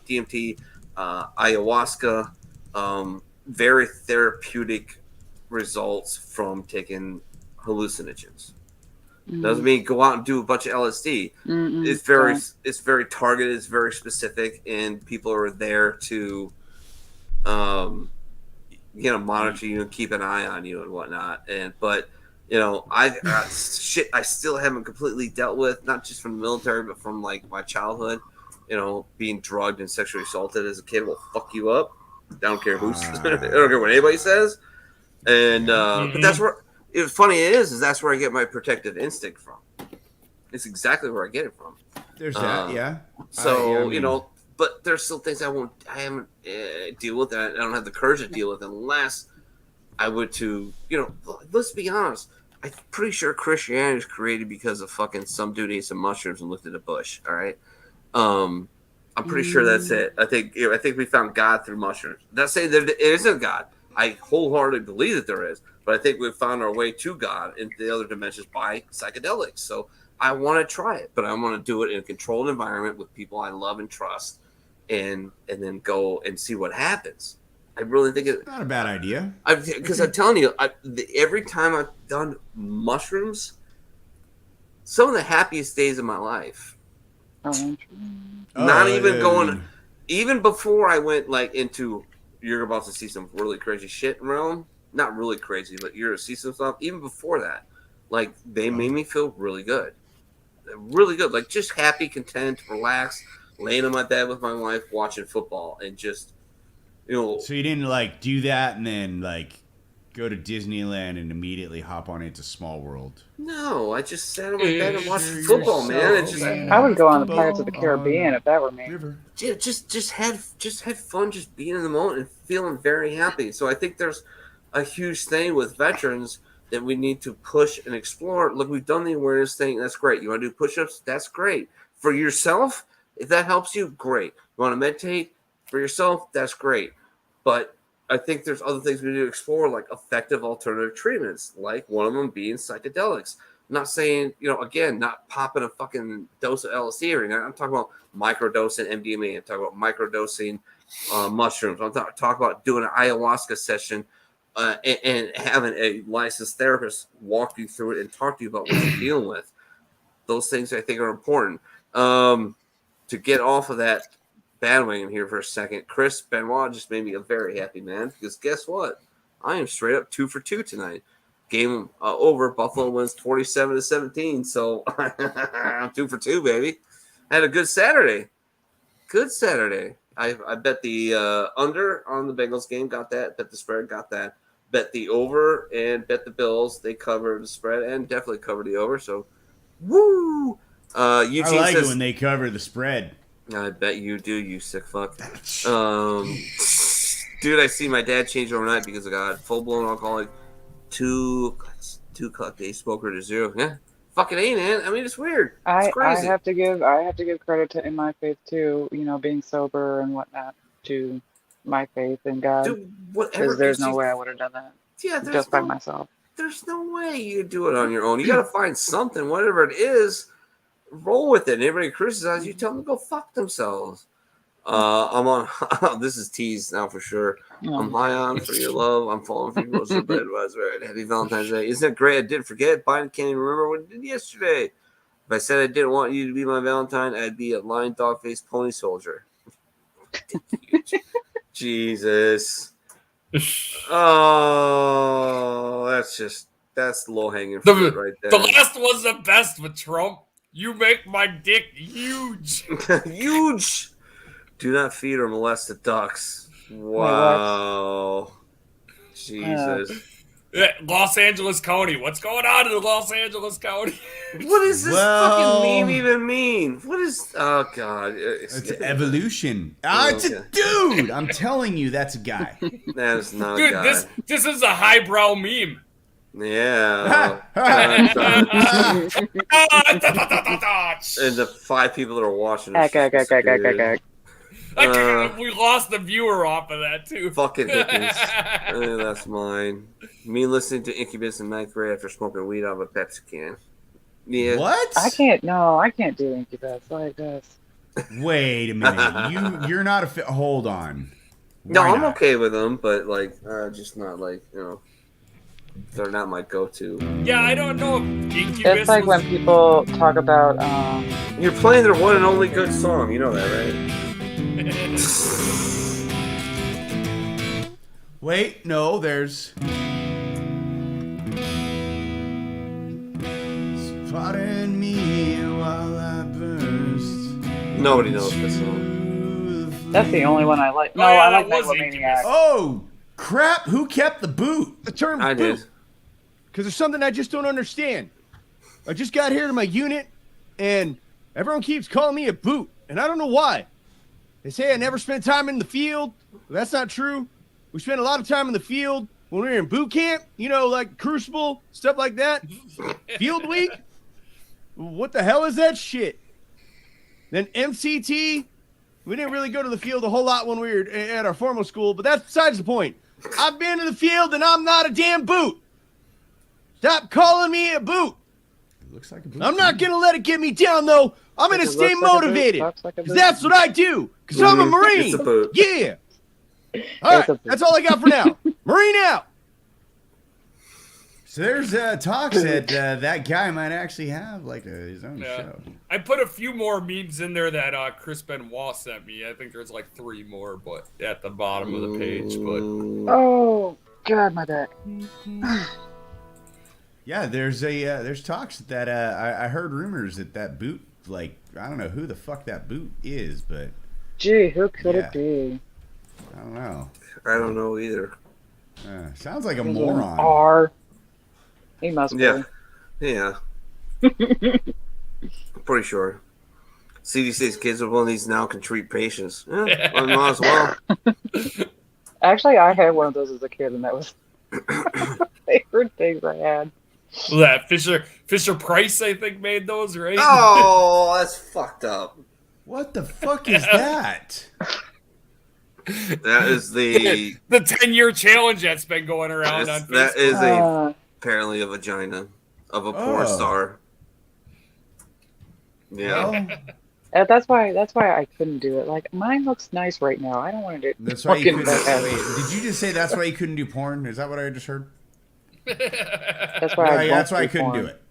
DMT, ayahuasca, very therapeutic results from taking hallucinogens. Doesn't mean go out and do a bunch of LSD. It's very targeted. It's very specific, and people are there to, monitor you and keep an eye on you and whatnot. But I've got shit I still haven't completely dealt with, not just from the military, but from like my childhood. Being drugged and sexually assaulted as a kid will fuck you up. I don't care who's. I don't care what anybody says. And but that's where. It's funny is that's where I get my protective instinct from. It's exactly where I get it from. There's that, yeah. So but there's still things I haven't deal with. I don't have the courage to deal with unless I would to, let's be honest. I'm pretty sure Christianity was created because of fucking some dude ate some mushrooms and looked at a bush. All right. I'm pretty sure that's it. I think we found God through mushrooms. Not saying that it isn't God. I wholeheartedly believe that there is, but I think we've found our way to God in the other dimensions by psychedelics. So I want to try it, but I want to do it in a controlled environment with people I love and trust, and then go and see what happens. I really think it's not a bad idea. Because I'm telling you, every time I've done mushrooms, some of the happiest days of my life. Even before I went like into, you're about to see some really crazy shit realm. Not really crazy, but you're to see some stuff. Even before that, like they made me feel really good, like just happy, content, relaxed, laying on my bed with my wife, watching football, and just, So you didn't like do that and then like go to Disneyland and immediately hop on It's a Small World. No, I just sat on my bed and watched football, man. It's just, I would go on the Pirates of the Caribbean if that were me. yeah, just had fun, just being in the moment and feeling very happy. So I think there's a huge thing with veterans that we need to push and explore. Look, we've done the awareness thing. That's great. You want to do push-ups? That's great. For yourself, if that helps you, great. You want to meditate for yourself? That's great. But I think there's other things we need to explore, like effective alternative treatments, like one of them being psychedelics. I'm not saying, again, not popping a fucking dose of LSD or anything. I'm talking about microdosing MDMA. I'm talking about microdosing mushrooms. I'm talking about doing an ayahuasca session and having a licensed therapist walk you through it and talk to you about what you're dealing with. Those things I think are important. To get off of that bandwagon here for a second, Chris Benoit just made me a very happy man, because guess what? I am straight up 2 for 2 tonight. Game over. Buffalo wins 47-17. So I'm 2 for 2, baby. Had a good Saturday. I bet the under on the Bengals game, got that. Bet the spread, got that. Bet the over and bet the Bills. They covered the spread and definitely covered the over. So, woo! Eugene I like says, it when they cover the spread. I bet you do, you sick fuck. Dude, I see my dad change overnight because I got full-blown alcoholic, 2 o'clock day smoker to 0. Yeah, fucking A, man. I mean, it's weird. It's I crazy. have to give credit to in my faith too. Being sober and whatnot, to my faith in God. Dude, whatever. Because there's no way I would have done that. Yeah, just by myself. There's no way you do it on your own. You got to find something, whatever it is. Roll with it. And everybody criticizes you, tell them to go fuck themselves. I'm on. This is teased now for sure. I'm high on for your love. I'm falling for your most of the bed. Right. Happy Valentine's Day. Isn't that great? I didn't forget. Biden can't even remember what he did yesterday. If I said I didn't want you to be my Valentine, I'd be a lying dog faced pony soldier. Jesus. Oh, that's low hanging fruit right there. The last was the best with Trump. You make my dick huge. Huge. Do not feed or molest the ducks. Wow. Jesus. Los Angeles County. What's going on in Los Angeles County? What does this fucking meme even mean? What is... Oh, God. It's evolution. It's a dude. I'm telling you, that's a guy. That is not a guy. Dude, this is a highbrow meme. Yeah. And the 5 people that are watching we lost the viewer off of that too. Fucking hippies. That's mine. Me listening to Incubus in 9th grade after smoking weed out of a Pepsi can. Yeah. What? I can't do Incubus like this. Wait a minute. You're not a hold on. No, I'm okay with them, but just not they're not my go-to. Yeah, I don't know if Incubus It's like when people talk about You're playing their one and only good song, you know that, right? Wait, no, there's Spotting me while I burst. Nobody knows this song. That's the only one I like. No, I like Megalomaniac. Oh, crap. Who kept the boot? The term I boot. did. Because there's something I just don't understand. I just got here to my unit, and everyone keeps calling me a boot, and I don't know why. They say I never spent time in the field. Well, that's not true. We spent a lot of time in the field when we were in boot camp, like Crucible, stuff like that. Field week? What the hell is that shit? Then MCT, we didn't really go to the field a whole lot when we were at our formal school, but that's besides the point. I've been to the field, and I'm not a damn boot. Stop calling me a boot. Looks like a boot. I'm not going to let it get me down, though. I'm going to stay motivated. Because that's what I do. Because I'm a Marine. It's a boot. Yeah. All right. That's all I got for now. Marine out. So there's talks that that guy might actually have his own show. I put a few more memes in there that Chris Benoit sent me. I think there's 3 more, but at the bottom of the page. But oh God, my back. Yeah, there's talks that I heard rumors that boot, I don't know who the fuck that boot is, but gee, who could it be? I don't know. I don't know either. Sounds like a He's moron. an R. He must be. Yeah. I'm pretty sure. CDC says kids with one of these now can treat patients. Yeah, I might as well. Actually, I had one of those as a kid, and that was my favorite things I had. That Fisher Price, I think, made those, right? Oh, that's fucked up. What the fuck is that? That is the 10-year challenge that's been going around on Facebook. That is apparently a vagina of a porn star. Yeah. That's why I couldn't do it. Like, mine looks nice right now. I don't want to do it. That's why you couldn't. Wait, did you just say that's why you couldn't do porn? Is that what I just heard? That's why I couldn't do it.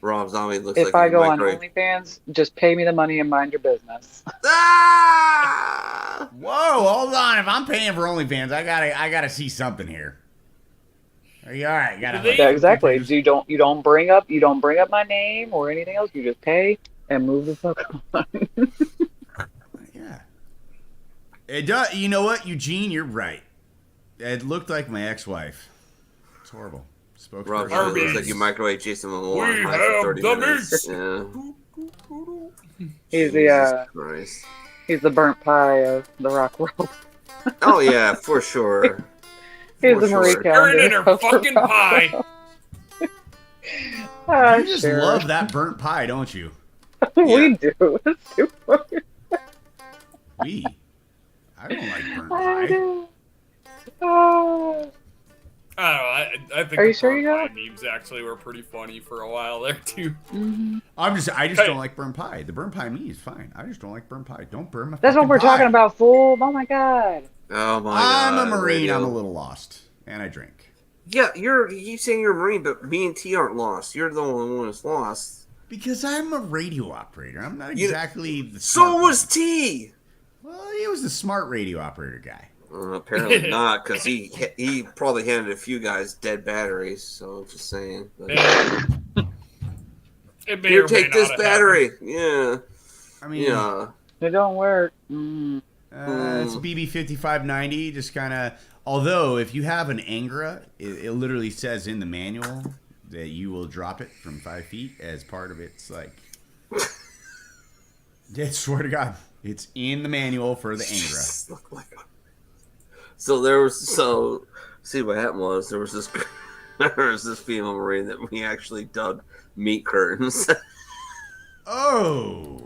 Rob Zombie looks if like I go on OnlyFans, just pay me the money and mind your business. Ah! Whoa, hold on. If I'm paying for OnlyFans, I gotta see something here. Are you all right? Yeah, exactly. You don't bring up my name or anything else. You just pay and move the fuck on. Yeah. It does. You know what, Eugene? You're right. It looked like my ex-wife. It's horrible. Rob looks like you microwave Jason Momoa We for have 30 the minutes. Yeah. He's the burnt pie of the rock world. Oh yeah, for sure. He's the Marie Turn in her fucking pie. You just love that burnt pie, don't you? We do. It's super. We? I don't like burnt I pie. do. I don't know. I think Are you the sure you burnt got pie memes actually were pretty funny for a while there too. Mm-hmm. I just don't like burnt pie. The burnt pie me is fine. I just don't like burnt pie. Don't burn my That's what fucking we're pie. talking about, fool. Oh my god. Oh my god. I'm a Marine. Radio. I'm a little lost. And I drink. Yeah, you saying you're a Marine, but me and T aren't lost. You're the only one that's lost. Because I'm a radio operator. I'm not exactly the So smart was one. T. Well, he was the smart radio operator guy. Apparently not, because he probably handed a few guys dead batteries. So I'm just saying. But... Here, take this battery. Yeah. I mean, it don't work. It's BB5590. Just kind of. Although, if you have an Angra, it literally says in the manual that you will drop it from 5 feet as part of its like. I swear to God, it's in the manual for the Angra. So see what happened was there was this female Marine that we actually dubbed Meat Curtains. Oh.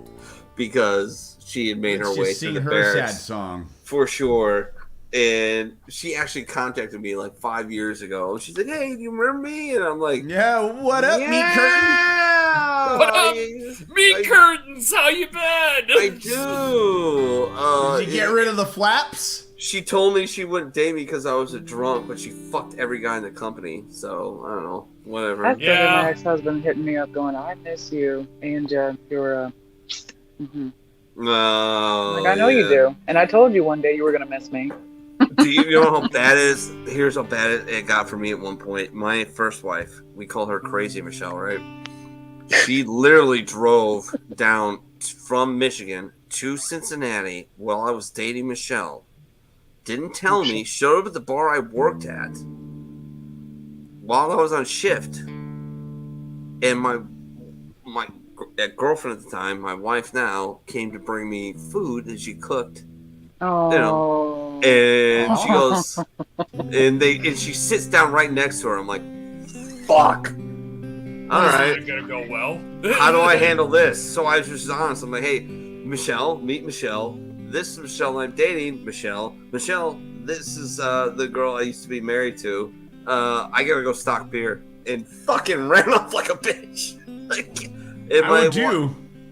Because she had made her way to the barracks. Sad song. For sure. And she actually contacted me like 5 years ago. She's like, "Hey, do you remember me?" And I'm like, "Yeah, what up, Meat Curtain? What up, Meat Curtains? How you been?" I do. Did you get rid of the flaps? She told me she wouldn't date me because I was a drunk, but she fucked every guy in the company. So I don't know, whatever. That's my ex-husband hitting me up, going, "I miss you, and you're No. Like, I know you do, and I told you one day you were gonna miss me." Do you know how bad it is? Here's how bad it got for me at one point. My first wife, we call her Crazy Michelle, right? She literally drove down from Michigan to Cincinnati while I was dating Michelle. Didn't tell me, showed up at the bar I worked at while I was on shift. And my girlfriend at the time, my wife now, came to bring me food that she cooked. Oh. You know, and she goes, and she sits down right next to her. I'm like, fuck. All right. It's gonna go well. How do I handle this? So I was just honest. I'm like, hey, Michelle, meet Michelle. This is Michelle I'm dating. Michelle, this is the girl I used to be married to. I gotta go stock beer. And fucking ran off like a bitch.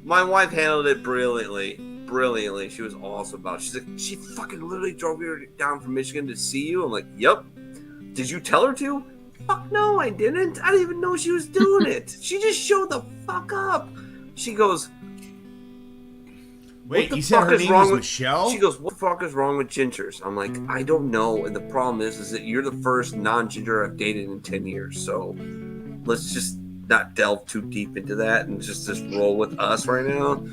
My wife handled it brilliantly. She was awesome about it. She's like, she fucking literally drove here down from Michigan to see you. I'm like, yep. Did you tell her to? Fuck no, I didn't. I didn't even know she was doing it. She just showed the fuck up. She goes, wait, you said her name was Michelle? She goes, what the fuck is wrong with gingers? I'm like, I don't know. And the problem is that you're the first non-ginger I've dated in 10 years. So let's just not delve too deep into that and just roll with us right now.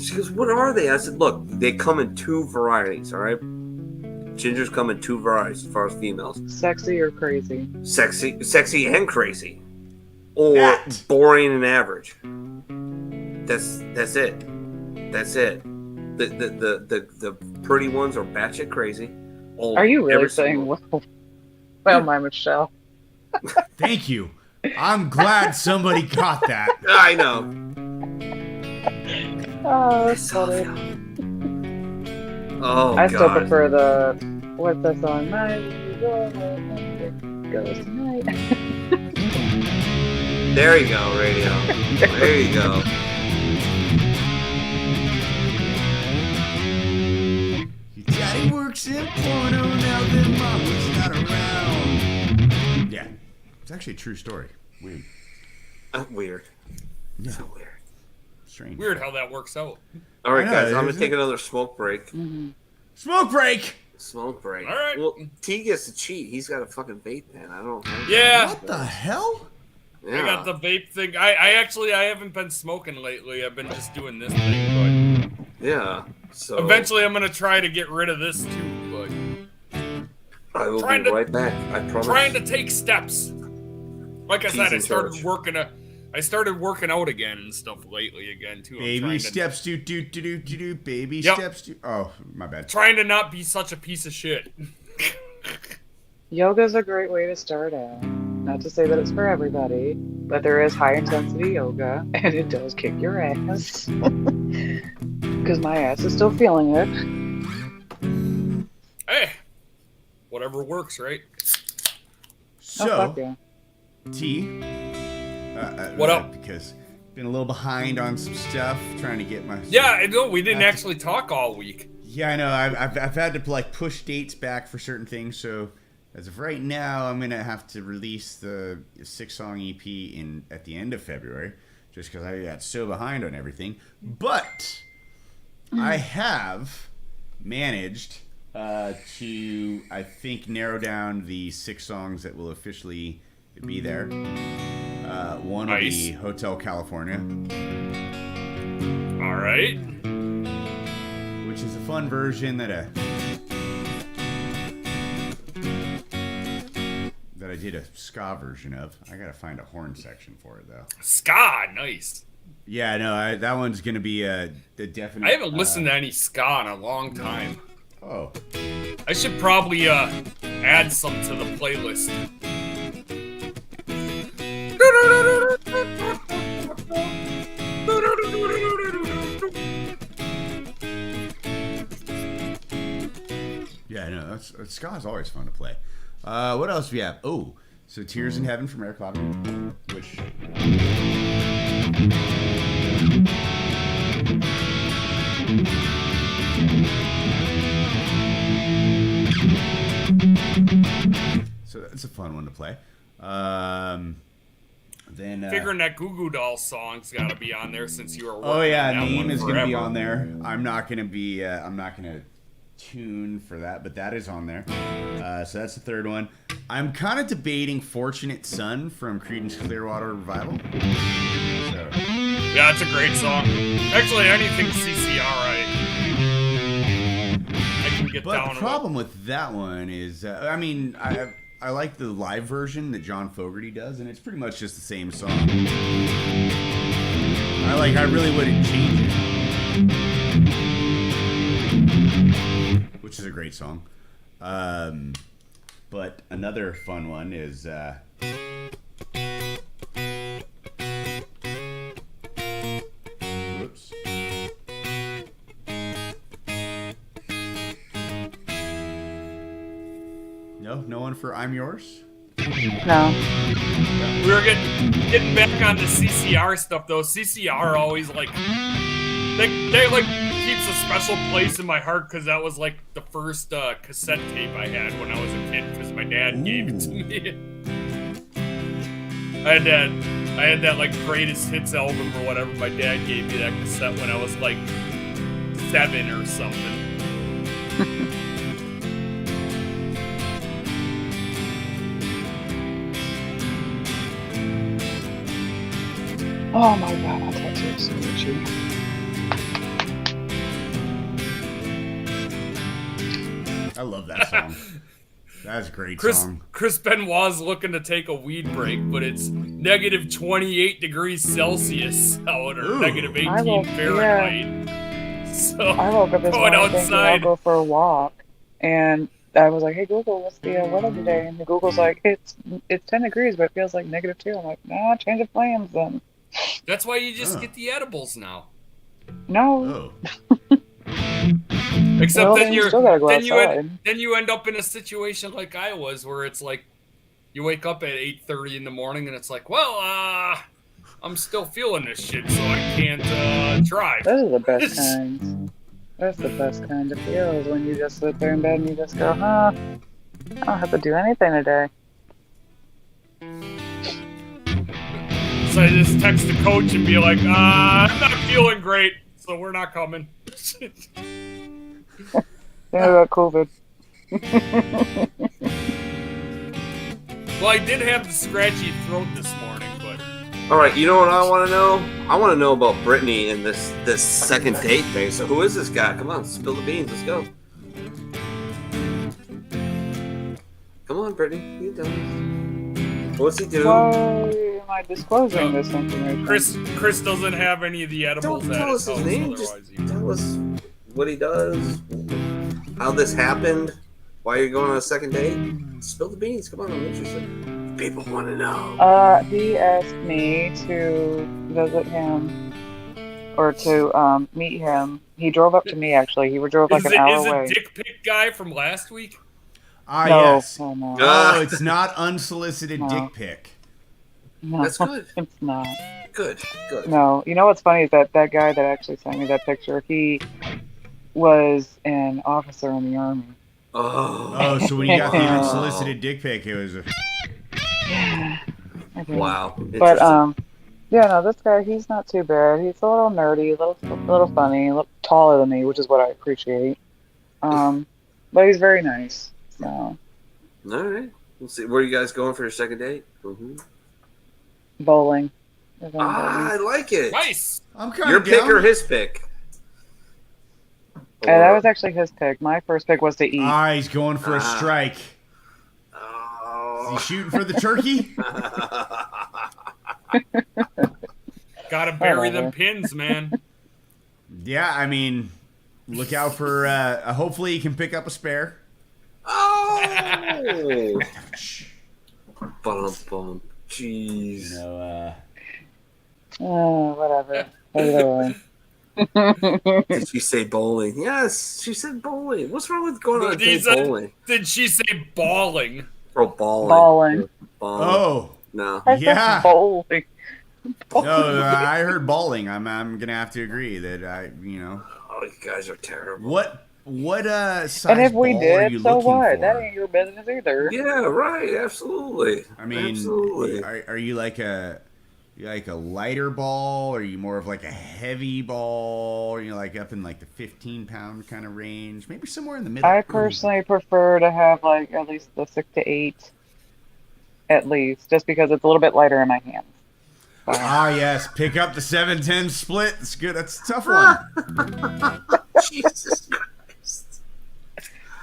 She goes, what are they? I said, look, they come in two varieties, all right? Gingers come in two varieties as far as females. Sexy or crazy? Sexy and crazy. Or That. boring and average. That's it. That's it. The pretty ones are batshit crazy. Are you really saying, well, my Michelle? Thank you. I'm glad somebody got that. I know. Oh, that's funny. Oh, I God. still prefer the, what's that song? My goes tonight. There you go, radio. There you go. Your daddy works in porno now that mama's not around. Yeah. It's actually a true story. Weird. Weird. Yeah. So weird. Strange. Weird how that works out. All right, I know, guys, I'm going to isn't take it? another smoke break. Mm-hmm. Smoke break! Smoke break. All right. Well, T gets to cheat. He's got a fucking vape pen. I don't have Yeah. What the hell? Yeah. I got the vape thing. I haven't been smoking lately. I've been just doing this thing, Yeah. So but eventually I'm gonna try to get rid of this too. But I will trying be to- right back. I promise. trying to take steps. Like I said, He's in charge. I started working out again and stuff lately again too. I'm Baby trying steps, do. Baby Yep. steps, do. Oh, my bad. Trying to not be such a piece of shit. Yoga's a great way to start out. Not to say that it's for everybody, but there is high intensity yoga, and it does kick your ass. Because my ass is still feeling it. Hey, whatever works, right? Oh, fuck So, yeah. T. What up? Because been a little behind on some stuff, trying to get my. Yeah, I know we didn't actually talk all week. Yeah, I know. I've had to like push dates back for certain things. So as of right now, I'm gonna have to release the 6-song EP at the end of February, just because I got so behind on everything. But I have managed to, I think, narrow down the 6 songs that will officially be there. One will be Hotel California. All right. Which is a fun version that I did a ska version of. I gotta find a horn section for it though. Ska, nice. Yeah, no, that one's gonna be a definite. I haven't listened to any ska in a long time. Oh. I should probably add some to the playlist. Yeah, no, ska is always fun to play. What else do we have? Oh, so Tears in Heaven from Eric Clapton, which. So that's a fun one to play. Then Figuring that Goo Goo Dolls song's got to be on there since you were working oh yeah, on that Name one is going to be forever. on there. I'm not going to tune for that, but that is on there. So that's the third one. I'm kind of debating Fortunate Son from Creedence Clearwater Revival. So. Yeah, it's a great song. Actually, anything CCR, I can get But down the problem with that one is, I like the live version that John Fogerty does, and it's pretty much just the same song. I really wouldn't change it. Which is a great song. But another fun one is whoops. No one for I'm Yours? No. We were getting back on the CCR stuff though. CCR always they keeps a special place in my heart because that was like the first cassette tape I had when I was a kid because my dad gave it to me. I had that like greatest hits album or whatever. My dad gave me that cassette when I was like 7 or something. Oh my god, my tattoo is so itchy. I love that song. That's a great song. Chris Benoit's looking to take a weed break, but it's negative 28 degrees Celsius out, or negative 18 Fahrenheit. So I woke up this morning thinking I'll go for a walk, and I was like, "Hey Google, what's the weather today?" And the Google's like, "It's 10 degrees, but it feels like -2." I'm like, "Nah, change of plans then." That's why you just get the edibles now. No. Except then you you end up in a situation like I was, where it's like you wake up at 8:30 in the morning and it's like, well, I'm still feeling this shit, so I can't drive. Those are the best kinds. That's the best kind of feel, is when you just sit there in bed and you just go, I don't have to do anything today. So I just text the coach and be like, I'm not feeling great, so we're not coming. Yeah, about COVID. Well, I did have the scratchy throat this morning, but... All right, you know what I want to know? I want to know about Brittany and this second date thing. So who is this guy? Come on, spill the beans. Let's go. Come on, Brittany. You done. What's he do? Why am I disclosing this information? Chris doesn't have any of the edibles. Don't tell us his name. Just tell us what he does, how this happened, why you're going on a second date. Spill the beans. Come on, I'm interested. People want to know. He asked me to visit him, or to meet him. He drove up to me, actually. He drove like an hour away. Is it Dick Pic guy from last week? Ah, no, yes. No. Oh, it's not unsolicited dick pic. No, that's good. It's not. Good. No, you know what's funny is that guy that actually sent me that picture, he was an officer in the Army. Oh, so when you got the unsolicited dick pic, it was a... Wow. But yeah, no, this guy, he's not too bad. He's a little nerdy, a little funny, a little taller than me, which is what I appreciate. But he's very nice. So. All right. We'll see. Where are you guys going for your second date? Mm-hmm. Bowling. I like it. Nice. I'm kind Your of pick or his pick? That was actually his pick. My first pick was to eat. He's going for a strike. Is he shooting for the turkey? Gotta bury them pins, man. Yeah, I mean, look out for. Hopefully, he can pick up a spare. Oh! Bum. Jeez. Whatever. Either way. Did she say bowling? Yes, she said bowling. What's wrong with going on a date bowling? Did she say balling? Oh, balling. Oh. No. Yeah. Bowling. No, I heard bowling. I'm gonna have to agree that Oh, you guys are terrible. What size and if we ball did, are you so looking what? for? That ain't your business either. Yeah, right. Absolutely. I mean, absolutely. Are you like a lighter ball? Or are you more of like a heavy ball? Or are you like up in like the 15-pound kind of range? Maybe somewhere in the middle. I personally prefer to have like at least the 6 to 8, at least, just because it's a little bit lighter in my hands. Yes, pick up the 7-10 split. It's good. That's a tough one. Jesus Christ.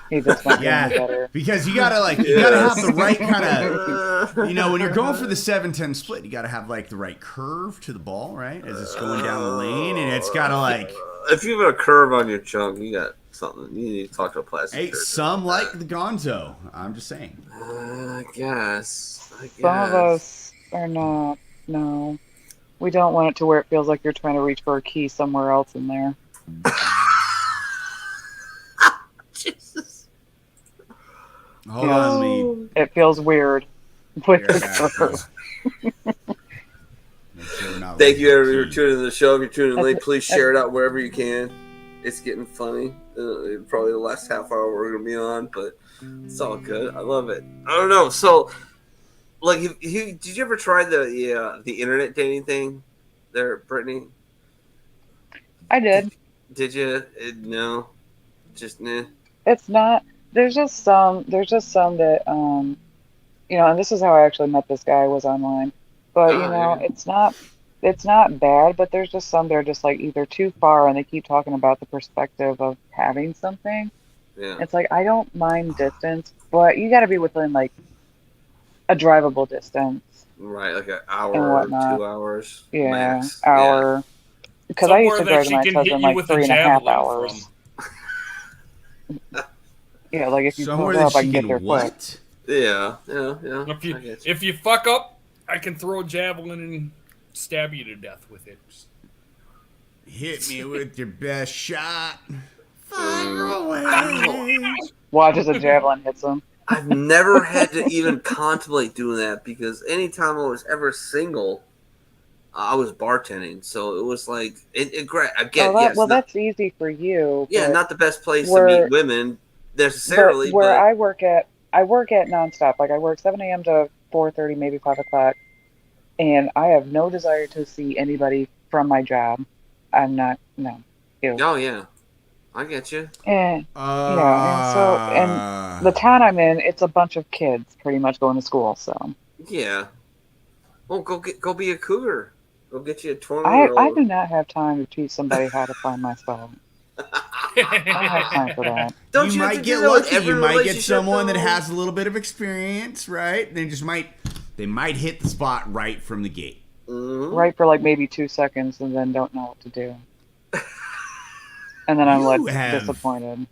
He just went better. Because you gotta have the right kind of, when you're going for the 7-10 split, you gotta have like the right curve to the ball, right? As it's going down the lane, and it's gotta like. If you have a curve on your chunk, you got something. You need to talk to a plastic. Hey, some like the Gonzo. I'm just saying. I guess. Some of us are not. No, we don't want it to where it feels like you're trying to reach for a key somewhere else in there. Jesus. Hold on, it feels weird with the curve. Thank you, everyone, for tuning in the show. If you're tuning in late, please share it out wherever you can. It's getting funny. Probably the last half hour we're going to be on, but it's all good. I love it. I don't know. So, like, did you ever try the internet dating thing there, Brittany? I did. Did you? No. Just nah. It's not. There's just some that and this is how I actually met this guy, was online. But it's not bad, but there's just some that are just like either too far and they keep talking about the perspective of having something. Yeah. It's like I don't mind distance, but you got to be within like a drivable distance Right, like an and hour, whatnot. 2 hours Yeah, max. hour. Because I used Somewhere to that drive to she my can hit ex-husband you like with a 3.5 javelin hours. Yeah, like if you Somewhere pull that up, I she can get can there quick. what? Yeah. If you fuck up, I can throw a javelin and stab you to death with it. Hit me with your best shot. Fire away. Watch as a javelin hits him. I've never had to even contemplate doing that because anytime I was ever single, I was bartending. So it was like, great. I get, Well, that's easy for you. yeah, but not the best place to meet women necessarily. But where I work at nonstop. Like I work 7 a.m. to 4:30, maybe 5 o'clock, and I have no desire to see anybody from my job. I'm not. No. Ew. Oh yeah, I get you. And and the town I'm in, it's a bunch of kids pretty much going to school. So Yeah. Well, go be a cougar. Go get you a 20-year-old. I do not have time to teach somebody how to find my spell. I don't have time for that. Don't you you have might to get do that with lucky. every You might get relationship, someone that though? has a little bit of experience, right? They might hit the spot right from the gate. Mm-hmm. Right for like maybe 2 seconds, and then don't know what to do. And then I'm disappointed.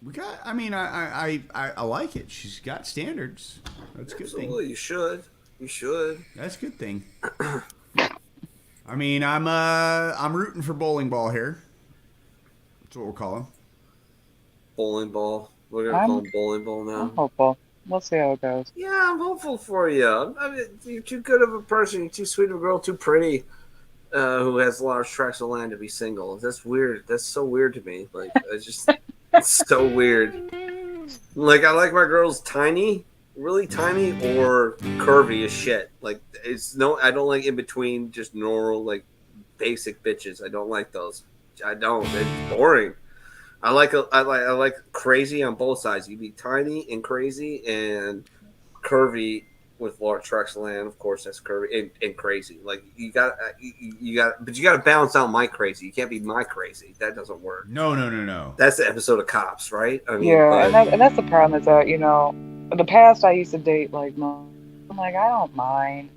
We got. I mean, I like it. She's got standards. That's a good thing. Absolutely, you should. You should. That's a good thing. I mean, I'm rooting for bowling ball here. That's what we'll call him. Bowling ball. We're gonna call him bowling ball now. I'm hopeful. We'll see how it goes. Yeah, I'm hopeful for you. I mean, you're too good of a person. You're too sweet of a girl. Too pretty. Who has large tracts of land to be single. That's weird. That's so weird to me. Like, it's so weird. Like, I like my girls tiny, really tiny, or curvy as shit. Like, I don't like in between, just normal, like, basic bitches. I don't like those. I don't. It's boring. I like crazy on both sides. You be tiny and crazy, and curvy with large tracts of land. Of course, that's curvy and crazy. Like you got, but you got to balance out my crazy. You can't be my crazy. That doesn't work. No. That's the episode of Cops, right? I mean, yeah, and that's the problem is that in the past I used to date like I'm like I don't mind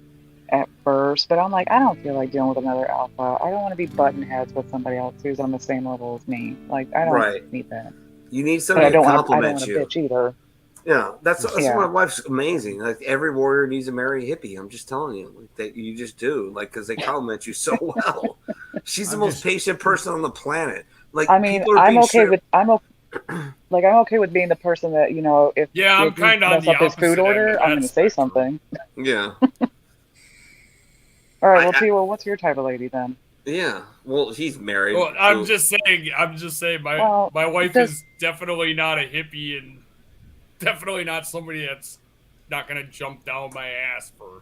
at first, but I'm like I don't feel like dealing with another alpha. I don't want to be button heads with somebody else who's on the same level as me. Like I don't need that. You need somebody to compliment you. I don't want to bitch either. Yeah, that's why my wife's amazing. Like every warrior needs to marry a hippie. I'm just telling you, like that you just do, like because they compliment you so well. She's the most patient person on the planet. Like I mean, I'm okay with being the person that if I'm kind of on the up his food order, I'm going to say something. Yeah. All right, well, T-Will, what's your type of lady then? Yeah, well, he's married. Well, I'm just saying, my wife is definitely not a hippie and definitely not somebody that's not gonna jump down my ass for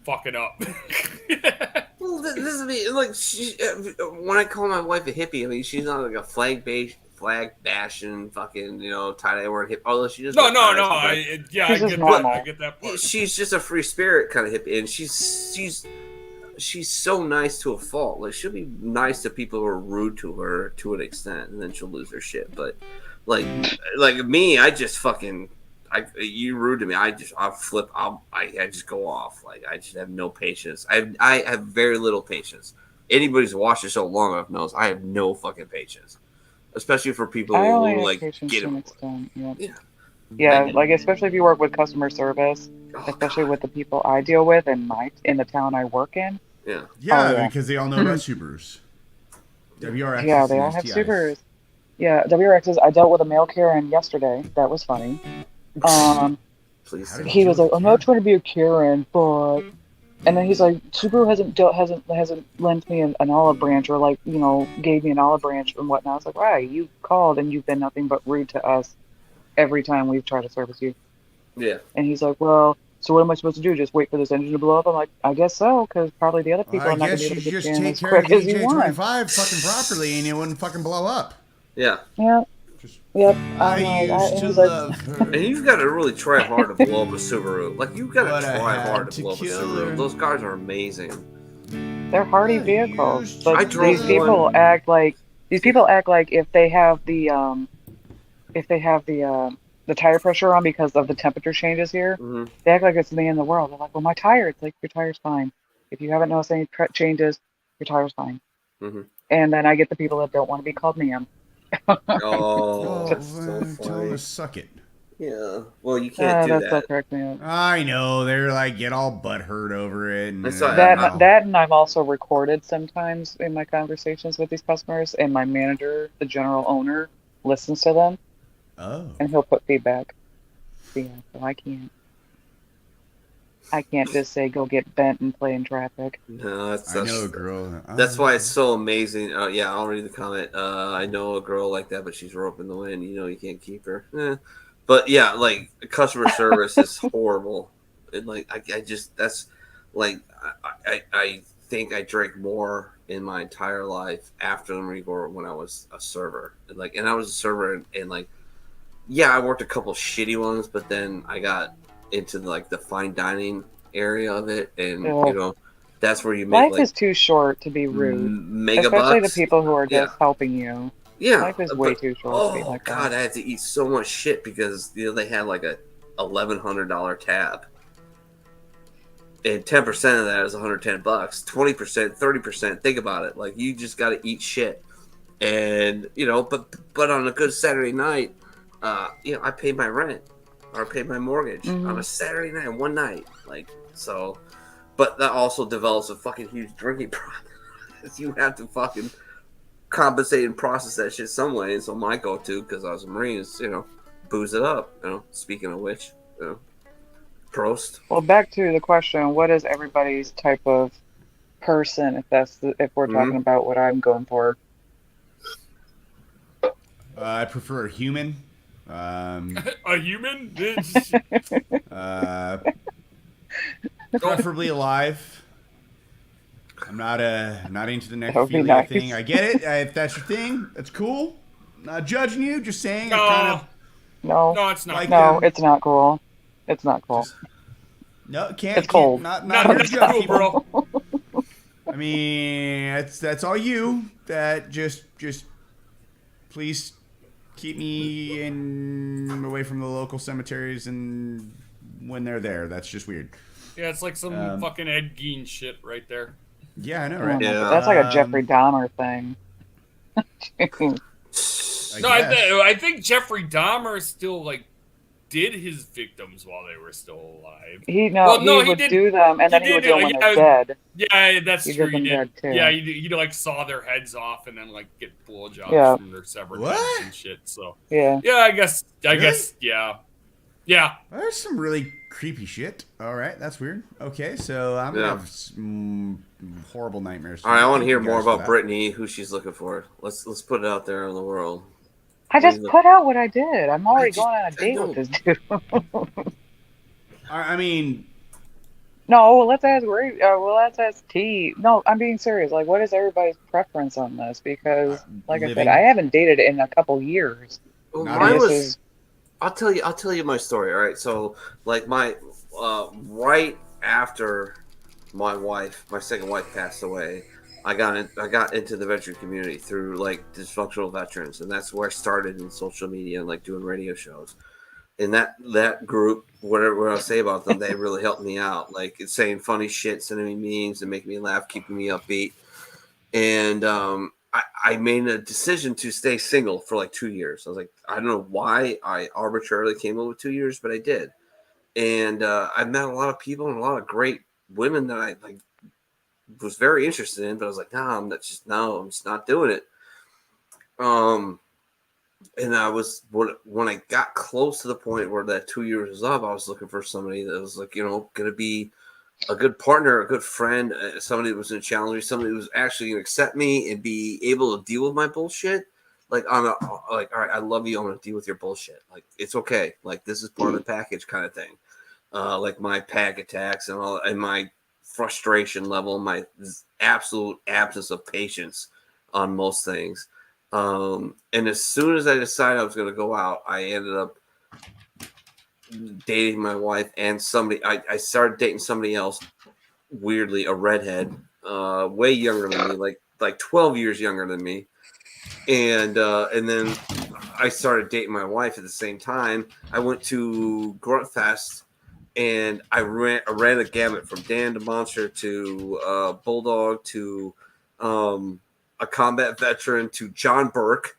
fucking up. Well, this is me. Like, when I call my wife a hippie, I mean she's not like a flag bashing fucking tie-dye wearing hippie. Although she just no. I get that part. She's just a free spirit kind of hippie, and she's so nice to a fault. Like she'll be nice to people who are rude to her to an extent, and then she'll lose her shit. But like me, I just fucking you rude to me, I'll flip. I just go off. Like I just have no patience. I have very little patience. Anybody who's watched the show long enough knows I have no fucking patience, especially for people who like get it. Yeah, like especially if you work with customer service, especially with the people I deal with in the town I work in. Yeah, because they all know about Subarus. WRX. Yeah, they all have Subarus. Yeah, WRXs. I dealt with a male Karen yesterday. That was funny. He was like, "I'm not trying to be a Karen, but," and then he's like, "Subaru hasn't lent me an olive branch or like gave me an olive branch and whatnot." I was like, "Right, you called and you've been nothing but rude to us every time we've tried to service you." Yeah. And he's like, "Well, so what am I supposed to do? Just wait for this engine to blow up?" I'm like, "I guess so, because probably the other people are not going to be able to get in as quick as you want." DJ25 fucking properly, and it wouldn't fucking blow up. Yeah. Yeah. Yep. I used to love her. And you've got to really try hard to blow up a Subaru. Like you've got to try hard to blow up a Subaru. Those cars are amazing. They're hardy vehicles, but these people act like if they have the if they have the tire pressure on because of the temperature changes here, they act like it's the end of the world. They're like, "Well, my tire." It's like, your tire's fine. If you haven't noticed any changes, your tire's fine. And then I get the people that don't want to be called ma'am. Oh, that's so tell them funny. to suck it. Yeah. Well, you can't do That's that. so correct, man. I know they're like get all butthurt over it. And, That and I'm also recorded sometimes in my conversations with these customers, and my manager, the general owner, listens to them. Oh. And he'll put feedback. Yeah, so I can't just say go get bent and play in traffic. No, I know a girl. That's why it's so amazing. Yeah, I'll read the comment. I know a girl like that, but she's rope in the wind. You know, you can't keep her. But yeah, like customer service is horrible. And like I just that's like I think I drank more in my entire life after the Marine Corps when I was a server. And I was a server and like yeah, I worked a couple shitty ones, but then I got into the fine dining area of it, and you know that's where you make life is too short to be rude, mega especially bucks. the people who are just helping you. Yeah, life is way too short to be like God, that. I had to eat so much shit because they had like a $1,100 tab, and 10% of that is $110. 20%, 30%. Think about it. Like you just got to eat shit, and but on a good Saturday night, I paid my rent or paid my mortgage on a Saturday night, one night, but that also develops a fucking huge drinking problem. You have to fucking compensate and process that shit some way. And so my go-to, because I was a Marine, is booze it up. Speaking of which, Prost. Well, back to the question: what is everybody's type of person? If we're talking about what I'm going for, I prefer a human. A human? Preferably alive. I'm not into the necrophilia thing. I get it. If that's your thing, that's cool. Not judging you, just saying. No, it's not. Like it's not cool. It's not cool. No, can't. It's cold. Not here to judge cool, people. bro. I mean, that's all you. That just please keep me away from the local cemeteries, and when they're there, that's just weird. Yeah, it's like some fucking Ed Gein shit right there. Yeah, I know, right? Yeah. That's like a Jeffrey Dahmer thing. I think Jeffrey Dahmer still did his victims while they were still alive. He would do them, and then he would do them when they're dead. Yeah, that's he true. Did them dead too. Yeah, he saw their heads off and then get blowjobs from their severed heads and shit. So yeah, I guess yeah. There's some really creepy shit. All right, that's weird. Okay, so I'm gonna have some horrible nightmares. All right, I want to hear more about Brittany, who she's looking for. Let's put it out there in the world. I just put out what I did. I'm already going on a date with this dude. I mean, no. Let's ask Ray. Let's ask T. No, I'm being serious. Like, what is everybody's preference on this? Because, like I said, I haven't dated in a couple years. Well, I'll tell you my story. All right, so my right after my second wife passed away, I got into the veteran community through dysfunctional veterans, and that's where I started in social media and doing radio shows. And that group, whatever I say about them, they really helped me out. It's saying funny shit, sending me memes, and making me laugh, keeping me upbeat. And I made a decision to stay single for 2 years. I was like, I don't know why I arbitrarily came up with 2 years, but I did. And I met a lot of people and a lot of great women that I was very interested in, but I was like, I'm just not doing it. And I was when I got close to the point where that 2 years was up, I was looking for somebody that was going to be a good partner, a good friend, somebody that was going to challenge me, somebody who was actually going to accept me and be able to deal with my bullshit. All right, I love you. I'm going to deal with your bullshit. It's okay. This is part of the package kind of thing. My panic attacks and all, and my frustration level, my absolute absence of patience on most things. And as soon as I decided I was going to go out, I ended up dating my wife and somebody. I started dating somebody else, weirdly, a redhead, way younger than me, like 12 years younger than me. And then I started dating my wife at the same time, I went to Grunt Fest, and I ran the gamut from Dan to Monster to Bulldog to a combat veteran to John Burke.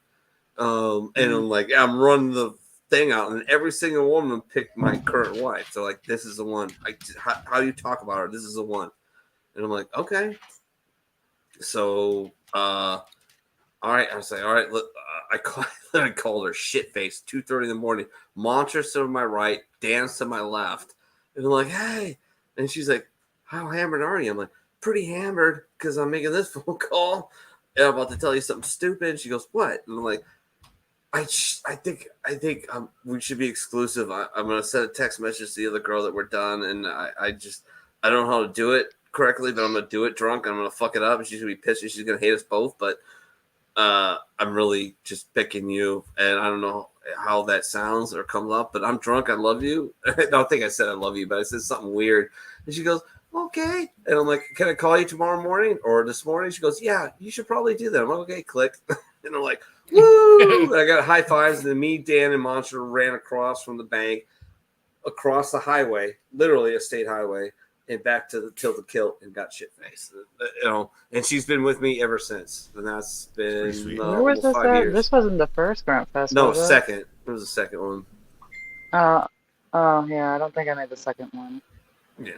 And I'm like, I'm running the thing out, and every single woman picked my current wife. So like, this is the one. How do you talk about her? This is the one. And I'm like, okay. So, all right. I was like, all right. Look, I called her shit face. 2:30 in the morning. Monsters to my right, Dan's to my left, and I'm like, hey. And she's like, how hammered are you? I'm like, pretty hammered because I'm making this phone call, and I'm about to tell you something stupid. She goes, what? And I'm like, I think we should be exclusive. I'm gonna send a text message to the other girl that we're done, and I don't know how to do it correctly, but I'm gonna do it drunk. I'm gonna fuck it up, and she's gonna be pissed, and she's gonna hate us both. But I'm really just picking you, and I don't know how that sounds or comes up, but I'm drunk. I love you. I don't think I said I love you, but I said something weird, and she goes, okay. And I'm like, can I call you tomorrow morning or this morning? She goes, yeah, you should probably do that. I'm like, okay, click. And I'm like, woo! I got high fives, and then me, Dan, and Monster ran across from the bank, across the highway, literally a state highway, and back to the Tilted Kilt and got shit faced. And she's been with me ever since. And that's been Where was this 5 at? years. This wasn't the first Grunt Fest. No, was it? second. It was the second one. Oh, yeah. I don't think I made the second one. Yeah.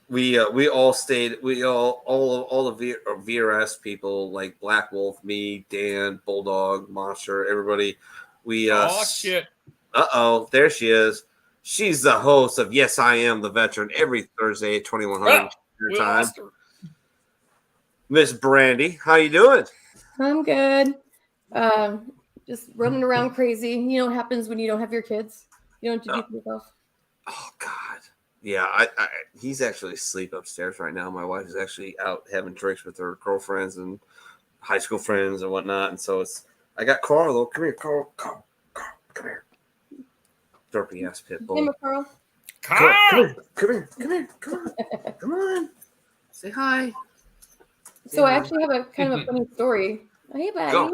We all stayed. We all the VRS people, like Black Wolf, me, Dan, Bulldog, Monster, everybody. We oh shit! There she is. She's the host of Yes I Am the Veteran every Thursday at 2100 your time. Miss Brandy, how you doing? I'm good. Just running around crazy. You know what happens when you don't have your kids? You don't do for yourself. Oh God. Yeah, he's actually asleep upstairs right now. My wife is actually out having drinks with her girlfriends and high school friends and whatnot. And so I got Carl though. Come here, Carl. Carl, come here. Derpy ass pit bull. Hey, Carl. Come here. Come on. Say hi. So I actually have a kind of a funny story. Hey, buddy. Go.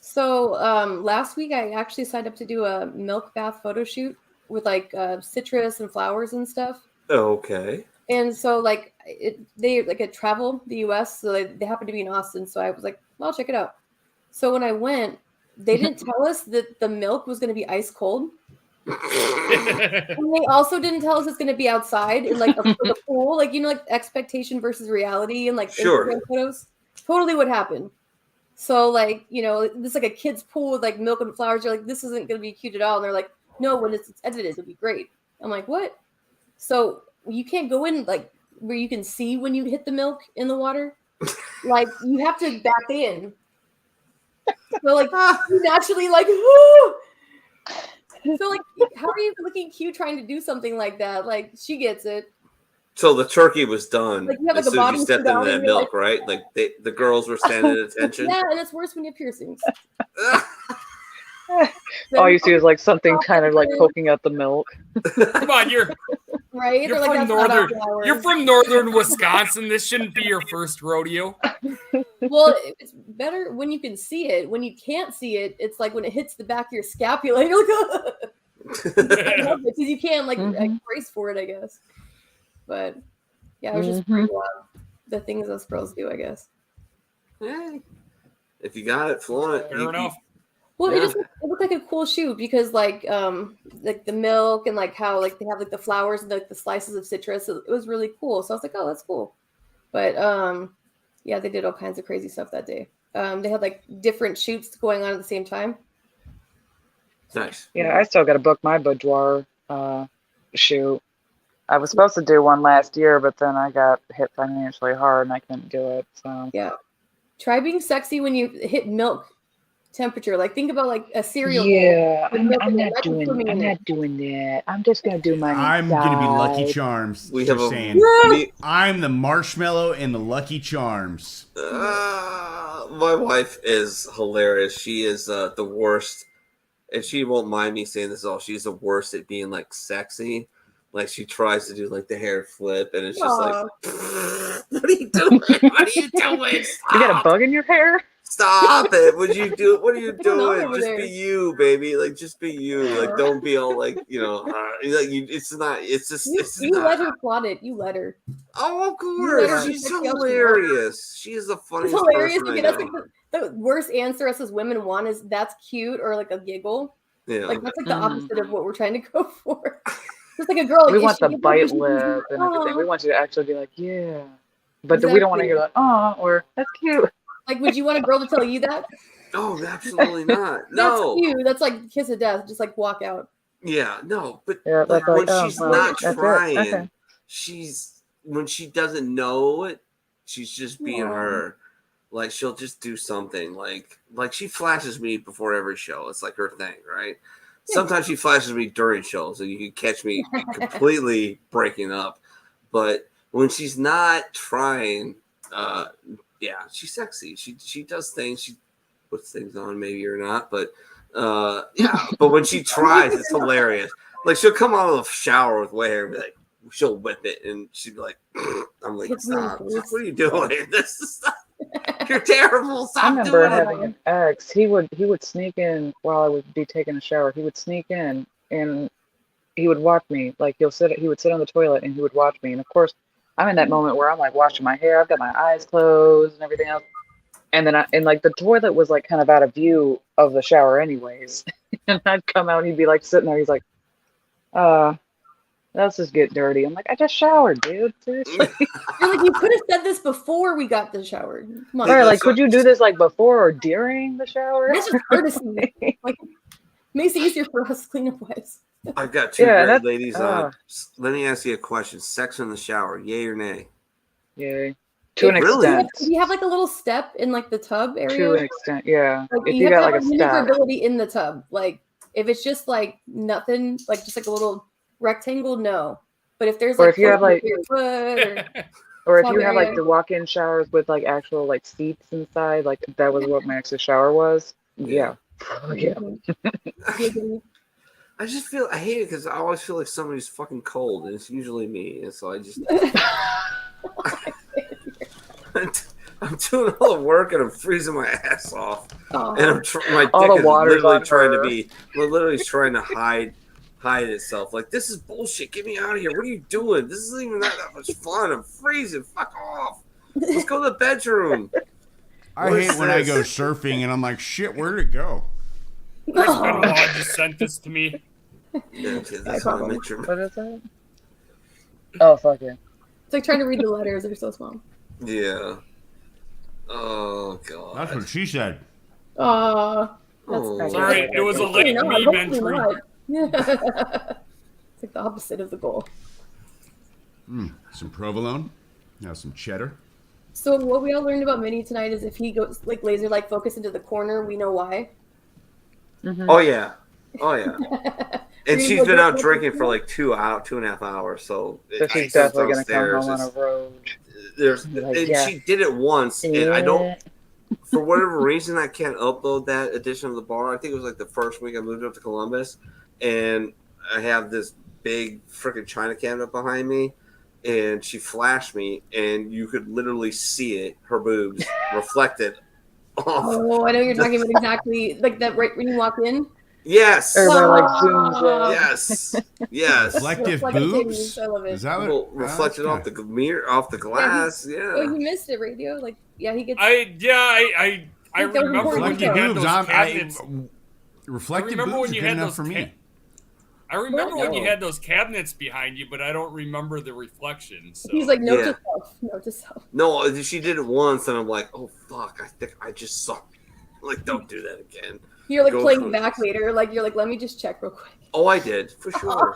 So last week I actually signed up to do a milk bath photo shoot with like citrus and flowers and stuff. Okay. And so like they travel the US, so they happen to be in Austin. So I was like, well, I'll check it out. So when I went, they didn't tell us that the milk was going to be ice cold. And they also didn't tell us it's going to be outside in like the pool, like like expectation versus reality and like Instagram photos. Totally what happened. So like this is like a kid's pool with like milk and flowers. You're like, this isn't going to be cute at all. And they're like, no, when it's edited, it'll be great. I'm like, what? So you can't go in like where you can see when you hit the milk in the water. Like you have to back in. So like you naturally like, whoo! So like, how are you looking cute trying to do something like that? Like she gets it. So the turkey was done like, you have, like, as soon as you stepped into that milk, right? Like the girls were standing at attention. Yeah, and it's worse when you have piercings. All you see is like something kind of like poking out the milk. Come on, you're right. You're like, from You're from northern Wisconsin. This shouldn't be your first rodeo. Well, it's better when you can see it. When you can't see it, it's like when it hits the back of your scapula. You're like, because you can't like brace for it, I guess. But yeah, it was just pretty wild. The things us girls do, I guess. Hey, if you got it, flaunt it. Fair enough. Well, it looked like a cool shoot because like the milk and like how like they have like the flowers and like the slices of citrus. So it was really cool. So I was like, oh, that's cool. But yeah, they did all kinds of crazy stuff that day. They had like different shoots going on at the same time. Nice. Yeah, I still got to book my boudoir shoot. I was supposed to do one last year, but then I got hit financially hard and I couldn't do it. So yeah, try being sexy when you hit milk temperature. Like think about like a cereal. Yeah, I'm not doing that. I'm just gonna do my. I'm gonna be Lucky Charms. We have I'm the marshmallow and the Lucky Charms. My wife is hilarious. She is the worst, and she won't mind me saying this at all. She's the worst at being like sexy. Like she tries to do like the hair flip, and it's just like, what are you doing? What are you doing? Stop. You got a bug in your hair? Stop it. Would you do? What are you don't know doing? over Just there. be you, baby. Like, just be you. Like, don't be all like, you know, like you. It's not. It's just. It's You not. let her plot it. You let her. Oh, of let course. her She's pick you up. hilarious. She is the It's funniest hilarious. person I That's know. like the worst answer us as women want is that's cute or like a giggle. Yeah. Like that's like the opposite of what we're trying to go for. Just like a girl. Like, We is want she the giggling? bite Is she lip and everything. We Aw. want you to actually be like, yeah. But we don't want to Exactly. hear like, oh, or that's cute. Like, would you want a girl to tell you that? Oh, absolutely not. That's No. cute. That's like kiss of death. Just like walk out. Yeah, no, but Yeah, like that's like, when oh, she's well, not that's it. trying, Okay. when she doesn't know it, she's just being Aw. her. Like she'll just do something like she flashes me before every show. It's like her thing, right? Sometimes she flashes me during shows, and you can catch me completely breaking up. But when she's not trying, yeah, she's sexy. She does things. She puts things on, maybe or not, but yeah. But when she tries, it's hilarious. Like she'll come out of the shower with wet hair and be like, she'll whip it, and she'd be like, I'm like, Kiss me in the stop! face. What are you doing? This is you're terrible. I Stop remember doing having it. an ex. He would sneak in while I would be taking a shower. He would sneak in and he would watch me. Like he would sit on the toilet and he would watch me. And of course, I'm in that moment where I'm like washing my hair. I've got my eyes closed and everything else. And then like the toilet was like kind of out of view of the shower anyways. And I'd come out and he'd be like sitting there. He's like, let's just get dirty. I'm like, I just showered, dude. Seriously. You're like, you could have said this before we got the shower. Come on. Right, like, could you do this like before or during the shower? That's just courtesy. Like, makes it easier for us cleanup wise. I've got two Yeah, great that's- ladies on. Let me ask you a question: sex in the shower, yay or nay? Yay. To an Really? extent. Do you have like a little step in like the tub area? To an extent, yeah. Like, If you you have got to like have a step. maneuverability in the tub. Like if it's just like nothing, like just like a little rectangle, no. But if there's Or like if you have, like- your foot Or if tub you have like area. the walk-in showers with like actual like seats inside, like that was what my ex's shower was. Yeah. Yeah. I just feel I hate it because I always feel like somebody's fucking cold, and it's usually me, and so I just I'm doing all the work and I'm freezing my ass off, and I'm my All dick the is water's literally on trying her. to be literally trying to hide itself. Like this is bullshit. Get me out of here. What are you doing? This isn't even that much fun. I'm freezing. Fuck off. Let's go to the bedroom. I What hate is when I this? go surfing and I'm like, shit, where'd it go? Chris Benoit just sent this to me. Yeah, okay, that's how I met your What is that? Oh, fuck yeah. It's like trying to read the letters, they're so small. Yeah. Oh god. That's what she said. That's Oh. Sorry, it was a hopefully late not, meme hopefully entry. not. Yeah. It's like the opposite of the goal. Some provolone. Now some cheddar. So what we all learned about Minnie tonight is if he goes like laser like focus into the corner, we know why. Oh yeah. Oh yeah. And Green she's will been go out with drinking the- for like 2.5 hours. So So she's definitely gonna come home on a road. There's Like, and yeah. she did it once, and I don't. Yeah. For whatever reason, I can't upload that edition of the bar. I think it was like the first week I moved up to Columbus, and I have this big freaking china cabinet behind me, and she flashed me, and you could literally see it, her boobs reflected off. Oh, I know you're talking about exactly like that right when you walk in. Yes. Everybody like zooms in. Yes. Yes. Reflective Reflective boobs? titties, I love it. Is that what? Well, reflected off the mirror, off the glass. Oh, Yeah. he missed it, radio. Like, yeah, he gets. I Like, that was remember when important you Reflective had boobs. those cabinets. Reflective remember boobs when are you good had enough those for me. I remember when you No. had those cabinets behind you, but I don't remember the reflections. So. He's like, note Yeah. to self, note to self. No, she did it once, and I'm like, oh fuck! I think I just saw. Like, don't do that again. You're like Go playing for it. back later. Like you're like, let me just check real quick. Oh, I did for sure.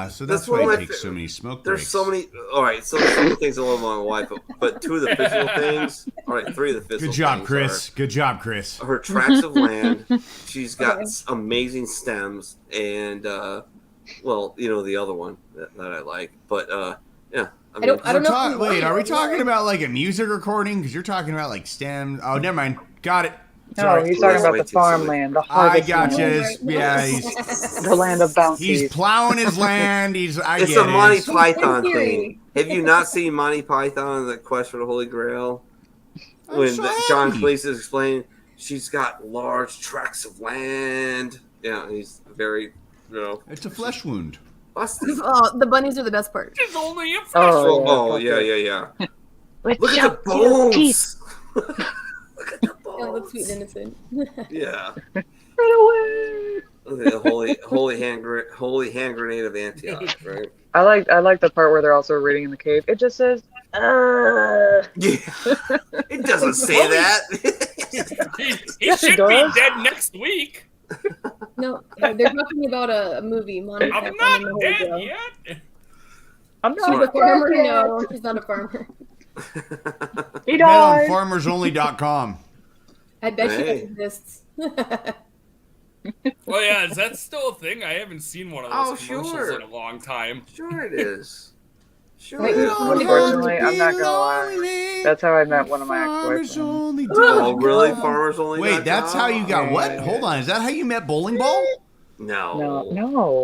So that's one why of I my take so many smoke There's breaks. so many. All right, so there's so many things I love about my wife, but two of the physical things. All right, three of the physical. Good job, things Chris. Good job, Chris. Are her tracts of land. She's got Okay. amazing stems, and well, you know the other one that I like, but yeah. I don't know. if you Wait, want are we it. talking about like a music recording? Because you're talking about like stems. Oh, never mind. Got it. No, Sorry. he's talking Let's about wait the till somebody- farmland, the I harvest gotcha. land, It's- Yeah, he's the land of bounties. he's plowing his land. It's It's get a Monty it. Python In theory. thing. Have you not seen Monty Python and the Quest for the Holy Grail? when John Cleese is explaining, she's got large tracts of land. Yeah, he's very, It's a flesh wound. Oh, the bunnies are the best part. It's only a flesh. Oh, yeah. Look at the bones. Look at the bones. Yeah, look sweet and innocent. Yeah. Run away. The holy hand grenade of Antioch, right? I like the part where they're also reading in the cave. It just says, Yeah. It doesn't say that. He should be dead next week. No, they're talking about a movie. Monica I'm not dead yet. I'm She's a farmer. No, she's not a farmer. He Met on died. farmersonly.com. I bet she exists. Well, yeah, is that still a thing? I haven't seen one of those commercials sure. in a long time. Sure it is. Sure Wait, it is. Unfortunately, I'm not gonna lie. That's how I met one of my ex-boyfriends. Oh, really? Farmers only. Wait, that's how you got what? Hold on, is that how you met Bowling Ball? No.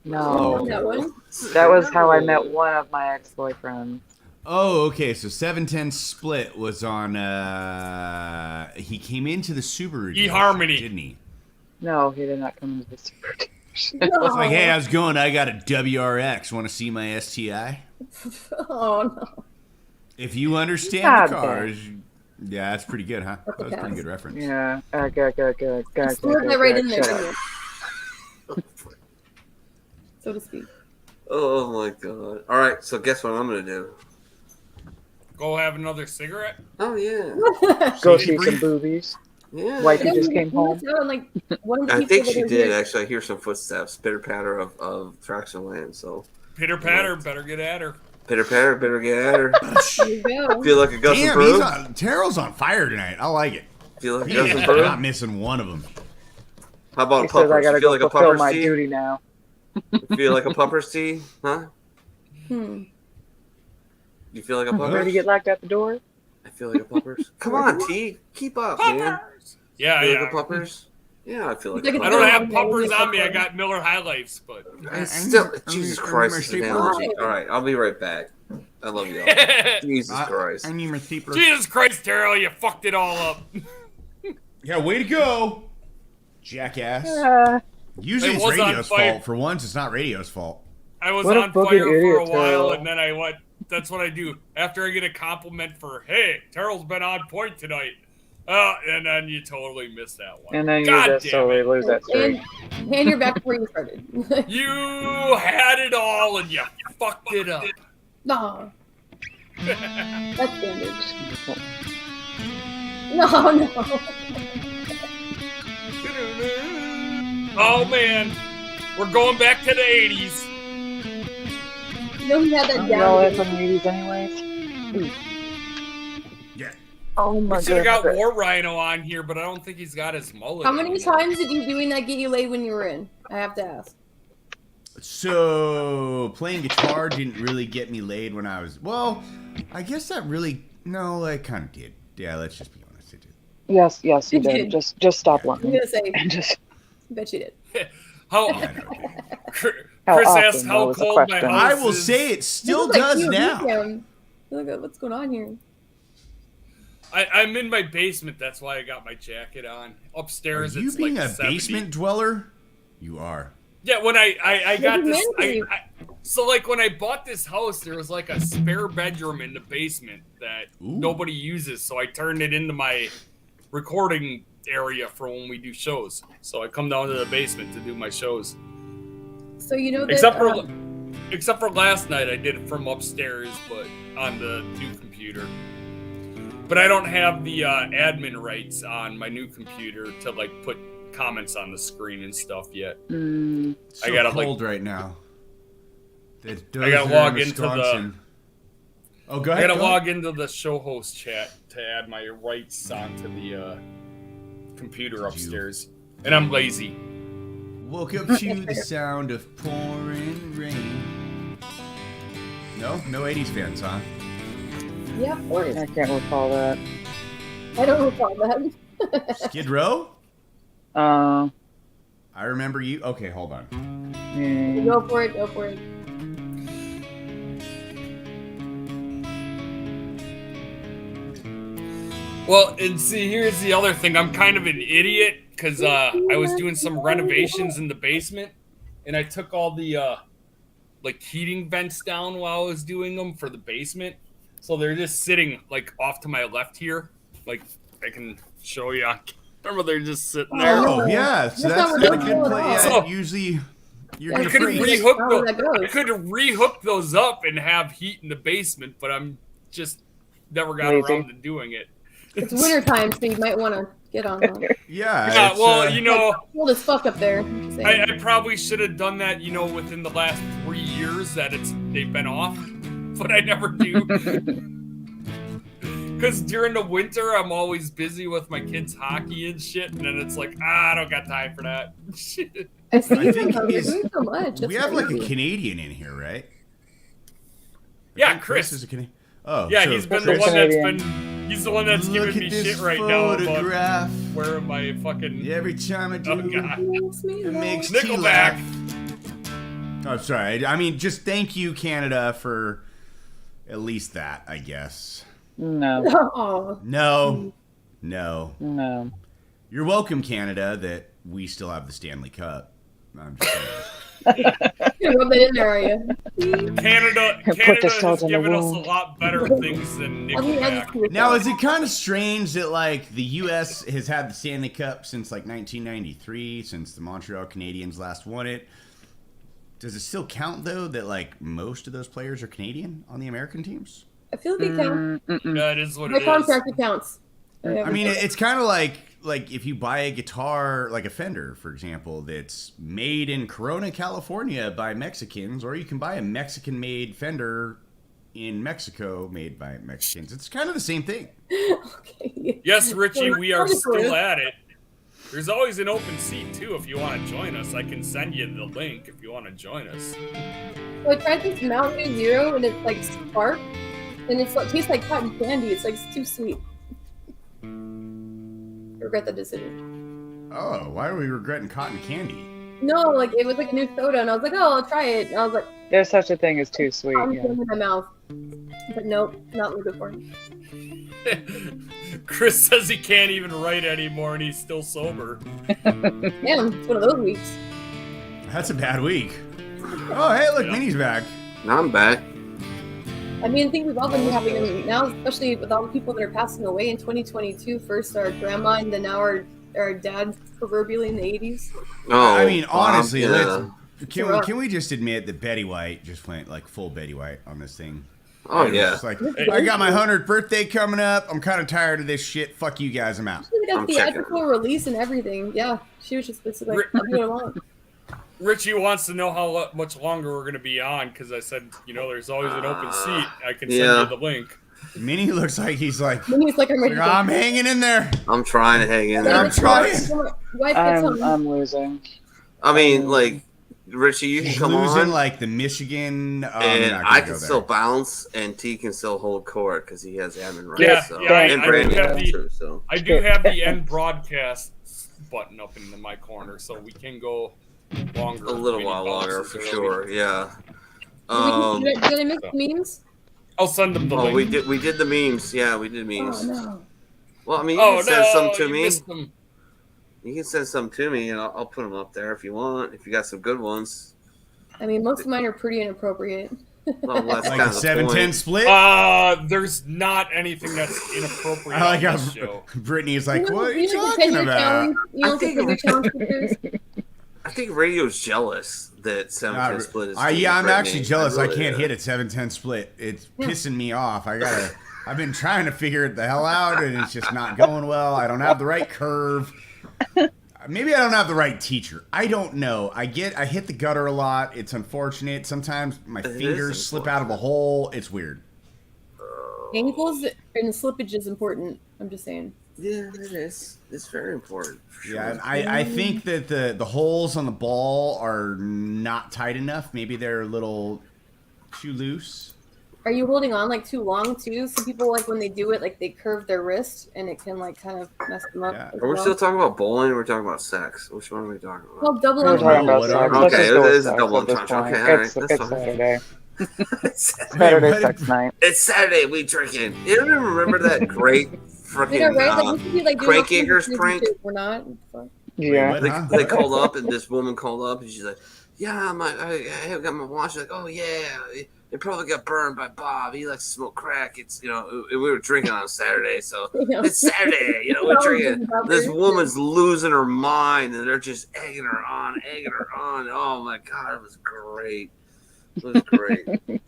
That one? That was how I met one of my ex-boyfriends. Oh, okay. So 710 Split was on. He came into the Subaru eHarmony, didn't he? No, he did not come into the super. It's like, hey, how's it going? I got a WRX. Want to see my STI? Oh no! If you understand Not the cars, yeah, that's pretty good, huh? That was a pretty good reference. Yeah. Good. Slid that right in there, didn't you? So to speak. Oh my god! All right, so guess what I'm gonna do? Go have another cigarette? Oh yeah. Go see some boobies. Yeah. Wifey just came home. I think she did actually. I hear some footsteps, pitter patter of traction land. So pitter patter, better get at her. Pitter patter, better get at her. There you go. Feel like a Gus and Brew? Terrell's on fire tonight. I like it. Feel like a Gus and Brew? I'm not missing one of them. How about He a pupper? says I gotta Feel go like a fulfill pupper's my tea? duty now. Feel like a pupper's tea? Huh? Hmm. You feel like a Ready to pupper's? get locked out the door? I feel like a pupper's. Come on, T. Keep up, man. Yeah, Feel yeah. like a puppers? Yeah, I feel like Like a a I puppers. don't have puppers on me. I got Miller High Lifes, but Still, Jesus Christ, this analogy. All right, I'll be right back. I love you all. Jesus Christ. I need my steepler. Jesus Christ, Terrell, you fucked it all up. Yeah, way to go, jackass. Usually It it's was on radio's fire. fault. For once, it's not radio's fault. I was What a on fucking fire for a idiot, while, Terrell. and then I went. That's what I do after I get a compliment for, "Hey, Terrell's been on point tonight," and then you totally miss that one. And then you God just damn totally it. lose that streak. And you're back to where you started. You had it all, and you fucked it up. No. That's damage. No. Oh man, we're going back to the 80s. No, he had that You know down. it's from the 80s anyways. Yeah. Oh my We should have got god. War Rhino on here, but I don't think he's got his mullet. How many anymore. times did you doing that get you laid when you were in? I have to ask. So playing guitar didn't really get me laid when I was. Well, I guess that really. No, I kind of did. Yeah, let's just be honest. It did. Yes, you You did. did. Just stop I'm lying. gonna say, And just I bet you did. How? Yeah, no, it did. Chris often, asked how though, was the cold my question. house I will is. say it still This is like does you now. and him. Look at what's going on here. I'm in my basement. That's why I got my jacket on. Are Upstairs, you it's being like a 70. basement dweller? You are. Yeah, when I got this, Documentary. so like when I bought this house, there was like a spare bedroom in the basement that Ooh. nobody uses, so I turned it into my recording area for when we do shows. So I come down to the basement to do my shows. So you know that. Except for last night, I did it from upstairs, but on the new computer. But I don't have the admin rights on my new computer to like put comments on the screen and stuff yet. It's so I gotta, cold right now. I gotta log into the. Oh, go I ahead. gotta go log ahead. into the show host chat to add my rights onto the computer upstairs, and I'm lazy. Woke up to the sound of pouring rain. No 80s fans, huh? Yeah, of course. I can't recall that. I don't recall that. Skid Row? Uh, I remember you. Okay, hold on. Go for it. Go for it. Well, and see, here's the other thing. I'm kind of an idiot because I was doing some renovations in the basement, and I took all the like heating vents down while I was doing them for the basement. So they're just sitting like off to my left here. Like I can show you. Remember, they're just sitting there. Oh yeah, so that's not a good play. Yeah, So- usually you're I gonna could freeze. rehook those up and have heat in the basement, but I'm just never got Lazy. around to doing it. It's wintertime, so you might want to get on that. Yeah. Yeah, it's, well, you know, Cold as fuck up there. I'm just saying. I probably should have done that, you know, within the last 3 years that they've been off, but I never do. Because during the winter, I'm always busy with my kids' hockey and shit, and then it's like, I don't got time for that. I see I you think guys are is- doing so much. we That's have like a crazy. Canadian in here, right? Yeah, I think Chris. is a Canadian. Oh, Yeah, so- he's been the Chris one that's Canadian. been. He's the one that's Look giving at me this shit right now photograph. about wearing my fucking. Every time I do, Oh god. it makes me Nickelback. laugh. Oh, sorry. I mean, just thank you, Canada, for at least that, I guess. No, Oh, No. no. You're welcome, Canada, that we still have the Stanley Cup. I'm just saying. you rub that in there, are you? Canada Put the has salt in the given us a wound. lot better things than I mean, I Nickelback. just do it Now, though. is it kind of strange that, like, the U.S. has had the Stanley Cup since, like, 1993, since the Montreal Canadiens last won it? Does it still count, though, that, like, most of those players are Canadian on the American teams? I feel like it counts. That is what My it is. contract it counts. I mean, it's kind of like if you buy a guitar, like a Fender, for example, that's made in Corona, California by Mexicans, or you can buy a Mexican-made Fender in Mexico made by Mexicans. It's kind of the same thing. Okay. Yes, Richie, we are Obviously. still at it. There's always an open seat, too, if you want to join us. I can send you the link if you want to join us. So I tried this Mountain Dew Zero, and it's like Spark, and it's like tastes like cotton candy. It's like it's too sweet. I regret that decision. Oh, why are we regretting cotton candy? No, like it was like a new soda, and I was like, oh, I'll try it. And I was like, There's such a thing as too sweet. cotton Yeah. candy in my mouth. But nope, not really good for me. Chris says he can't even write anymore and he's still sober. Damn, it's one of those weeks. That's a bad week. Oh, hey, look, Yeah. Minnie's back. Now I'm back. I mean, I think we've all been having them now, especially with all the people that are passing away in 2022. First our grandma, and then now our dad, proverbially in the 80s. Oh, I mean, honestly, yeah. can we just admit that Betty White just went like full Betty White on this thing? Oh It was yeah. just like, I got my 100th birthday coming up. I'm kind of tired of this shit. Fuck you guys. I'm out. She got I'm theatrical release and everything. Yeah, she was just basically like, I'll do what I want. Richie wants to know how much longer we're going to be on because I said, you know, there's always an open seat. I can send yeah. you the link. Minnie looks like he's like, Minnie's like, I'm ready to go. I'm hanging in there. I'm trying to hang in there. I'm trying. Wife gets home. I'm losing. I mean, like, Richie, you can He's come losing on, like the Michigan. I'm and not gonna I go can there. still bounce, and T can still hold court because he has admin rights. Yeah, so. yeah, and I Brandon do have has the- too, so. I do have the end broadcast button up in my corner, so we can go longer. A little mini while longer bounces for early. sure. Yeah. Did I miss the memes? I'll send them the Oh, link. we did the memes. Yeah, we did memes. Oh, no. Well, I mean, you Oh, can send no, some to you me. missed them. You can send some to me, and I'll put them up there if you want. If you got some good ones. I mean, most of mine are pretty inappropriate. Well, that's Like kind a of 7-10 split. There's not anything that's inappropriate I like on how this show. Brittany is like, what are you You know, the talking 10-year about? challenge, you know, I think the 10-year challenge pictures. I think radio's jealous that 7-10 split is. Yeah, I'm Brittany. actually jealous. I really can't am. hit it 7-10 split. It's pissing me off. I've been trying to figure it the hell out, and it's just not going well. I don't have the right curve. Maybe I don't have the right teacher. I don't know. I hit the gutter a lot. It's unfortunate. Sometimes my fingers slip out of a hole. It's weird. Ankles and slippage is important. I'm just saying. Yeah, it is. It's very important. For sure. Yeah, and I think that the holes on the ball are not tight enough. Maybe they're a little too loose. Are you holding on like too long too? Some people like when they do it, like they curve their wrist and it can like kind of mess them up. Yeah. as Are we well. still talking about bowling or are we talking about sex? Which one are we talking about? Well, double We're talking about whatever. sex. Let's Okay, just go it with is a sex double at this entendre. point. Okay, all right, It's that's fine. Saturday. Wait, Saturday what? sex night. It's Saturday. We drinking. You don't even remember that great freaking crank eggers prank. We're not. Yeah. They called up, and this woman called up, and she's like, "Yeah, I got my watch." She's like, "Oh yeah, it probably got burned by Bob. He likes to smoke crack. It's we were drinking on Saturday, so it's Saturday. We're drinking." This woman's losing her mind, and they're just egging her on. Oh my god, it was great. It was great.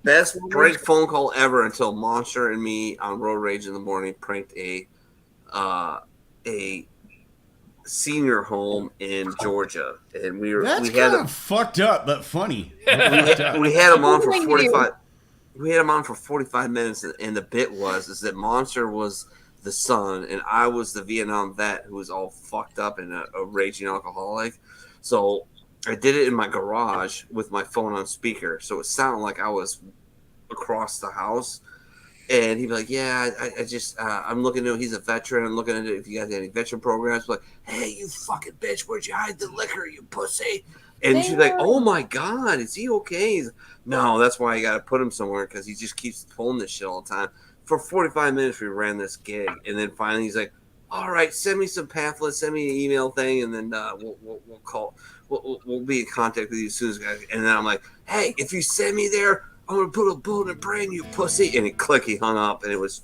Best prank phone call ever until Monster and me on Road Rage in the Morning pranked a senior home in Georgia, and we had them fucked up but funny. we had them on for 45. We had him on for 45 minutes, and the bit is that Monster was the son, and I was the Vietnam vet who was all fucked up and a raging alcoholic. So I did it in my garage with my phone on speaker, so it sounded like I was across the house. And he'd be like, "Yeah, I just I'm looking into. He's a veteran. I'm looking into if you guys have any veteran programs." Like, "Hey, you fucking bitch, where'd you hide the liquor, you pussy?" And she's like, "Oh my god, is he okay?" He's like, "No, that's why you got to put him somewhere because he just keeps pulling this shit all the time." For 45 minutes, we ran this gig, and then finally he's like, "All right, send me some pamphlets, send me an email thing, and then we'll call. We'll be in contact with you as soon as." And then I'm like, "Hey, if you send me there, I'm gonna put a bullet in your brain, you pussy!" And he hung up, and it was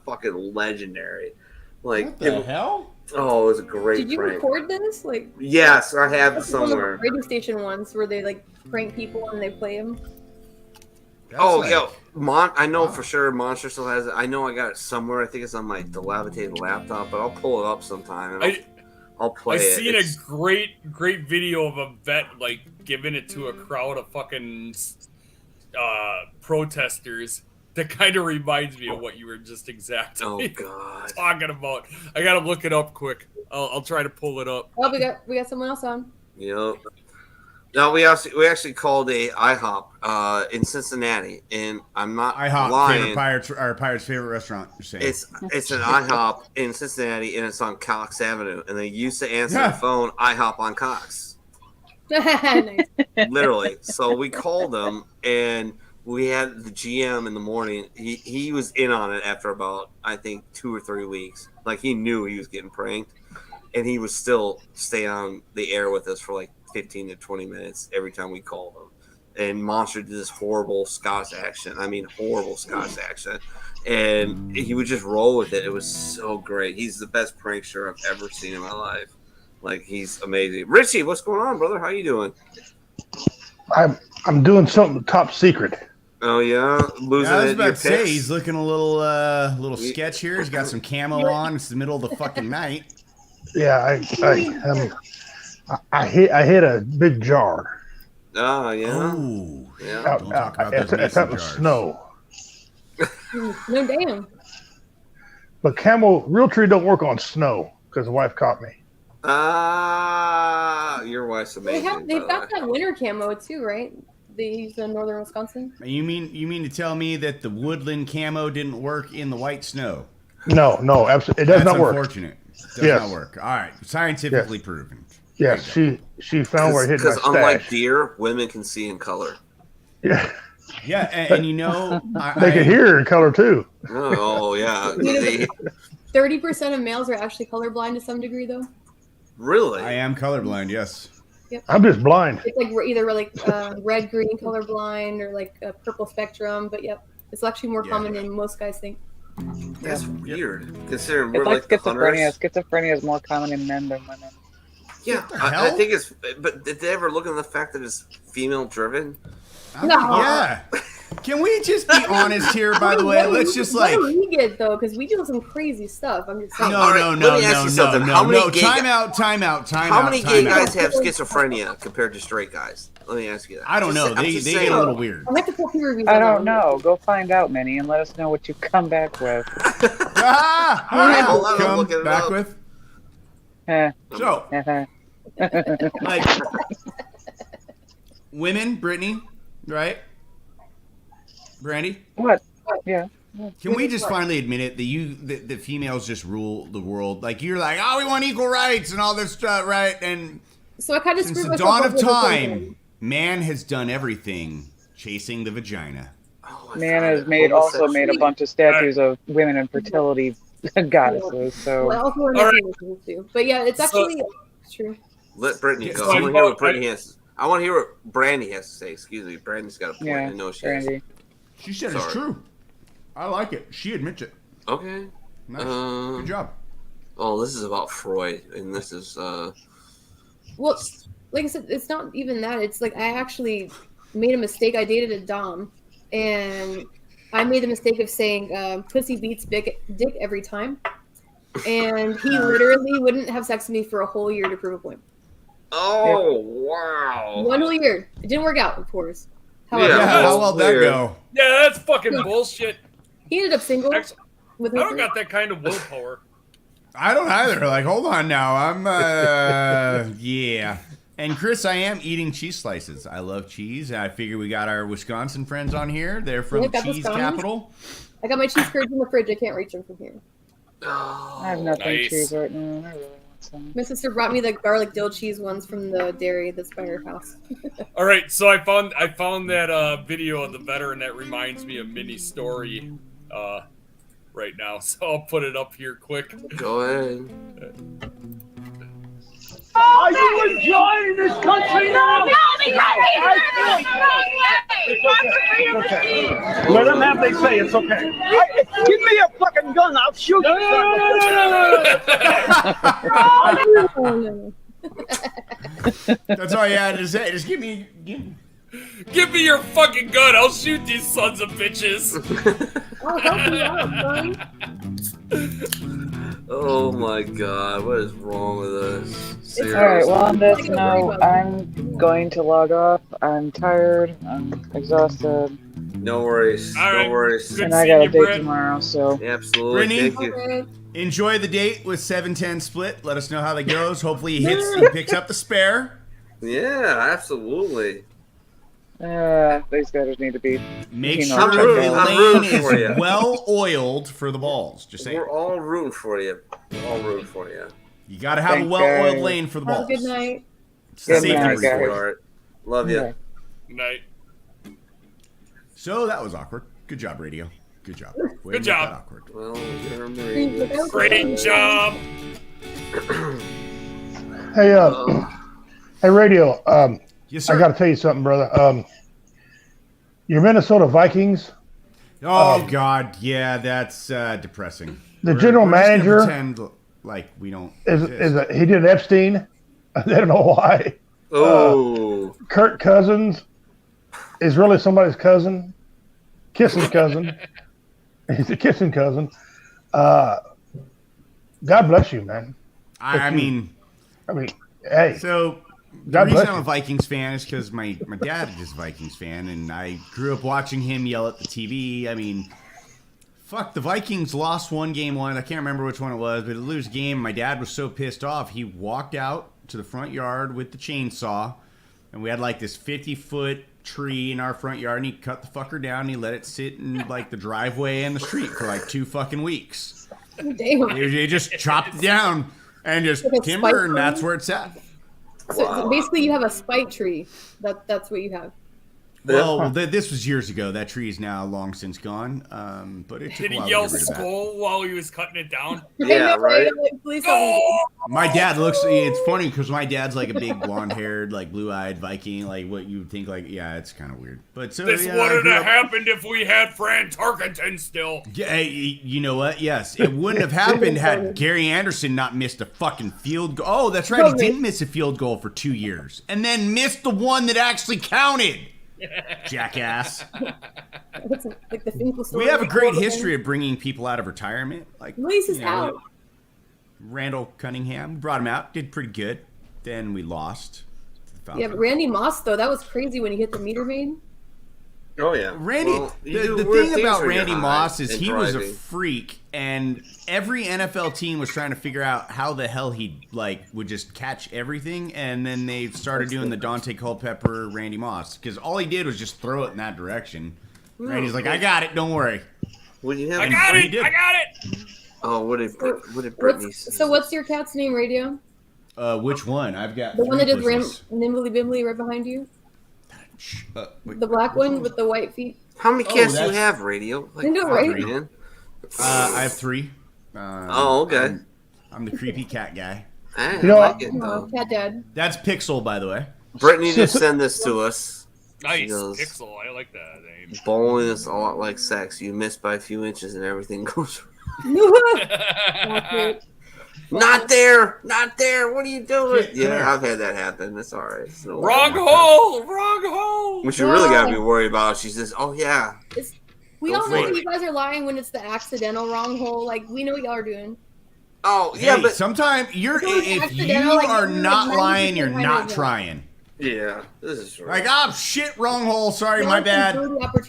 fucking legendary. Like, what the hell? Oh, it was a great. Did you prank. record this? Like, yes, I have it somewhere. Radio station ones where they like prank people and they play them. I know for sure Monster still has it. I know I got it somewhere. I think it's on my dilapidated laptop, but I'll pull it up sometime. And I'll play it. I seen a great video of a vet like giving it to a crowd of fucking protesters. That kind of reminds me of what you were just exactly talking about. I gotta look it up quick. I'll try to pull it up. Oh, we got someone else on. Yep. No, we actually called a IHOP in Cincinnati, and I'm not lying. Our Pirate's favorite restaurant. You're saying it's an IHOP in Cincinnati, and it's on Cox Avenue, and they used to answer the phone IHOP on Cox. Nice. Literally. So we called them, and we had the GM in the morning. He was in on it after about, I think, 2 or 3 weeks. Like, he knew he was getting pranked, and he was still staying on the air with us for like 15 to 20 minutes every time we called him. And Monster did this horrible Scottish accent. I mean, horrible Scottish accent. And he would just roll with it. It was so great. He's the best prankster I've ever seen in my life. Like, he's amazing. Richie, what's going on, brother? How you doing? I'm doing something top secret. Oh yeah, losing I was about to say he's looking a little sketch here. He's got some camo on. It's the middle of the fucking night. Yeah, I hit a big jar. Oh yeah. Ooh. Yeah. Don't talk about those mason jars. Snow. No damn. But camo Realtree don't work on snow because the wife caught me. Your wife's amazing. They've got that winter camo too, right? They use in northern Wisconsin. You mean to tell me that the woodland camo didn't work in the white snow? No, absolutely, it does not work. Unfortunate. It does not work. All right, scientifically proven. Yes, she found where it hit my stash. Because unlike deer, women can see in color. Yeah. Yeah, and you know they can hear in color too. Oh yeah. 30% of males are actually colorblind to some degree, though. Really? I am colorblind. Yes. Yep. I'm just blind. It's like we're either like red, green colorblind or like a purple spectrum. But yep, it's actually more common than most guys think. That's weird. Considering It's we're like schizophrenia. Schizophrenia is more common in men than women. Yeah, I think it's. But did they ever look at the fact that it's female driven? No. Yeah. Can we just be honest here? By the way, let's just like. What do we get though? Because we do some crazy stuff. I'm just saying. No. Time out. How many gay guys have schizophrenia compared to straight guys? Let me ask you that. I don't know. They get a little weird. I don't know. Go find out, Minnie, and let us know what you come back with. Come back with. So, like, women, Brittany, right? Brandy? What? Yeah. Can we just finally admit it that the females just rule the world? Like, you're like, oh, we want equal rights and all this stuff, right? And so I kind of since the dawn of time, man has done everything chasing the vagina. Man has also made a bunch of statues of women in fertility goddesses. So Well, I also learned right. Too. But yeah, it's actually true. Let Brittany go. I want to hear what Brittany has. I want to hear what Brandy has to say. Excuse me, Brandy's got a point. I know she has. She said it's true. I like it. She admits it. Okay. Nice. Good job. Oh, this is about Freud, and this is. Well, like I said, it's not even that. It's like I actually made a mistake. I dated a dom, and I made the mistake of saying "pussy beats dick every time," and he literally wouldn't have sex with me for a whole year to prove a point. Oh, wow. 1 whole year. It didn't work out, of course. How well that go? Yeah, that's fucking bullshit. He ended up single. I don't got that kind of willpower. I don't either. Like, hold on now. I'm, yeah. And Chris, I am eating cheese slices. I love cheese. I figure we got our Wisconsin friends on here. They're from the cheese capital. I got my cheese curds in the fridge. I can't reach them from here. I have nothing cheese right now. I really want some. My sister brought me the garlic dill cheese ones from the dairy that's by her house. All right, so I found that video of the veteran that reminds me of Minnie's story right now. So I'll put it up here quick. Go ahead. Are you enjoying this country now? No, let them have their say. It's okay. Give me a fucking gun. I'll shoot you. That's all you had to say. Just give me your fucking gun. I'll shoot these sons of bitches. Oh my god, what is wrong with us? Seriously. Alright, well, on this note, I'm going to log off. I'm tired. I'm exhausted. No worries. No worries. And I got a date tomorrow, so. Yeah, absolutely. Brittany, Thank you. Enjoy the date with 710 split. Let us know how that goes. Hopefully he picks up the spare. Yeah, absolutely. These guys need to be. Make sure the lane is well oiled for the balls. Just saying. We're all rooting for you. We're all rooting for you. You got to have a well-oiled lane for the balls. Have a good night. It's the safety report. Love you. Good night. So that was awkward. Good job, radio. Good job. Good job. Awkward. Well, you're Marine. Great job. Hey, radio. Yes, sir. I got to tell you something, brother. Your Minnesota Vikings. Oh God, yeah, that's depressing. The general manager pretend like we don't. He did Epstein. I don't know why. Oh. Kirk Cousins is really somebody's cousin, kissing cousin. He's a kissing cousin. God bless you, man. I mean, hey. So the reason I'm a Vikings fan is because my dad is a Vikings fan, and I grew up watching him yell at the TV. I mean, fuck, the Vikings lost one game once. I can't remember which one it was, but it lose game. My dad was so pissed off, he walked out to the front yard with the chainsaw, and we had like this 50-foot tree in our front yard, and he cut the fucker down, and he let it sit in like the driveway and the street for like 2 fucking weeks. Damn. He just chopped it down and just Like a timber, spike and that's where it's at. So basically, you have a spike tree. That's what you have. Well, this was years ago. That tree is now long since gone. But it took Did a he while yell to get rid of that. skull while he was cutting it down? Yeah, right. Please tell me. My dad looks. It's funny because my dad's like a big blonde-haired, like blue-eyed Viking, like what you would think. Like, yeah, it's kind of weird. But so This yeah, wouldn't have happened if we had Fran Tarkenton still. Yeah, you know what? Yes, it wouldn't have happened had Gary Anderson not missed a fucking field goal. Oh, that's right. He didn't miss a field goal for 2 years, and then missed the one that actually counted. Jackass. Like the Finkel story. We have a great history of bringing people out of retirement. Like Lisa's out. Randall Cunningham, brought him out, did pretty good. Then we lost. Yeah, but Randy Moss though, that was crazy when he hit the meter maid. Oh yeah, Randy. Well, the thing about Randy Moss is he was a freak, and every NFL team was trying to figure out how the hell he would just catch everything, and then they started doing the Dante Culpepper Randy Moss because all he did was just throw it in that direction. Randy's like, I got it, don't worry. What do you have? I got it. Oh, what did Brittany say? So what's your cat's name, Radio? Which one? I've got the one that just ran bushes. nimbly bimbly right behind you. Wait, the black one with the white feet. How many cats do you have, Radio? I know, right? I have 3. Oh, okay. I'm the creepy cat guy. I You know like what? it, though. Cat dad. That's Pixel, by the way. Brittany just sent this to us. Nice. She goes, Pixel. I like that name. bowling is a lot like sex. You miss by a few inches and everything goes Not there. What are you doing? Yeah, I've had that happen. It's all right. It's no Wrong hole. What you really got to be worried about, she says, oh, yeah. We Go all for know it. you guys are lying when it's the accidental wrong hole. Like, we know what y'all are doing. Oh, yeah, but sometimes if you accidental, like, are you're not like lying, 90% you're behind not it. trying. Yeah, this is true. Like, oh, shit, wrong hole. Sorry, my bad.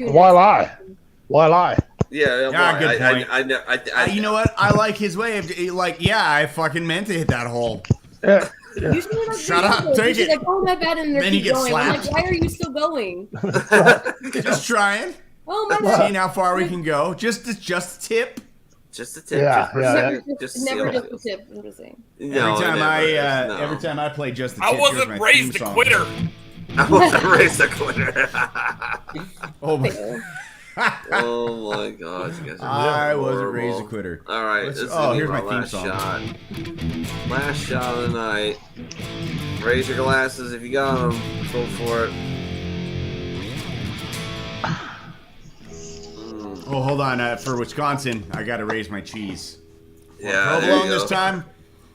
Why lie? Why lie? Yeah, Yeah, good point. I You know what? I like his way of, like, yeah, I fucking meant to hit that hole. Yeah. Usually, like, Shut up, take she's it. like, oh, my bad, and Then then you keep get going. I'm slapped. like, why are you still going? Just trying. Oh, my bad. Seeing how far we can go. Just a tip. Just a tip. Yeah, Never just a tip. I'm just saying. No, Every time I play just a tip, I here's wasn't my raised theme a song. quitter. I wasn't raised a quitter. Oh my. Oh my gosh, you guys are I wasn't horrible. raised a quitter. All right, Let's- this is oh, gonna be here's my last theme song. shot. Last shot of the night. Raise your glasses if you got them. Go for it. Oh, hold on. For Wisconsin, I got to raise my cheese. Yeah, there provolone you this go. time.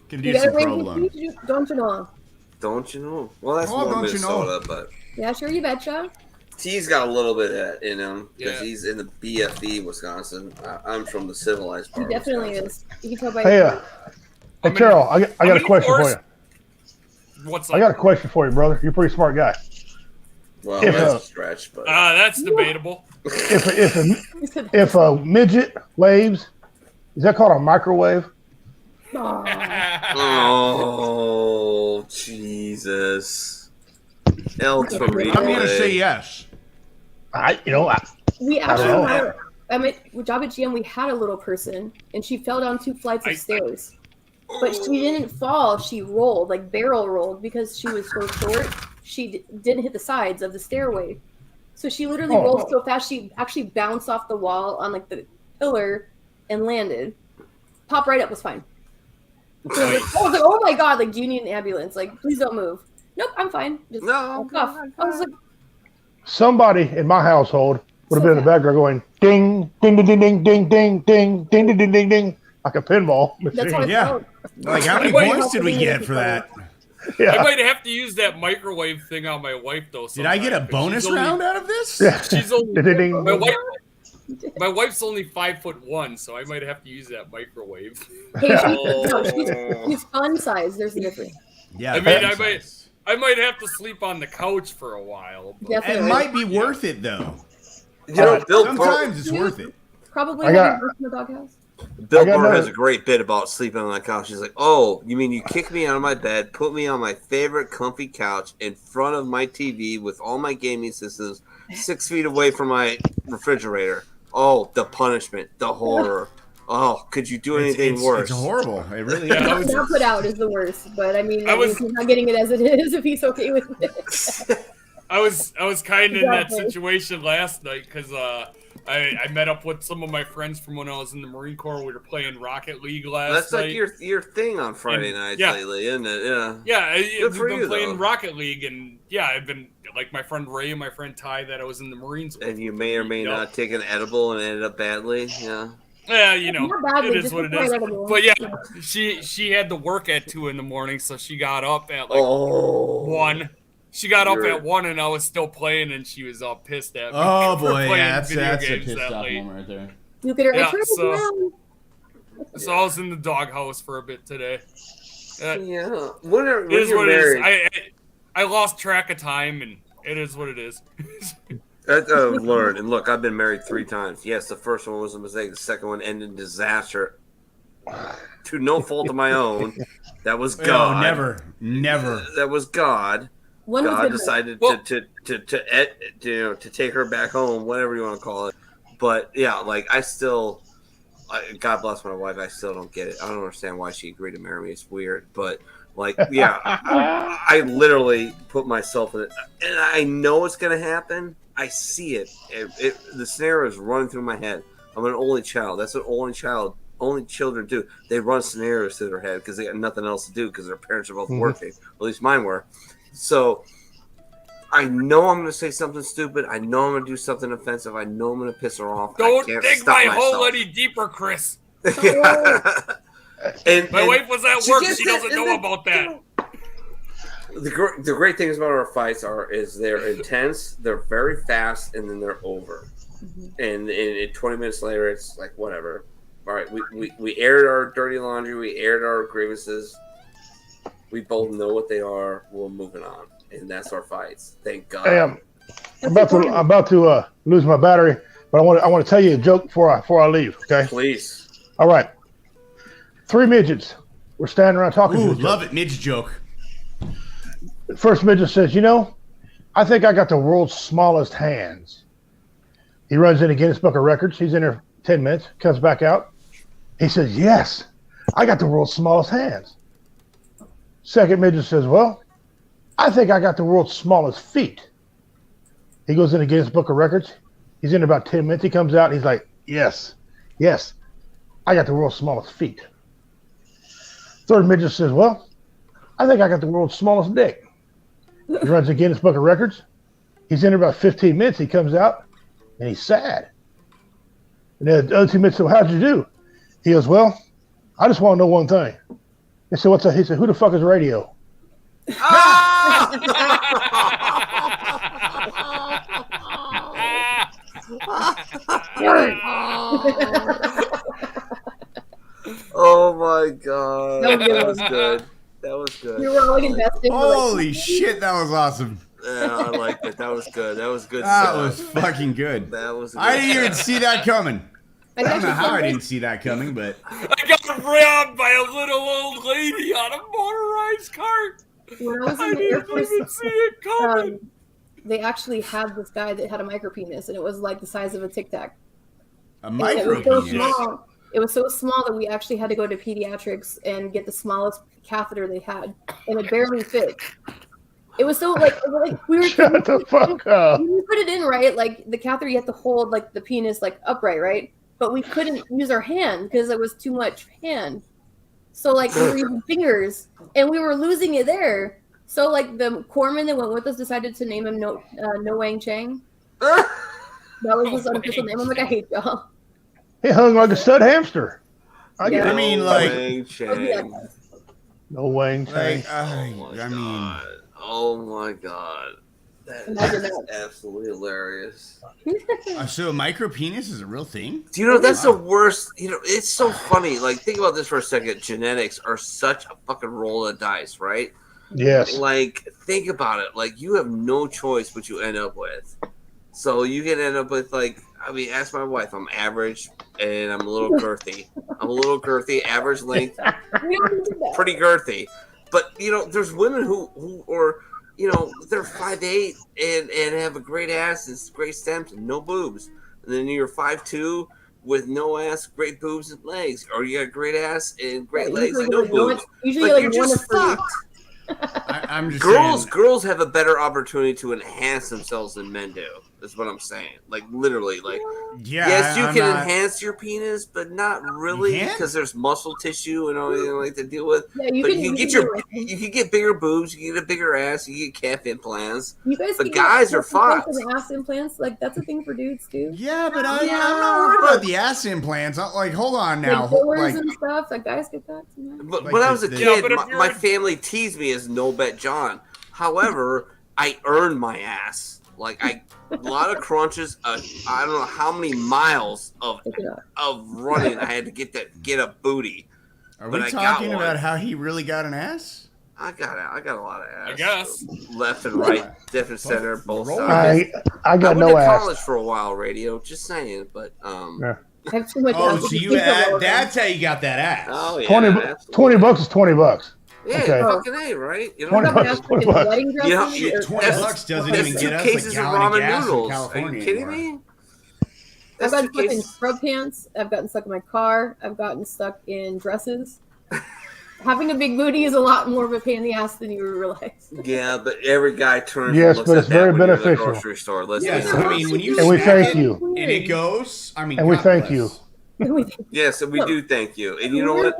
Can You do some gotta raise provolone. your cheese, don't you know? Don't you know? Well, that's Oh, more don't you know? Minnesota, but Yeah, sure, you betcha. T's got a little bit of that in him because Yeah. he's in the BFE, Wisconsin. I'm from the civilized He part. of definitely Wisconsin. is. You can tell by Hey, hey, Carol, I got a question for you. What's I got a question for you, brother. You're a pretty smart guy. Well, If, that's a stretch, but That's debatable. If a midget waves, is that called a microwave? oh Jesus, El Torito. I'm going to say yes. We I don't actually know. had, I mean, with job at GM, we had a little person, and she fell down 2 flights of stairs. But she didn't fall. She rolled, like barrel rolled, because she was so short. She didn't hit the sides of the stairway. So she literally rolled so fast, she actually bounced off the wall on like the pillar and landed. Popped right up, was fine. So I was like, oh my God, like, do you need an ambulance? Like, please don't move. Nope, I'm fine. Just walk off. I was like, Somebody in my household would have been in the background going ding, ding, ding, ding, ding, ding, ding, ding, ding, ding, ding, ding, ding, like a pinball that's how machine. I felt. Like, how many Wait, points did we get for that? I might have to use that microwave thing on my wife though. Did I get a bonus round out of this? Yeah. She's only Ding, ding, ding. my wife's only 5'1", so I might have to use that microwave. Hey, she's fun size. There's a difference. Yeah, I mean, I might have to sleep on the couch for a while. But Definitely. It might be worth it though. You know, Bill Sometimes it's worth it. Probably I got- having birth in the doghouse. Bill I got Burr another- has a great bit about sleeping on the couch. He's like, "Oh, you mean you kick me out of my bed, put me on my favorite comfy couch in front of my TV with all my gaming systems, 6 feet away from my refrigerator? Oh, the punishment, the horror. Oh, could you do anything worse? It's horrible. It really Not is. put out is the worst, but I mean, was- he's not getting it as it is if he's okay with it. I was kind of in that Exactly. situation last night because I met up with some of my friends from when I was in the Marine Corps. We were playing Rocket League last That's night. like your thing on Friday nights yeah. lately, isn't it? Yeah. Yeah, Good we've for been you, playing though. Rocket League, and yeah, I've been like my friend Ray and my friend Ty that I was in the Marines with. And you may or may not take an edible and ended up badly. Yeah. Yeah, you know, Not badly, it is just what it before is. edible. But yeah, she had to work at 2 a.m, so she got up at like 1. She got up at 1, and I was still playing, and she was all pissed at me. Oh for boy, playing yeah, video that's a games pissed that off late. moment right there. Look at her. Yeah, I turned it so- around. So I was in the doghouse for a bit today. Yeah. When It is you're what it is. married, I lost track of time, and it is what it is. I've learned. And look, I've been married 3 times. Yes, the first one was a mistake. The second one ended in disaster. To no fault of my own. That was God. No, never. That was God. One was God good decided to take her back home, whatever you want to call it. But yeah, like God bless my wife. I still don't get it. I don't understand why she agreed to marry me. It's weird, but like, yeah, I literally put myself in it, and I know it's gonna happen. I see it. The scenario is running through my head. I'm an only child. That's what only child only children do. They run scenarios through their head because they got nothing else to do because their parents are both working. Or at least mine were. So I know I'm going to say something stupid. I know I'm going to do something offensive. I know I'm going to piss her off. Don't dig my hole any deeper, Chris. And my wife was at work. She just- doesn't know about that. The great things about our fights is they're intense, they're very fast, and then they're over. And 20 minutes later, it's like, whatever. All right, we aired our dirty laundry. We aired our grievances. We both know what they are. We're moving on. And that's our fights. Thank God. Hey, I'm about to lose my battery, but I want to tell you a joke before I leave. Okay. Please. All right. 3 midgets. We're standing around talking. Ooh, to each love other. it. Midge joke. First midget says, I think I got the world's smallest hands. He runs into Guinness Book of Records. He's in there 10 minutes, comes back out. He says, yes, I got the world's smallest hands. Second midget says, well, I think I got the world's smallest feet. He goes into Guinness Book of Records. He's in about 10 minutes. He comes out. And he's like, yes, I got the world's smallest feet. Third midget says, well, I think I got the world's smallest dick. He runs the Guinness Book of Records. He's in about 15 minutes. He comes out, and he's sad. And then the other 2 minutes, so how'd you do? He goes, well, I just want to know one thing. He said, what's that? He said, who the fuck is radio? Oh, my God. That was good. That was good. You were all invested. Holy shit, that was awesome. Yeah, I liked it. That was good. That was good That stuff. was fucking good. That was good I didn't even stuff. see that coming. I don't know how I something. didn't see that coming, but I got robbed by a little old lady on a motorized cart. When I was in the Air Force, they actually had this guy that had a micro penis, and it was like the size of a Tic Tac. a And micro it was so penis. small. It was so small that we actually had to go to pediatrics and get the smallest catheter they had, and it barely fit. It was so like we were. Shut the fuck up. We put it in right, like the catheter. You have to hold like the penis like upright, right? But we couldn't use our hand because it was too much hand. So like we were using fingers, and we were losing it there. So like the corpsman that went with us decided to name him No Wang Chang. That was his unofficial name. I'm like, I hate y'all. He hung like a stud hamster. I mean, like, Wang Chang. No Wang Chang. Oh my God. That Imagine is that. absolutely hilarious. So a micro penis is a real thing? Do you know that's the worst? You know, it's so funny. Like, think about this for a second. Genetics are such a fucking roll of dice, right? Yes. Like, think about it. Like, you have no choice what you end up with. So you can end up with, like, I mean, ask my wife. I'm average and I'm a little girthy. Average length, pretty girthy. But you know, there's women who are, you know, they're 5'8" and have a great ass and great stems and no boobs. And then you're 5'2" with no ass, great boobs and legs, or you got great ass and great legs and no boobs. Usually, like, like you're one just for you. fucked. I'm just Girls have a better opportunity to enhance themselves than men do. Is what I'm saying. Like, literally, like, yeah, yes, you I'm can not- enhance your penis, but not really can? because there's muscle tissue and all you like to deal with. Yeah, you but can- you you get can your do it. you can get bigger boobs, you get a bigger ass, you get calf implants. You guys But can guys get are ass implants fucked. and ass implants. Like that's a thing for dudes too. Yeah, but I'm not worried about the ass implants. I'm like, hold on now. Like fillers Like, and stuff. Like guys get that. Sometimes. But Like when I was a the- kid, but if my you're- family teased me as No Bet John. However, I earned my ass. Like, a lot of crunches. I don't know how many miles of running I had to get a booty. are but we I got talking one. about how he really got an ass? I got a lot of ass. I guess. Left and right, different center, both roll. sides. I got went no to ass. college for a while, radio. Just saying, but Yeah. I have too much. Oh, ass. so you had, that's how you got that ass. oh yeah, 20 absolutely. $20 is $20. Yeah, Okay. fucking A, right? You know, 20 I've bucks, got ass 20 in bucks. wedding You know, dresses you- or- 20 that's- bucks doesn't that's even two get us cases a of gallon of ramen gas in noodles. Are California you kidding anymore. me? I've That's gotten two stuck in cases. scrub pants. I've gotten stuck in my car. I've gotten stuck in dresses. Having a big booty is a lot more of a pain in the ass than you realize. Yeah, but every guy turns Yes, and looks but at it's that very when you're in the beneficial. grocery store. Let's Yes, be I honest. mean, when you And we smack thank it you. and it goes, I mean, And we God thank bless. you. Yes, we do thank you. And you know what?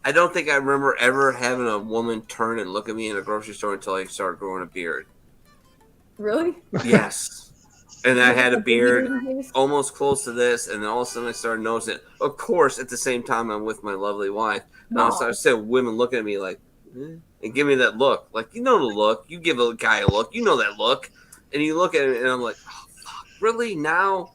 I don't think I remember ever having a woman turn and look at me in a grocery store until I started growing a beard. Really? Yes. And I had a beard almost close to this, and then all of a sudden I started noticing it. Of course, at the same time, I'm with my lovely wife. And I started women looking at me like, and give me that look. Like, you know the look. You give a guy a look. You know that look. And you look at it, and I'm like, oh, fuck, really now?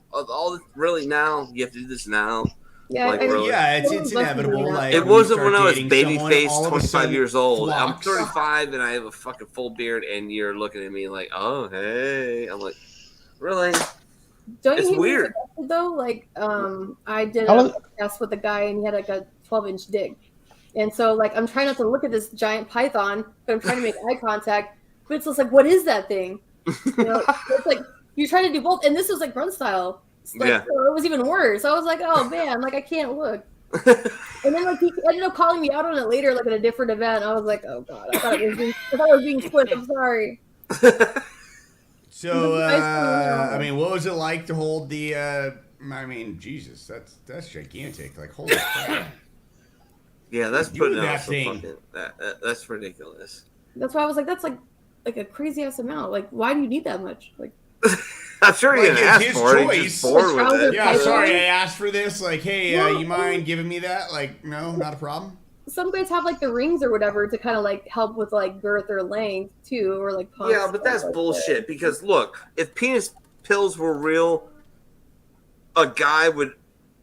Really now? You have to do this now? Yeah, like, really? It's inevitable. Like, it wasn't when I was baby-faced, 25 sudden, years old. flocks. I'm 35, and I have a fucking full beard, and you're looking at me like, oh, hey. I'm like, really? Don't it's you weird. Though, like, I did a podcast with a guy, and he had like a 12-inch dick. And so, like, I'm trying not to look at this giant python, but I'm trying to make eye contact. But it's just like, what is that thing? You know, it's like you're trying to do both. And this was like grunt style. Like, yeah. So it was even worse. I was like, oh man, like I can't look. And then like he ended up calling me out on it later, like at a different event. I was like, oh god, I thought it was being split. I'm sorry. So I mean, what was it like to hold the? I mean, Jesus, that's gigantic. Like, holy crap. Yeah, that's putting out some thing. fucking. That's ridiculous. That's why I was like, that's like a crazy ass amount. Like, why do you need that much? Like, I'm sure he didn't ask for it. He's just bored with it. Yeah, sorry, I asked for this. Like, hey, you mind giving me that? Like, no, not a problem. Some guys have like the rings or whatever to kind of like help with like girth or length too, or like pumps. Yeah, but that's bullshit. Because look, if penis pills were real, a guy would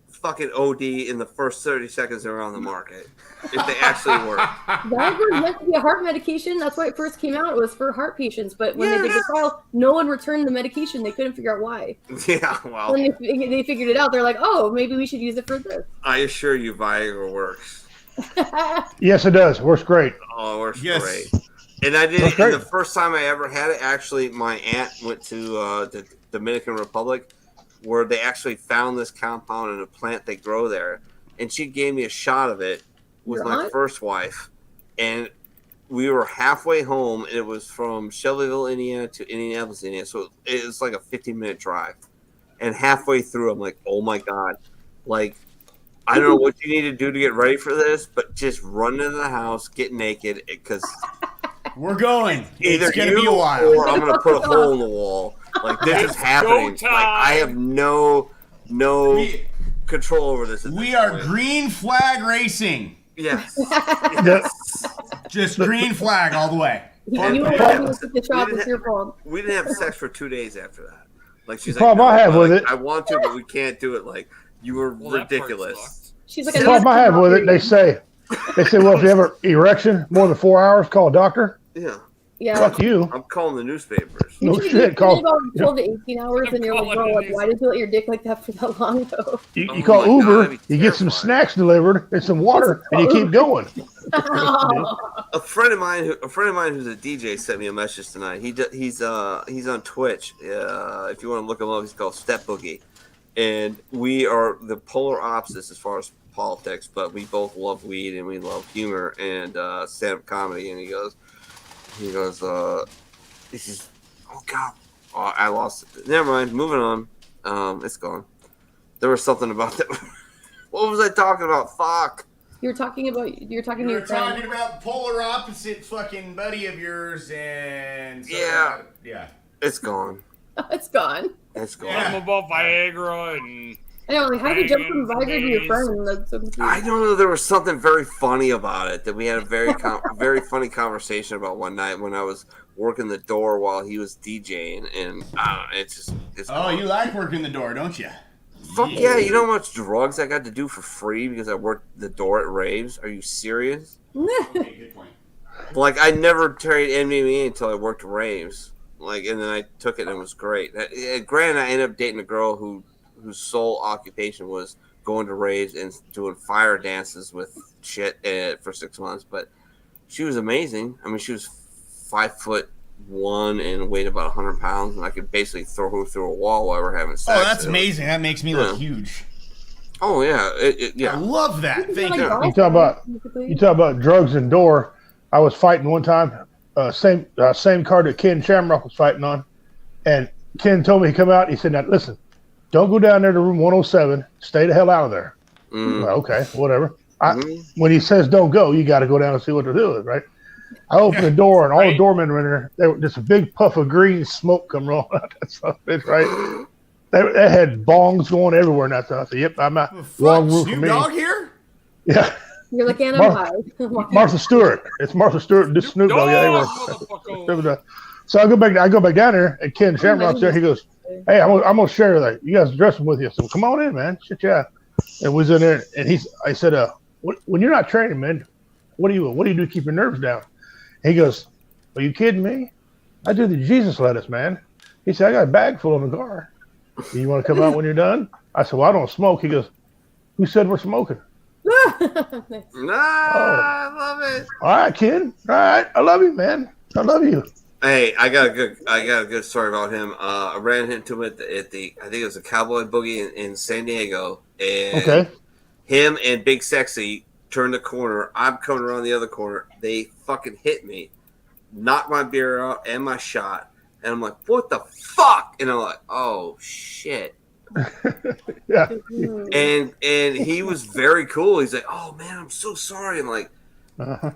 fucking OD in the first 30 seconds they're on the market. If they actually work. Viagra is meant to be a heart medication. That's why it first came out. It was for heart patients. But when they did the trial, no one returned the medication. They couldn't figure out why. Yeah, well. When they figured it out, they're like, oh, maybe we should use it for this. I assure you Viagra works. Yes, it does. Works great. Oh, it works great. And I did it, and the first time I ever had it, actually, my aunt went to the Dominican Republic, where they actually found this compound in a plant they grow there. And she gave me a shot of it with my first wife. And we were halfway home, and it was from Shelbyville, Indiana to Indianapolis, Indiana. So it was like a 15-minute drive. And halfway through, I'm like, oh, my God. Like, I don't know what you need to do to get ready for this, but just run into the house, get naked, because we're going. Either it's going to be a while. Or I'm going to put a hole in the wall. Like, this is happening. Like, I have no control over this. We are green flag racing. Yes. Just green flag all the way. We didn't have sex for 2 days after that. Like, she's like, no, I have with it. I want to, but we can't do it. Like, you were ridiculous. She's like, the problem I have with it, they say, well, if you have an erection more than 4 hours, call a doctor. Yeah. Yeah. Fuck you. I'm calling the newspapers. No shit. Call about 12 to 18 hours, and you're like, bro, like, why did you let your dick like that for that long, though? You call Uber, you get some snacks delivered and some water, and you keep going. A friend of mine who's a DJ sent me a message tonight. He's on Twitch. If you want to look him up, he's called Step Boogie, and we are the polar opposites as far as politics. But we both love weed and we love humor and stand-up comedy. And he goes, he says, oh God, I lost it. Never mind. Moving on. It's gone. There was something about that. What was I talking about? Fuck. You were talking to your friend. You were talking about polar opposite fucking buddy of yours, and so yeah. It's gone. It's gone. It's gone. Yeah. About Viagra and. I know, like, how did you jump from Viagra to your friend? That's so confusing. I don't know. There was something very funny about it that we had a very very funny conversation about one night when I was working the door while he was DJing, and it's gone. You like working the door, don't you? Fuck yeah! You know how much drugs I got to do for free because I worked the door at raves? Are you serious? Okay, good point. Like, I never tried MMA until I worked raves. Like, and then I took it and it was great. Granted, I ended up dating a girl whose sole occupation was going to raves and doing fire dances with shit for 6 months. But she was amazing. I mean, she was 5'1" and weighed about 100 pounds, and I could basically throw her through a wall while we're having sex. Oh, that's amazing. That makes me look huge. Oh, yeah. Yeah. I love that. Thank you. You talk about drugs and door. I was fighting one time, same card that Ken Shamrock was fighting on, and Ken told me to come out. He said, now, listen, don't go down there to room 107. Stay the hell out of there. Well, okay, whatever. When he says don't go, you got to go down and see what they're doing, right? I opened the door, and all the doormen were in there. There was just a big puff of green smoke come rolling out that son of a bitch, right? They had bongs going everywhere in that stuff. I said, yep, I'm not. Wrong room for me. Dog here? Yeah. You're like Anna Martha Stewart. It's Martha Stewart and this Snoop Dogg. Yeah, they were. So I go back there, and Ken Shamrock's there. He goes, "Hey, I'm gonna share that. You guys dressing with you. So come on in, man. Shit, yeah." And we was in there, and I said, when you're not training, man, what do you do to keep your nerves down?" And he goes, "Are you kidding me? I do the Jesus lettuce, man." He said, "I got a bag full in the car. Do you want to come out when you're done?" I said, "Well, I don't smoke." He goes, "Who said we're smoking?" I love it. All right, kid. All right, I love you, man. I love you. Hey, I got a good story about him. I ran into him at the I think it was a Cowboy Boogie in San Diego, and him and Big Sexy turned the corner. I'm coming around the other corner. They fucking hit me, knocked my beer out and my shot, and I'm like, "What the fuck?" And I'm like, "Oh shit." Yeah. And he was very cool. He's like, "Oh man, I'm so sorry." I'm like,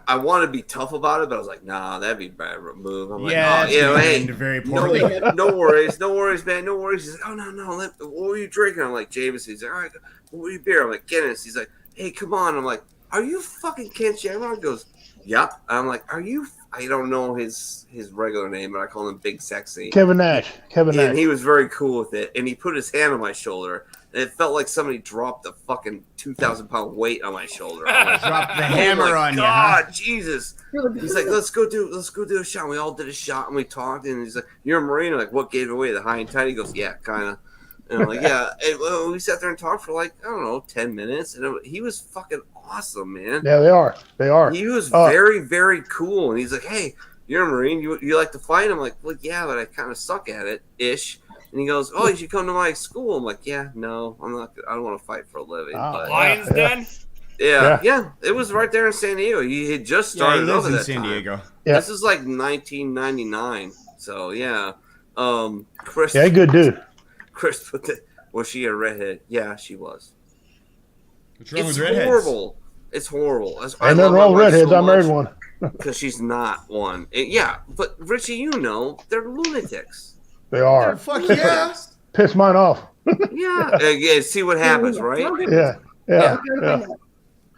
I want to be tough about it, but I was like, "Nah, that'd be a bad move." I'm like, "Hey, very poorly. no worries, man, no worries." He's like, "Oh no, what were you drinking?" I'm like, "Jameson." He's like, "All right, what were you beer?" I'm like, "Guinness." He's like, "Hey, come on." I'm like, "Are you fucking Ken Shamrock?" He goes, "Yep." I'm like, "Are you?" I don't know his regular name, but I call him Big Sexy. Kevin Nash. And he was very cool with it. And he put his hand on my shoulder, and it felt like somebody dropped a fucking 2,000-pound weight on my shoulder. Dropped the hammer on you. God, Jesus. He's like, let's go do a shot. And we all did a shot, and we talked. And he's like, "You're a Marine." I'm like, "What gave it away? The high and tight?" He goes, "Yeah, kind of." And I'm like, "Yeah." And we sat there and talked for like, I don't know, 10 minutes. And he was fucking awesome, man. Yeah, they are. They are. He was very, very cool. And he's like, "Hey, you're a Marine. You like to fight?" I'm like, "Well, yeah, but I kind of suck at it, ish." And he goes, "Oh, you should come to my school." I'm like, "Yeah, no, I'm not. I don't want to fight for a living." But, Lions Den? Yeah. It was right there in San Diego. He had just started over that San time. Diego. Yeah. This is like 1999. So yeah. Chris. Yeah, good dude. Chris put the. Was she a redhead? Yeah, she was. What's wrong It's with redheads? horrible. It's horrible. Ain't nothing wrong with redheads. I married one. Because she's not one. Yeah, but Richie, you know, they're lunatics. They are. Fuck yeah. Piss mine off. Yeah. See what happens, right? Yeah.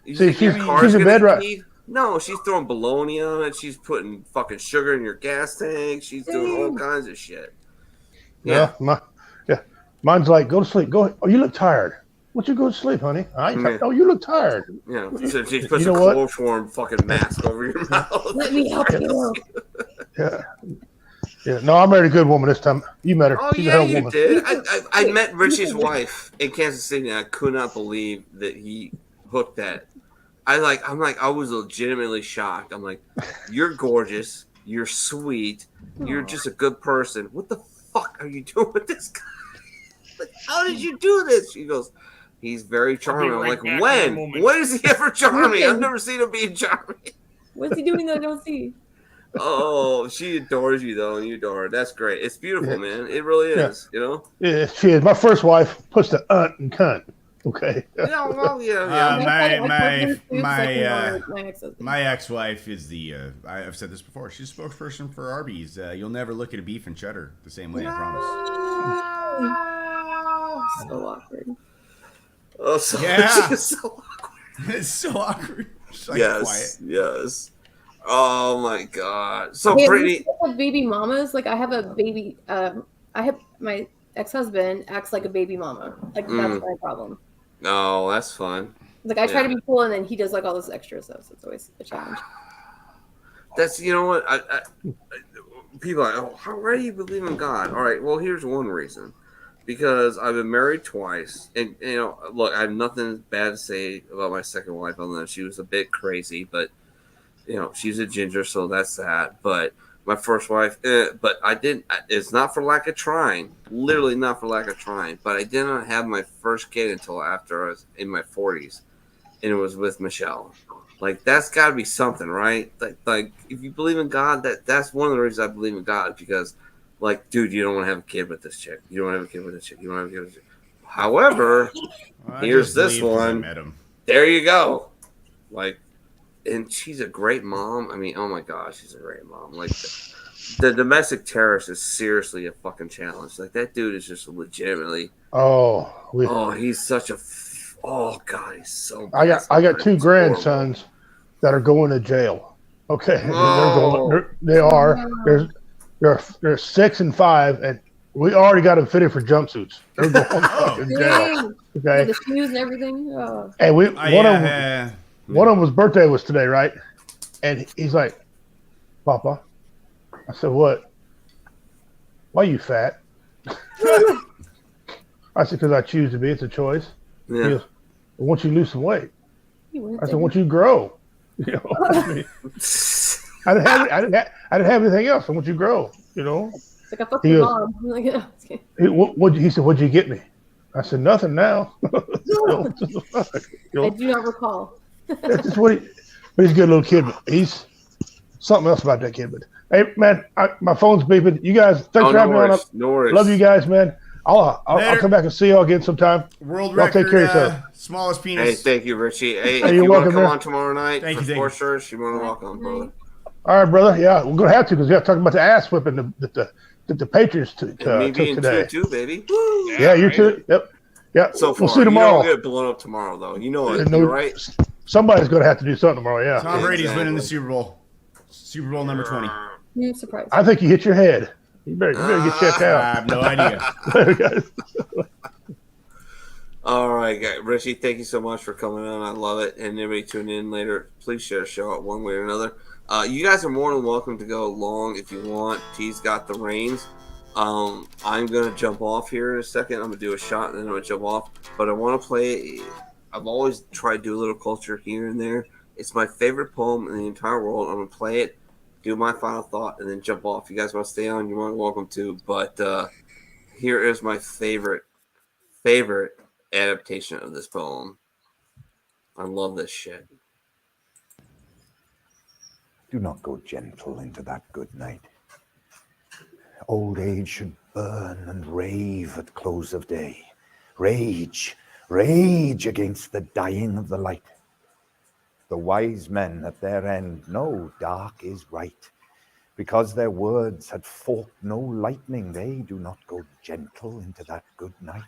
You See, think your she's car's in gonna bed right. heat? No, she's throwing bologna on it. She's putting fucking sugar in your gas tank. She's doing all kinds of shit. Yeah. Mine's like, "Go to sleep. Go. Oh, you look tired. Why don't you go to sleep, honey?" Oh, you look tired. Yeah. So she puts a chloroform fucking mask over your mouth. Let me help you. Yeah. No, I married a good woman this time. You met her. Oh, She's a yeah, hell of a you woman. did. I met Richie's wife in Kansas City, and I could not believe that he hooked that. I was legitimately shocked. I'm like, "You're gorgeous. You're sweet. You're just a good person. What the fuck are you doing with this guy? Like, how did you do this?" She goes, "He's very charming." I'm like, "When? When is he ever charming? I've never seen him being charming." What's he doing that I don't see? Oh, she adores you though, and you adore her. That's great. It's beautiful, man. It really is. You know. Yeah, she is. My first wife puts the and cunt. Okay. Yeah, well, my ex-wife is the. I've said this before. She's a spokesperson for Arby's. You'll never look at a beef and cheddar the same way. I promise. So awkward. Oh, so, yeah. It's so awkward. It's so awkward. Like Yes. Oh my god. So hey, pretty. Baby mamas. Like I have a baby. I have my ex-husband acts like a baby mama. Like that's my problem. No, that's fun. Like I try to be cool, and then he does like all this extra stuff. So it's always a challenge. That's what I people are like, "Oh, why do you believe in God?" All right. Well, here's one reason. Because I've been married twice, and look, I have nothing bad to say about my second wife, other than she was a bit crazy, but she's a ginger, so that's that. But my first wife, but I didn't. It's not for lack of trying, literally not for lack of trying. But I did not have my first kid until after I was in my 40s, and it was with Michelle. Like that's got to be something, right? Like if you believe in God, that's one of the reasons I believe in God, because. Like, dude, you don't want to have a kid with this chick. You don't want to have a kid with this chick. You don't want to have a kid with this chick. However, I here's just this believe 'cause I one. met him. There you go. Like, and she's a great mom. I mean, oh my gosh, she's a great mom. Like, the domestic terrorist is seriously a fucking challenge. Like, that dude is just legitimately. He's such a. Oh God, he's so. I got two grandsons that are going to jail. Okay, they are. They're 6 and 5, and we already got them fitted for jumpsuits. They're going to jail. Okay, the shoes and everything. Oh. And one of them's birthday was today, right? And he's like, "Papa," I said, "What? Why you fat?" I said, "Because I choose to be. It's a choice." Yeah. He goes, "I want you to lose some weight." I said, "I want you to grow." You know, I didn't have anything else. I want you to grow. You know. It's like a fucking mom. He said, "What'd you get me?" I said, "Nothing now." I do not recall. That's just what but he's a good little kid. But he's something else about that kid. But hey, man, my phone's beeping. You guys, thanks for having me on. No worries. Love you guys, man. I'll come back and see y'all again sometime. World y'all record, take care of yourself. Smallest penis. Hey, thank you, Richie. Hey, Hey, if you're you want to welcome, come man. on tomorrow night Thank for you. Four Shirts, you're more than welcome, brother. All right, brother. Yeah, we're gonna have to because we got to talk about the ass whipping that the Patriots took Me being today. 2-2, baby. Yeah, you too. Yep. Yeah. So far, we'll see tomorrow. You don't get blown up tomorrow, though. You know it, right? Somebody's gonna have to do something tomorrow. Yeah. Tom Brady's winning the Super Bowl. Super Bowl number 20. I'm surprised. I think you hit your head. You better get checked out. I have no idea. All right, guys. Richie, thank you so much for coming on. I love it. And everybody tune in later. Please share a show out one way or another. You guys are more than welcome to go along if you want. T's got the reins. I'm going to jump off here in a second. I'm going to do a shot and then I'm going to jump off. But I want to play. I've always tried to do a little culture here and there. It's my favorite poem in the entire world. I'm going to play it, do my final thought, and then jump off. If you guys want to stay on, you're more than welcome to. But here is my favorite adaptation of this poem. I love this shit. Do not go gentle into that good night. Old age should burn and rave at close of day. Rage, rage against the dying of the light. The wise men at their end know dark is right. Because their words had forked no lightning, they do not go gentle into that good night.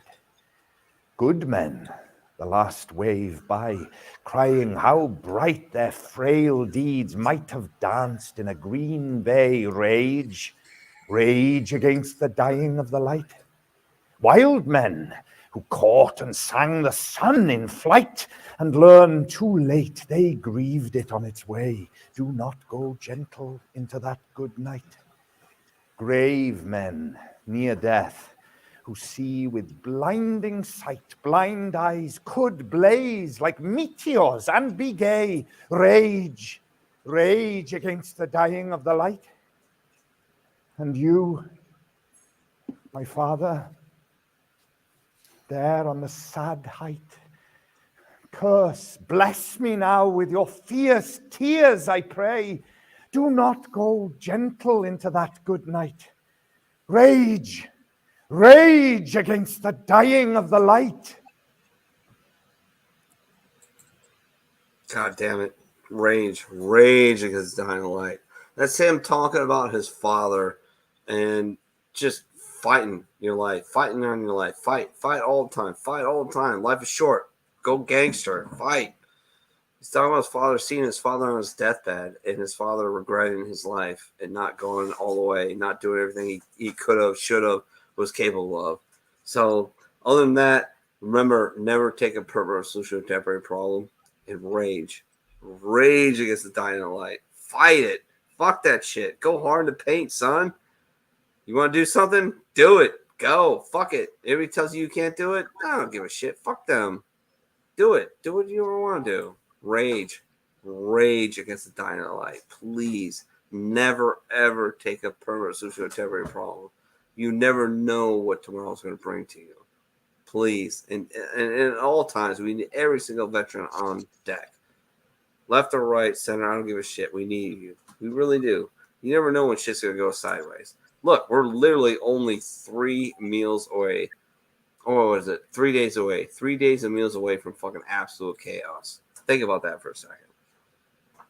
Good men, the last wave by, crying how bright their frail deeds might have danced in a green bay. Rage, rage against the dying of the light. Wild men who caught and sang the sun in flight and learned too late they grieved it on its way. Do not go gentle into that good night. Grave men near death, who see with blinding sight, blind eyes could blaze like meteors and be gay. Rage, rage against the dying of the light. And you, my father, there on the sad height, curse, bless me now with your fierce tears, I pray. Do not go gentle into that good night. Rage, rage against the dying of the light. God damn it. Rage, rage against the dying of the light. That's him talking about his father and just fighting your life, fighting on your life, fight all the time, fight all the time. Life is short. Go gangster, fight. He's talking about his father, seeing his father on his deathbed and his father regretting his life and not going all the way, not doing everything he could have, should have, was capable of. So other than that, remember, never take a permanent solution to a temporary problem and rage. Rage against the dying of the light. Fight it. Fuck that shit. Go hard in the paint, son. You want to do something? Do it. Go. Fuck it. Everybody tells you can't do it? I don't give a shit. Fuck them. Do it. Do what you want to do. Rage. Rage against the dying of the light. Please never, ever take a permanent solution to a temporary problem. You never know what tomorrow's going to bring to you. Please. And at all times, we need every single veteran on deck. Left or right, center, I don't give a shit. We need you. We really do. You never know when shit's going to go sideways. Look, we're literally only 3 meals away what was it? 3 days away. 3 days of meals away from fucking absolute chaos. Think about that for a second.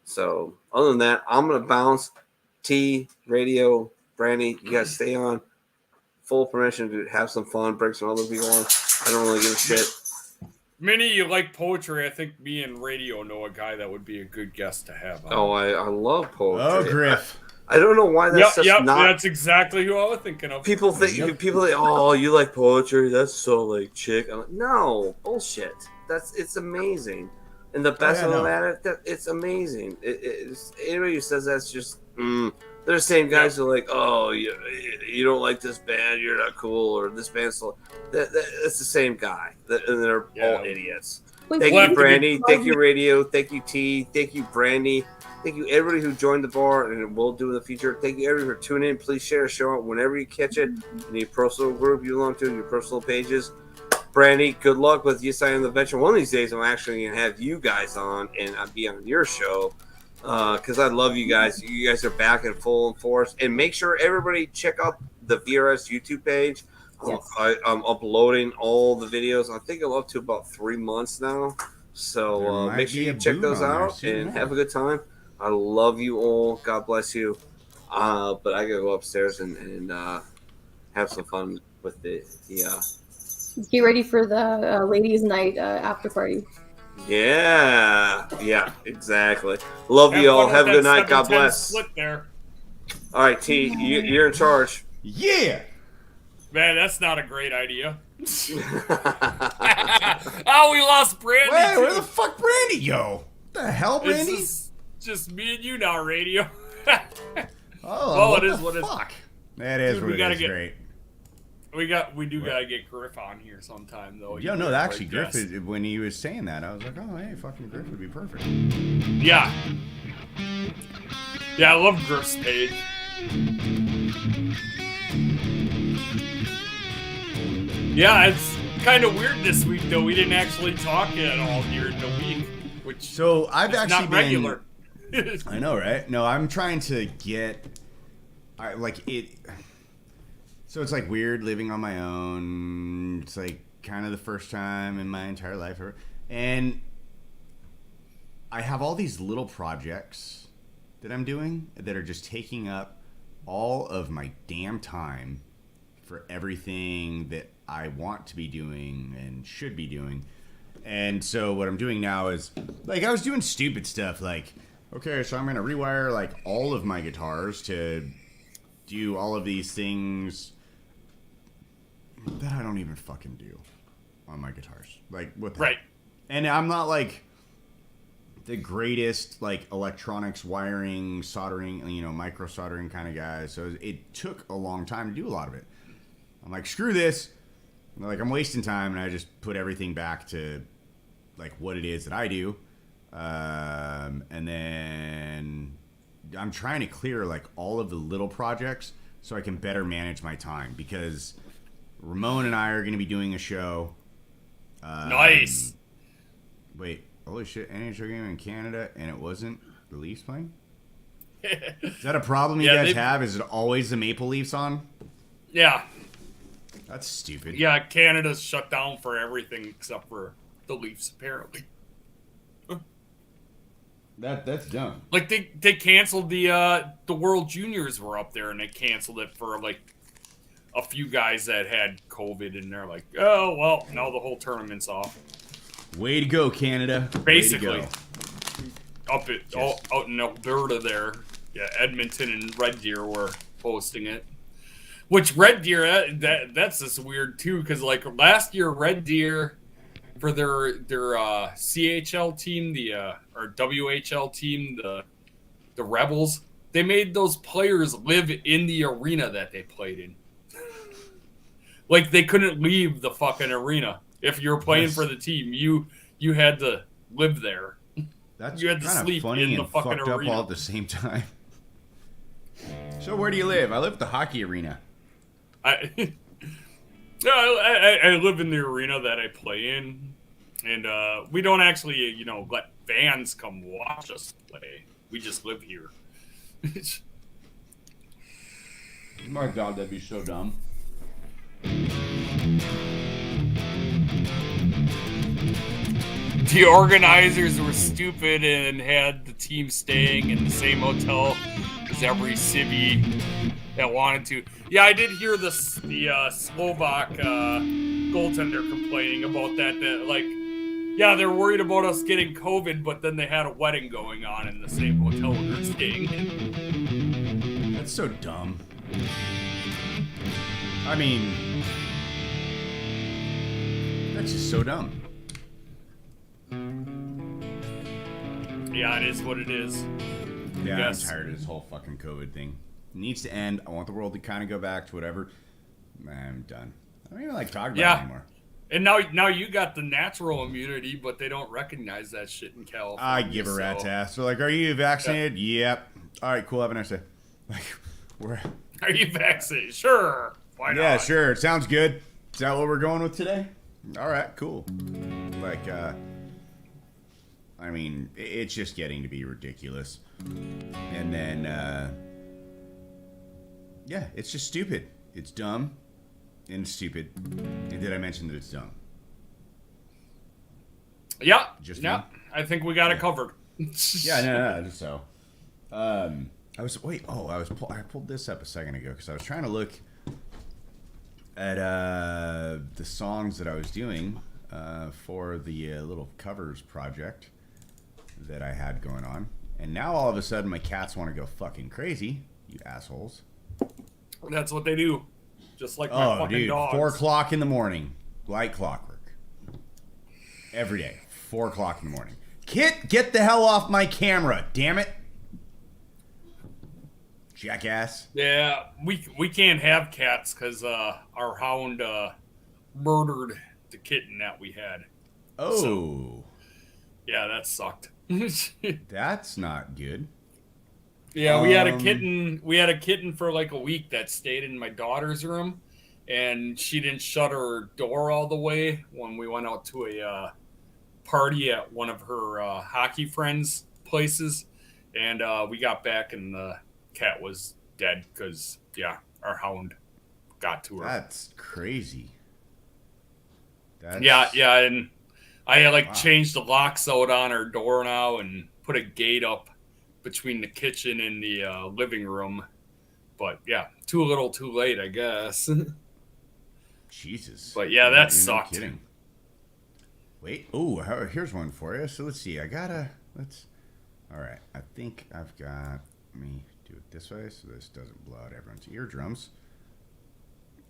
So, other than that, I'm going to bounce. T, radio, Brandy, you guys stay on. Full permission to have some fun, break some other people on. I don't really give a shit. Minnie, you like poetry. I think me and radio know a guy that would be a good guest to have on. Oh, I love poetry. Oh, Griff. I don't know why that's Yep, not. that's exactly who I was thinking of. People think, oh, you like poetry? That's so like chick. I'm like, no, bullshit. It's amazing. And the best of the matter, it's amazing. It's anybody who says that's just. They're the same guys who are like, oh, you don't like this band, you're not cool, or this band's so. It's the same guy, and they're all idiots. Thank you, Brandy. Thank you, radio. Thank you, T. Thank you, Brandy. Thank you, everybody who joined the bar, and we'll do in the future. Thank you, everybody, for tuning in. Please share a show out whenever you catch it in your personal group you belong to, your personal pages. Brandy, good luck with Yes I Am the Veteran. One of these days, I'm actually going to have you guys on, and I'll be on your show, because I love you guys. You guys are back in full force. And make sure everybody check out the VRS YouTube page. Yes. I'm uploading all the videos. I think I'm up to about 3 months now. So make sure you check those out and have a good time. I love you all. God bless you. But I gotta go upstairs and have some fun with the Get ready for the ladies' night after party. Yeah, exactly. Love you all. Have a good night. God bless. Split there. All right, T, you're in charge. Yeah. Man, that's not a great idea. Oh, we lost Brandy. Wait, where the fuck Brandy go? What the hell, Brandy? It's just me and you now, radio. Oh, it is what it is. That is what it is. Great. We do gotta get Griff on here sometime though. Yo, no, actually, Griff is, when he was saying that, I was like, oh, hey, fucking Griff would be perfect. Yeah, I love Griff's page. Yeah, it's kind of weird this week though. We didn't actually talk at all during the week, which so I've actually not regular. I know, right? No, I'm trying to get, like it. So it's like weird living on my own. It's like kind of the first time in my entire life ever. And I have all these little projects that I'm doing that are just taking up all of my damn time for everything that I want to be doing and should be doing. And so what I'm doing now is, like, I was doing stupid stuff like, okay, so I'm going to rewire like all of my guitars to do all of these things that I don't even fucking do on my guitars. Like, what the right. And I'm not like the greatest like electronics wiring, soldering, micro soldering kind of guy. So it took a long time to do a lot of it. I'm like, screw this. Like, I'm wasting time, and I just put everything back to like what it is that I do. And then I'm trying to clear like all of the little projects so I can better manage my time, because Ramon and I are going to be doing a show. Nice. Wait, holy shit, NHL game in Canada, and it wasn't the Leafs playing? Is that a problem you guys have? Is it always the Maple Leafs on? Yeah. That's stupid. Yeah, Canada's shut down for everything except for the Leafs, apparently. That's dumb. Like, they canceled the World Juniors were up there, and they canceled it for, like, a few guys that had COVID, and they're like, oh, well, now the whole tournament's off. Way to go, Canada. Basically. Out in Alberta there. Yeah, Edmonton and Red Deer were hosting it. Which Red Deer, that's just weird, too, because, like, last year, Red Deer, for their CHL team, or WHL team, the Rebels, they made those players live in the arena that they played in. Like, they couldn't leave the fucking arena. If you were playing for the team, you had to live there. That's you had to kind sleep of funny in the and fucking fucked arena. up all at the same time. So where do you live? I live at the hockey arena. I live in the arena that I play in, and we don't actually, let fans come watch us play. We just live here. My God, that'd be so dumb. the organizers were stupid and had the team staying in the same hotel as every civvy that wanted to. Yeah, I did hear the Slovak goaltender complaining about that. That like, yeah, they're worried about us getting COVID, but then they had a wedding going on in the same hotel we were staying in. That's so dumb. I mean, that's just so dumb. Yeah, it is what it is. Yeah, I'm tired of this whole fucking COVID thing. It needs to end. I want the world to kind of go back to whatever. I'm done. I don't even like talking about it anymore. And now you got the natural immunity, but they don't recognize that shit in California. I give a rat's ass. They're like, "Are you vaccinated?" Yep. All right, cool. Have a nice day. Like, Are you vaccinated? Sure. Why not? Yeah, sure. Sounds good. Is that what we're going with today? All right, cool. Like, I mean, it's just getting to be ridiculous. And then, yeah, it's just stupid. It's dumb and stupid. And did I mention that it's dumb? Yeah. Just yeah. me? I think we got it covered. Yeah, no, just so. I pulled this up a second ago because I was trying to look at the songs that I was doing for the little covers project that I had going on. And now all of a sudden my cats want to go fucking crazy, you assholes. That's what they do. Just like my fucking dogs. 4 o'clock in the morning, like clockwork. Every day, 4 o'clock in the morning. Kit, get the hell off my camera, damn it. Jackass. Yeah, we can't have cats because our hound murdered the kitten that we had. Oh. So, yeah, that sucked. That's not good. Yeah, we had a kitten. We had a kitten for like a week that stayed in my daughter's room, and she didn't shut her door all the way when we went out to a party at one of her hockey friends' places, and we got back and the cat was dead because our hound got to her. That's crazy. Yeah, and I had changed the locks out on her door now and put a gate up between the kitchen and the living room. But yeah, too little, too late, I guess. Jesus. But yeah, that You're sucked. No kidding. Wait. Oh, here's one for you. So let's see. All right. I think I've got. Let me do it this way so this doesn't blow out everyone's eardrums.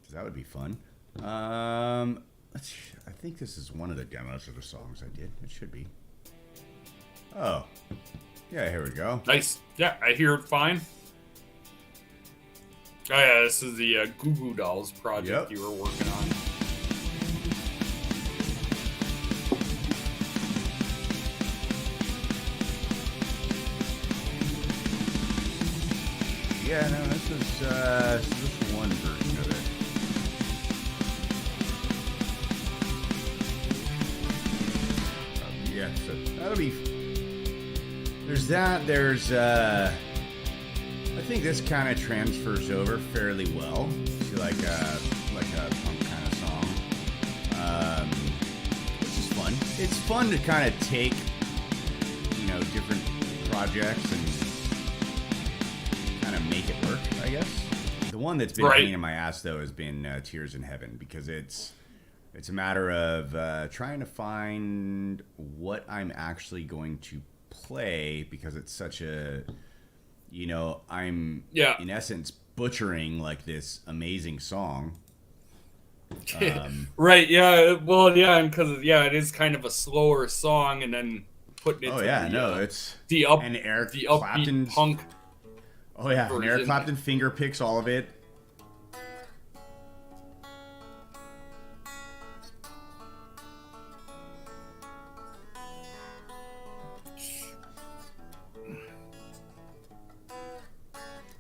Because that would be fun. I think this is one of the demos of the songs I did. It should be. Oh. Yeah, here we go. Nice. Yeah, I hear it fine. Oh yeah, this is the Goo Goo Dolls project you were working on. Yeah, no, this is one version of it. Yeah, so that'll be. There's that. There's I think this kind of transfers over fairly well to like a punk kind of song, which is fun. It's fun to kind of take different projects and kind of make it work, I guess. The one that's been a pain in my ass though has been Tears in Heaven, because it's a matter of trying to find what I'm actually going to play, because it's such a I'm in essence butchering like this amazing song. Right, yeah, well, yeah, and because it is kind of a slower song, and then putting it it's the Eric upbeat punk. Oh yeah, and Eric Clapton finger picks all of it.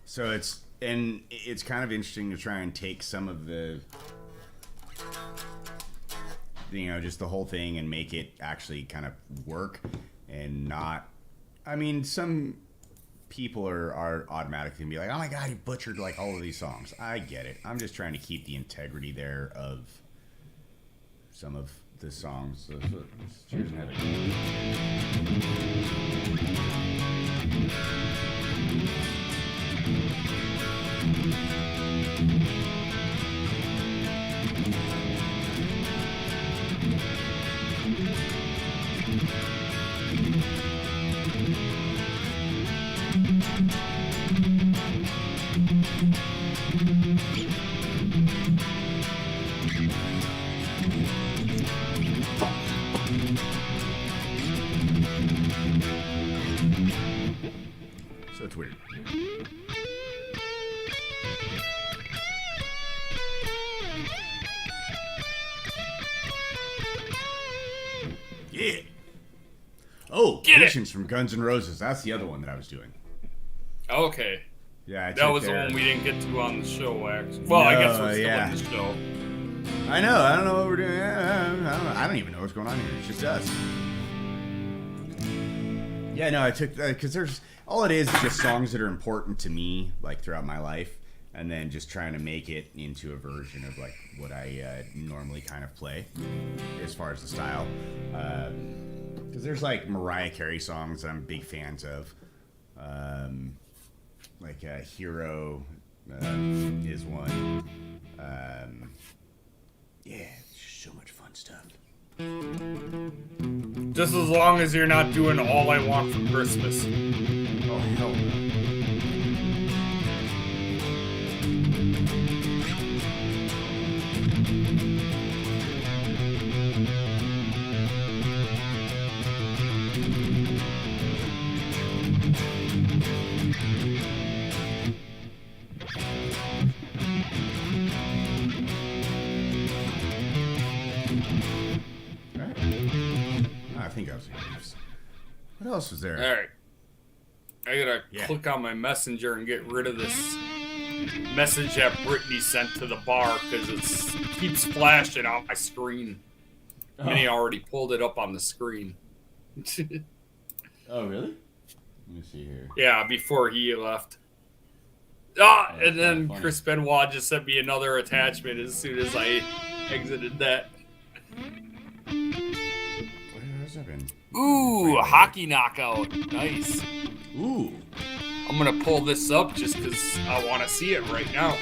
So it's kind of interesting to try and take some of the just the whole thing and make it actually kind of work, and not. I mean, some people are automatically gonna be like, "Oh my god, he butchered like all of these songs." I get it. I'm just trying to keep the integrity there of some of this song. So she doesn't have So it's weird. Yeah. Oh, Patience from Guns N' Roses. That's the other one that I was doing. Okay. Yeah, that was the one we didn't get to on the show, actually. Well, I guess we're still in the show. I know. I don't know what we're doing. I don't even know what's going on here. It's just us. Yeah, no, I took because there's all it is just songs that are important to me, like throughout my life, and then just trying to make it into a version of like what I normally kind of play, as far as the style. Because there's like Mariah Carey songs I'm big fans of, like "Hero" is one. Yeah, just so much fun stuff. Just as long as you're not doing All I Want for Christmas. Oh, hell no. I think I was. What else was there? All right. I gotta click on my messenger and get rid of this message that Brittany sent to the bar because it keeps flashing on my screen. Oh. Minnie already pulled it up on the screen. Oh, really? Let me see here. Yeah, before he left. And then Chris Benoit just sent me another attachment as soon as I exited that. Ooh, a hockey knockout. Nice. Ooh. I'm going to pull this up just because I want to see it right now.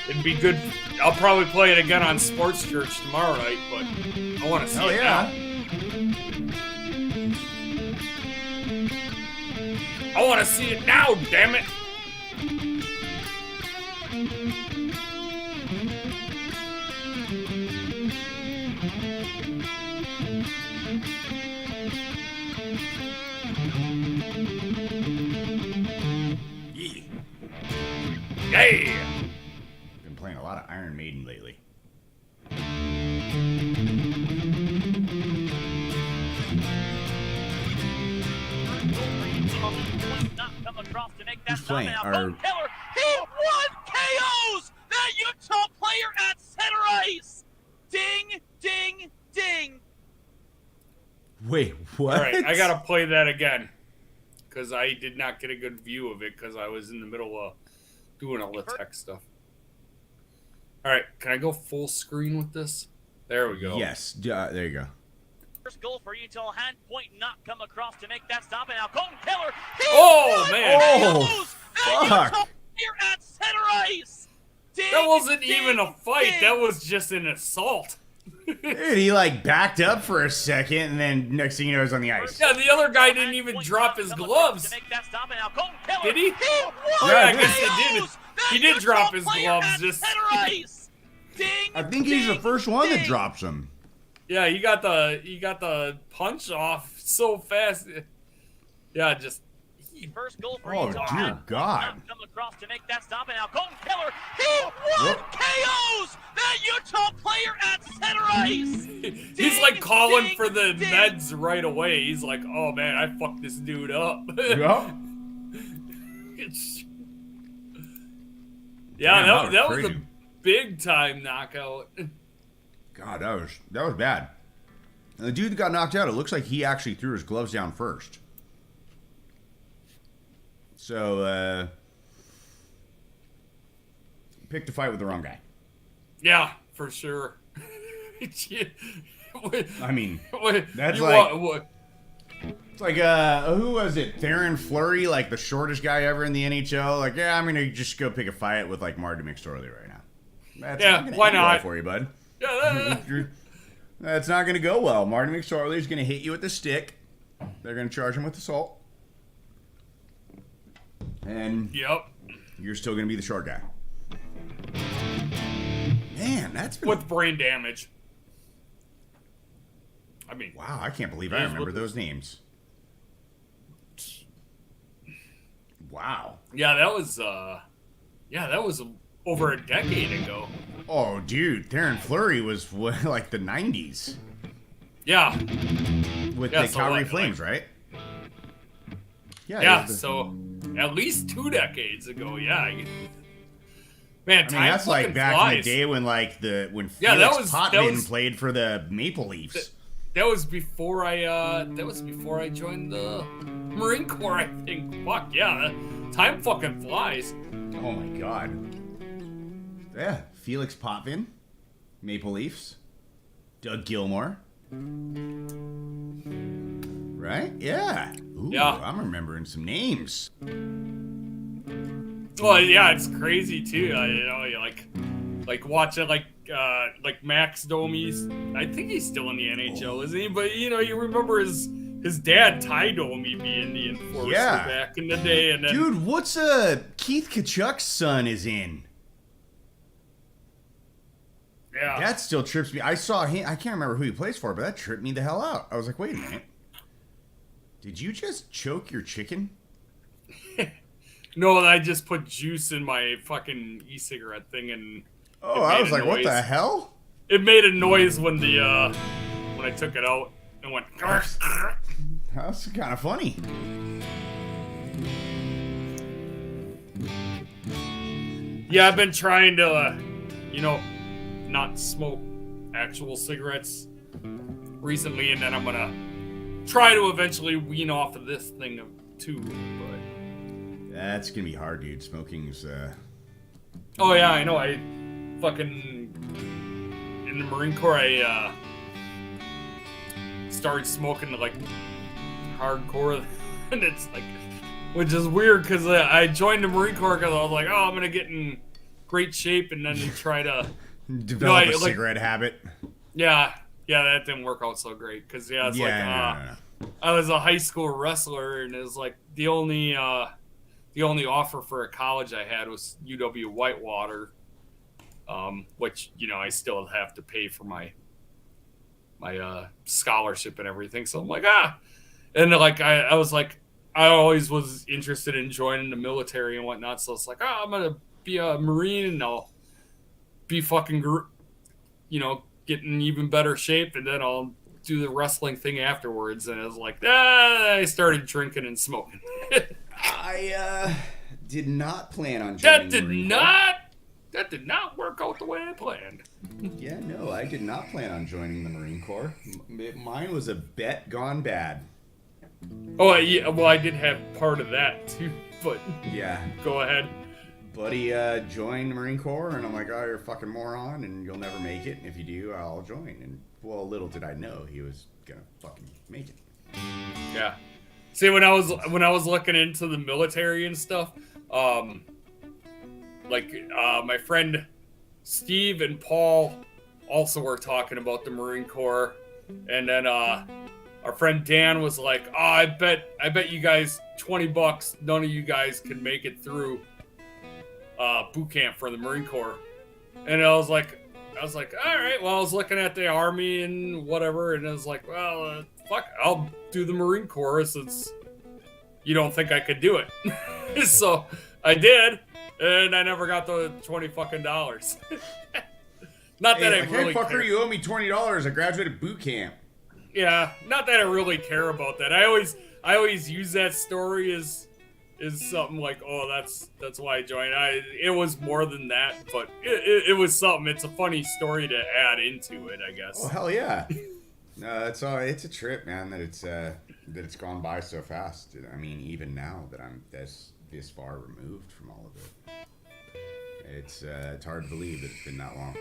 It'd be good. I'll probably play it again on Sports Church tomorrow night, but I want to see it now. I want to see it now, damn it. Yeah. Been playing a lot of Iron Maiden lately. Who's playing? He won KOs that Utah player at center ice. Ding, ding, ding. Wait, what? All right, I gotta play that again because I did not get a good view of it because I was in the middle of doing all the tech stuff. All right, can I go full screen with this? There we go. Yes, there you go. First goal for Utah, hand point not come across to make that stop, and now Colton Keller. Oh, fuck. Here at center ice. Ding, that wasn't even a fight. Ding. That was just an assault. Dude, he like backed up for a second, and then next thing you know, he's on the ice. Yeah, the other guy didn't even drop his gloves. Did he? Yeah, I guess he did. He did drop his gloves. Just. I think he's the first one that drops them. Yeah, he got the punch off so fast. Yeah, just. First goal for Utah. Dear God. Come across to make that stop, and now Colton Keller. He won KOs that Utah player at center ice. He's like calling for the meds right away. He's like, "Oh man, I fucked this dude up." Yep. Yeah, that was a big time knockout. God, that was bad. And the dude that got knocked out, it looks like he actually threw his gloves down first. So, picked a fight with the wrong guy. Yeah, for sure. I mean, What- that's you like want- it's like who was it? Theron Fleury, like the shortest guy ever in the NHL. Like, yeah, I'm gonna just go pick a fight with like Marty McSorley right now. That's Yeah, not gonna why end well not? for you, bud? Yeah, That's not gonna go well. Marty McSorley is gonna hit you with the stick. They're gonna charge him with assault, and yep, you're still gonna be the short guy. Man, that's been with brain damage. I mean, wow, I can't believe I remember those names. Wow. Yeah, that was over a decade ago. Oh, dude, Theron Fleury was like the 90s. Yeah. With Yeah, the so Calgary like- Flames, right? Yeah, the- so at least 2 decades ago. Yeah. Man, I time mean, that's like fucking back flies. in the day when like when Yeah, that Felix was- Potvin that was- played for the Maple Leafs. That was before I joined the Marine Corps, I think. Fuck yeah, time fucking flies. Oh my god. Yeah, Felix Potvin, Maple Leafs, Doug Gilmour. Right? Yeah. Ooh, Yeah. I'm remembering some names. Well, yeah, it's crazy too. You like watching like Max Domi's. I think he's still in the NHL, isn't he? But you remember his dad Ty Domi being the enforcer Yeah. back in the day, and then Dude, what's Keith Kachuk's son is in? yeah, That still trips me. I saw him. I can't remember who he plays for, but that tripped me the hell out. I was like, wait a minute. Did you just choke your chicken? no, I just put juice in my fucking e-cigarette thing, and Oh, I was like, what the hell? It made a noise when when I took it out and went. That's kind of funny. Yeah, I've been trying to, not smoke actual cigarettes recently, and then I'm gonna try to eventually wean off of this thing too. But That's gonna be hard, dude. Smoking's oh yeah, I know. I fucking in the Marine Corps, I started smoking like hardcore, and it's like, which is weird because I joined the Marine Corps because I was like, oh, I'm gonna get in great shape and then try to develop a cigarette habit. Yeah, that didn't work out so great because it's I was a high school wrestler, and it was like the only offer for a college I had was UW Whitewater, which I still have to pay for my scholarship and everything. So I'm like and like I was like I always was interested in joining the military and whatnot. So it's like I'm gonna be a Marine and I'll be fucking get in even better shape, and then I'll do the wrestling thing afterwards. And I was like, I started drinking and smoking. I did not plan on joining the Marine Corps. That did not work out the way I planned. Yeah, no, I did not plan on joining the Marine Corps. Mine was a bet gone bad. Oh, yeah, well, I did have part of that too, but yeah, go ahead. Buddy joined the Marine Corps, and I'm like, oh, you're a fucking moron, and you'll never make it. And if you do, I'll join. And well, little did I know he was gonna fucking make it. Yeah. See, when I was looking into the military and stuff, my friend Steve and Paul also were talking about the Marine Corps, and then our friend Dan was like, "Oh, I bet you guys $20, none of you guys can make it through boot camp for the Marine Corps." And I was like, all right. Well, I was looking at the Army and whatever, and I was like, well, fuck, I'll do the Marine Corps since you don't think I could do it. So I did, and I never got the $20 fucking dollars. Not that I really hey, fucker, care. you owe me $20. I graduated boot camp. Yeah, not that I really care about that. I always use that story as something like, oh, that's why I joined. It was more than that, but it was something. It's a funny story to add into it, I guess. Oh hell yeah! No, it's a trip, man. That it's gone by so fast. I mean, even now that I'm this far removed from all of it, it's hard to believe that it's been that long.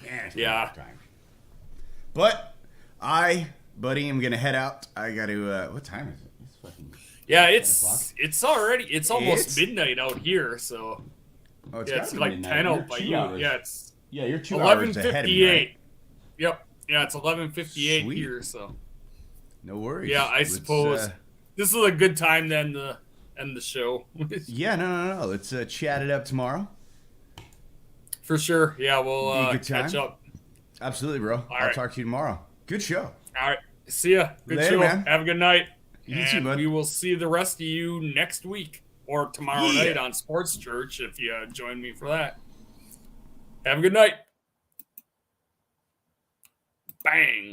Man, nice. Yeah. Time. But buddy, I'm gonna head out. I got to. What time is it? It's fucking. Yeah, it's almost midnight out here. So. Oh, it's like 10 out by you. Yeah, it's. Yeah, you're 2 hours ahead of me. 11:58. Right? Yep. Yeah, it's 11:58 here. So. No worries. Yeah, I suppose this is a good time then to end the show. Yeah, no. Let's chat it up tomorrow. For sure. Yeah, we'll catch up. Absolutely, bro. I'll talk to you tomorrow. Good show. All right. See ya. Good Later, show. man. Have a good night. You too, bud. We will see the rest of you next week or tomorrow night on Sports Church if you join me for that. Have a good night. Bang.